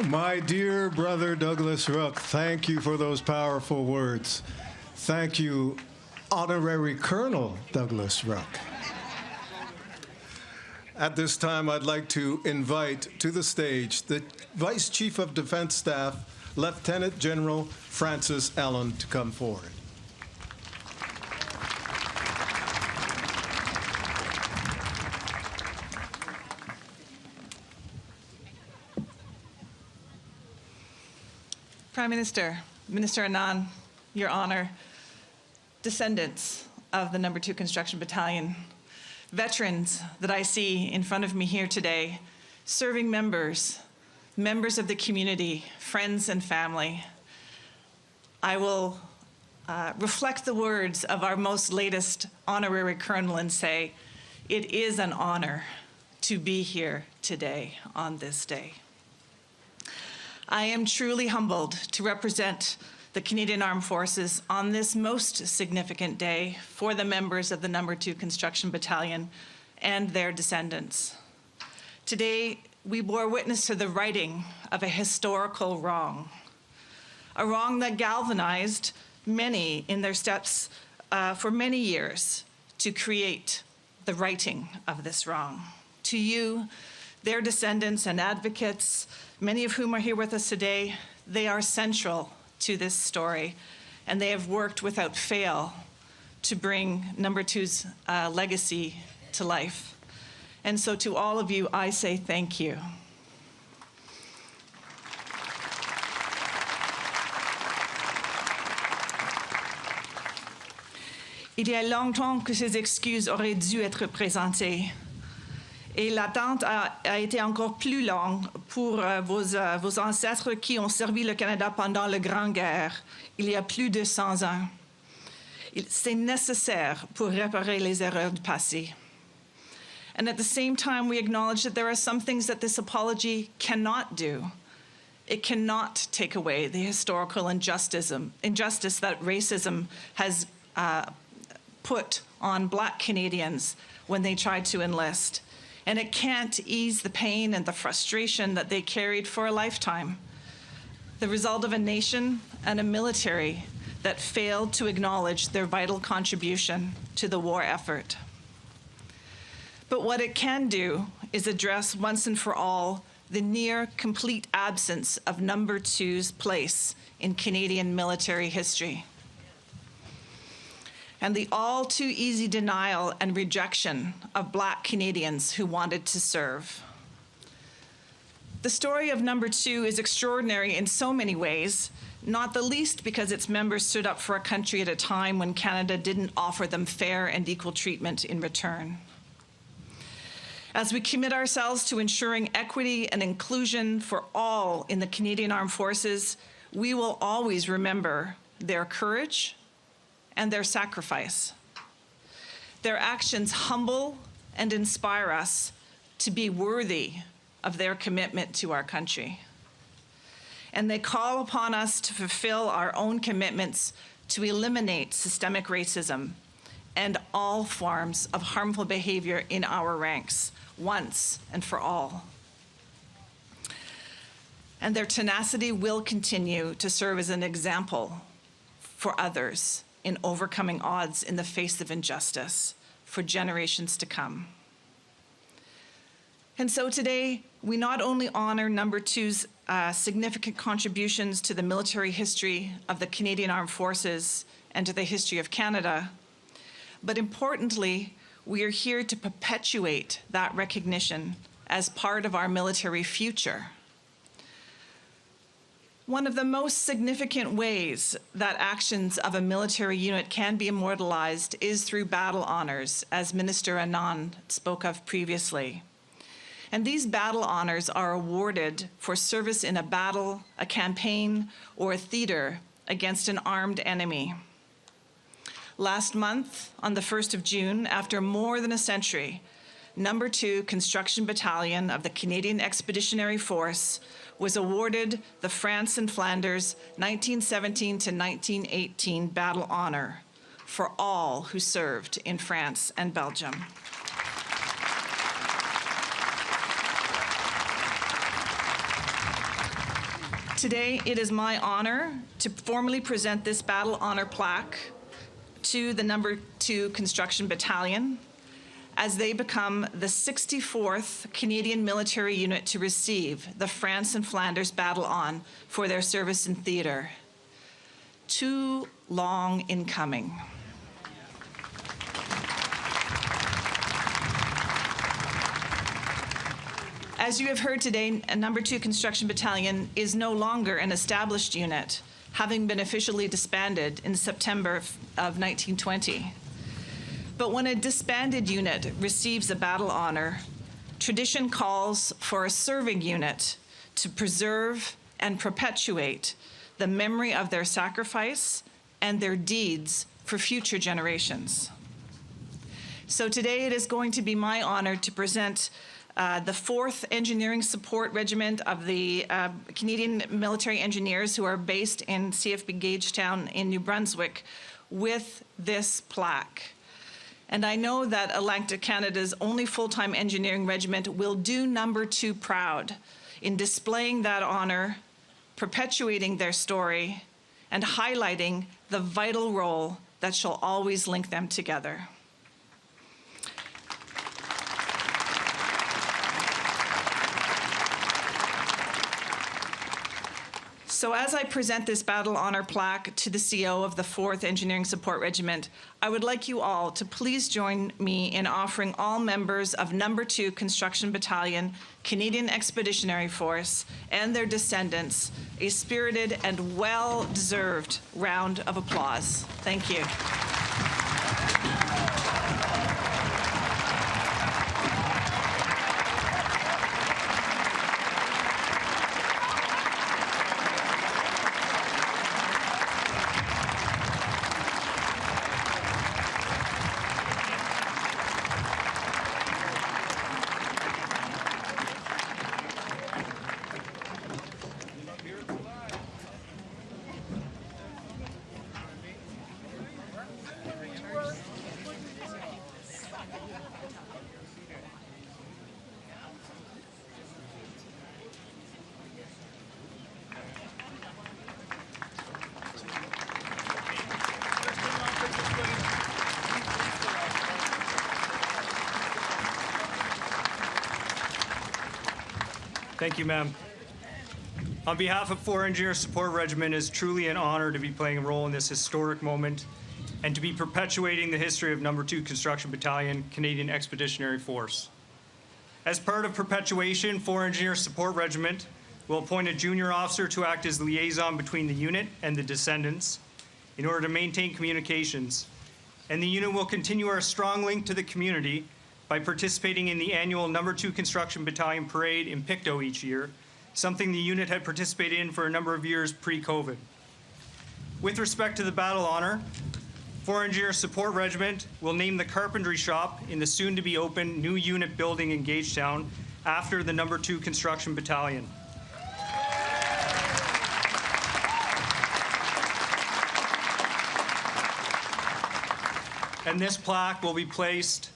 My dear brother Douglas Ruck, thank you for those powerful words. Thank you, Honorary Colonel Douglas Ruck. At this time, I'd like to invite to the stage the Vice Chief of Defense Staff, Lieutenant General Francis Allen, to come forward. Prime Minister, Minister Anand, Your Honor, descendants of the number 2 Construction Battalion, veterans that I see in front of me here today, serving members of the community, friends and family, I will reflect the words of our most latest honorary colonel and say, it is an honor to be here today on this day. I am truly humbled to represent the Canadian Armed Forces on this most significant day for the members of the number 2 Construction Battalion and their descendants. Today, we bore witness to the righting of a historical wrong, a wrong that galvanized many in their steps for many years to create the righting of this wrong. To you, their descendants and advocates, many of whom are here with us today, they are central to this story, and they have worked without fail to bring number 2's legacy to life. And so to all of you, I say thank you. Il y a longtemps que ces excuses auraient dû être présentées. Et l'attente a été encore plus longue pour vos ancêtres qui ont servi le Canada pendant la Grande Guerre, il y a plus de 100 ans. C'est nécessaire pour réparer les erreurs du passé. And at the same time, we acknowledge that there are some things that this apology cannot do. It cannot take away the historical injustice that racism has put on Black Canadians when they tried to enlist. And it can't ease the pain and the frustration that they carried for a lifetime. The result of a nation and a military that failed to acknowledge their vital contribution to the war effort. But what it can do is address once and for all the near complete absence of number two's place in Canadian military history, and the all too easy denial and rejection of Black Canadians who wanted to serve. The story of number two is extraordinary in so many ways, not the least because its members stood up for a country at a time when Canada didn't offer them fair and equal treatment in return. As we commit ourselves to ensuring equity and inclusion for all in the Canadian Armed Forces, we will always remember their courage and their sacrifice. Their actions humble and inspire us to be worthy of their commitment to our country. And they call upon us to fulfill our own commitments to eliminate systemic racism and all forms of harmful behavior in our ranks, once and for all. And their tenacity will continue to serve as an example for others in overcoming odds in the face of injustice for generations to come. And so today, we not only honor number two's significant contributions to the military history of the Canadian Armed Forces and to the history of Canada, but importantly, we are here to perpetuate that recognition as part of our military future. One of the most significant ways that actions of a military unit can be immortalized is through battle honors, as Minister Anand spoke of previously. And these battle honors are awarded for service in a battle, a campaign, or a theater against an armed enemy. Last month, on the 1st of June, after more than a century, Number 2 Construction Battalion of the Canadian Expeditionary Force was awarded the France and Flanders 1917 to 1918 Battle Honor for all who served in France and Belgium. Today, it is my honor to formally present this Battle Honor plaque to the Number 2 Construction Battalion as they become the 64th Canadian military unit to receive the France and Flanders Battle On for their service in theater. Too long in coming. As you have heard today, Number 2 Construction Battalion is no longer an established unit, having been officially disbanded in September of 1920. But when a disbanded unit receives a battle honor, tradition calls for a serving unit to preserve and perpetuate the memory of their sacrifice and their deeds for future generations. So today it is going to be my honor to present the 4th Engineering Support Regiment of the Canadian Military Engineers, who are based in CFB Gagetown in New Brunswick, with this plaque. And I know that Elected Canada's only full-time engineering regiment will do Number 2 proud in displaying that honor, perpetuating their story, and highlighting the vital role that shall always link them together. So as I present this Battle Honor plaque to the CO of the 4th Engineering Support Regiment, I would like you all to please join me in offering all members of Number 2 Construction Battalion, Canadian Expeditionary Force, and their descendants a spirited and well-deserved round of applause. Thank you. Thank you, ma'am. On behalf of 4 Engineer Support Regiment, it is truly an honor to be playing a role in this historic moment and to be perpetuating the history of No. 2 Construction Battalion, Canadian Expeditionary Force. As part of perpetuation, 4 Engineer Support Regiment will appoint a junior officer to act as liaison between the unit and the Descendants in order to maintain communications. And the unit will continue our strong link to the community by participating in the annual No. 2 Construction Battalion Parade in Pictou each year, something the unit had participated in for a number of years pre-COVID. With respect to the battle honor, 4 Engineer Support Regiment will name the carpentry shop in the soon-to-be-open new unit building in Gagetown after the No. 2 Construction Battalion. And this plaque will be placed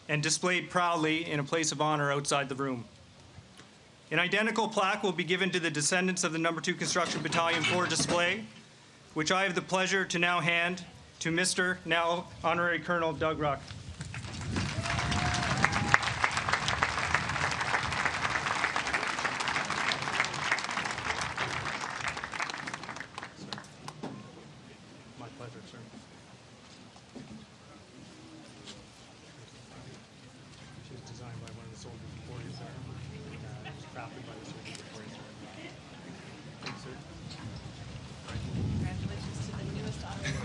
and displayed proudly in a place of honor outside the room. An identical plaque will be given to the descendants of the No. 2 Construction Battalion for display, which I have the pleasure to now hand to Mr. now Honorary Colonel Doug Ruck. My pleasure, sir. She was designed by one of the soldiers before you, sir. It was crafted by the soldiers before you, sir. Thanks, sir. Congratulations to the newest honorary.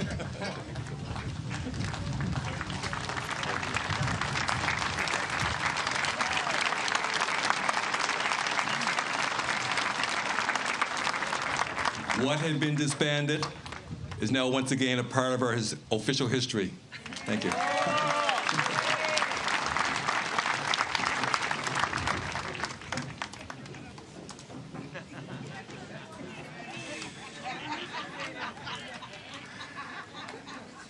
What had been disbanded is now once again a part of our official history. Thank you.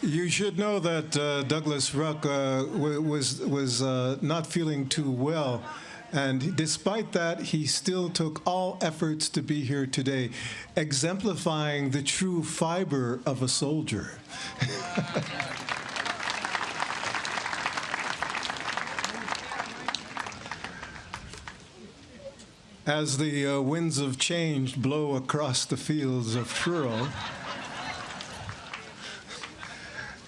You should know that Douglas Ruck was not feeling too well, and despite that, he still took all efforts to be here today, exemplifying the true fiber of a soldier. As the winds of change blow across the fields of Truro,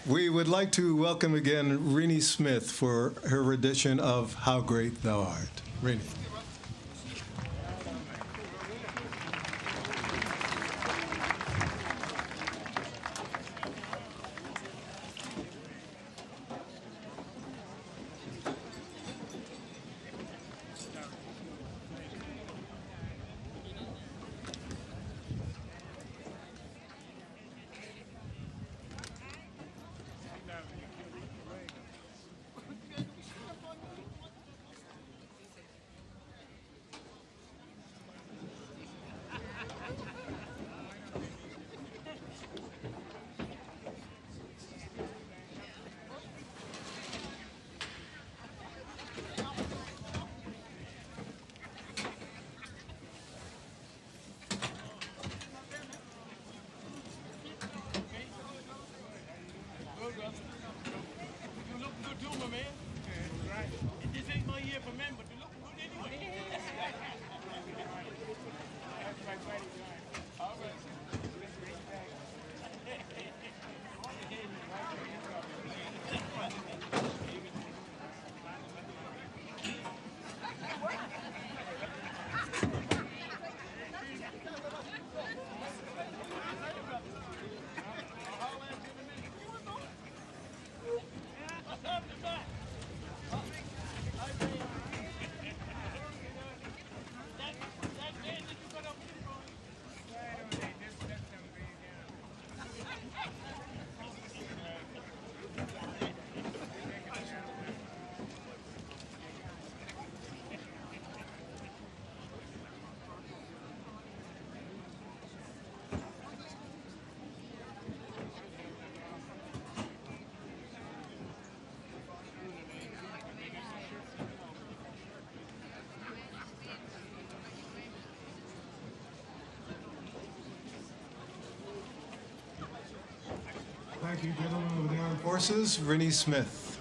we would like to welcome again Rennie Smith for her rendition of How Great Thou Art. Rennie. Thank you, gentlemen of the Armed Forces. Rennie Smith.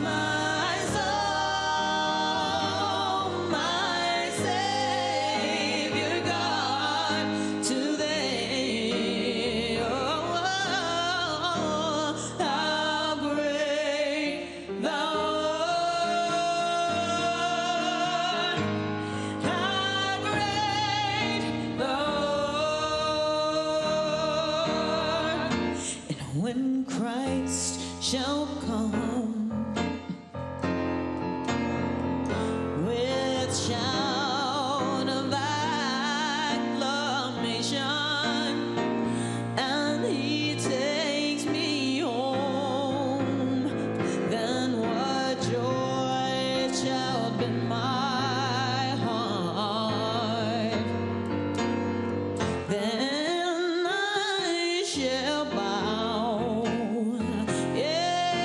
my soul, my Savior God, to thee. Oh, how great thou art, how great thou art. And when Christ shall come with shout of acclamation, and he takes me home, then what joy shall be my heart. Then I shall bow, yeah,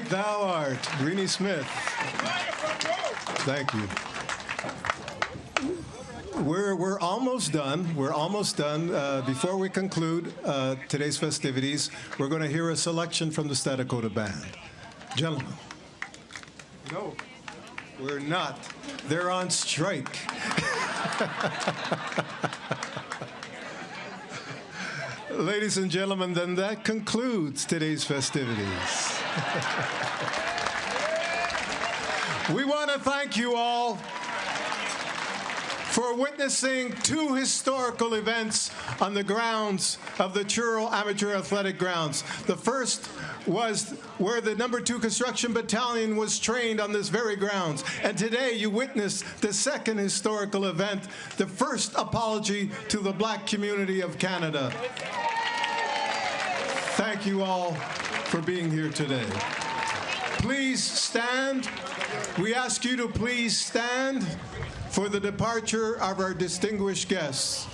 Great thou art, Greenie Smith. Thank you. We're almost done. We're almost done. Before we conclude today's festivities, we're going to hear a selection from the State Dakota Band. Gentlemen. No, we're not. They're on strike. Ladies and gentlemen, then that concludes today's festivities. We want to thank you all for witnessing two historical events on the grounds of the Truro Amateur Athletic Grounds. The first was where the No. 2 Construction Battalion was trained on this very grounds. And today you witnessed the second historical event, the first apology to the Black community of Canada. Thank you all for being here today. Please stand. We ask you to please stand for the departure of our distinguished guests.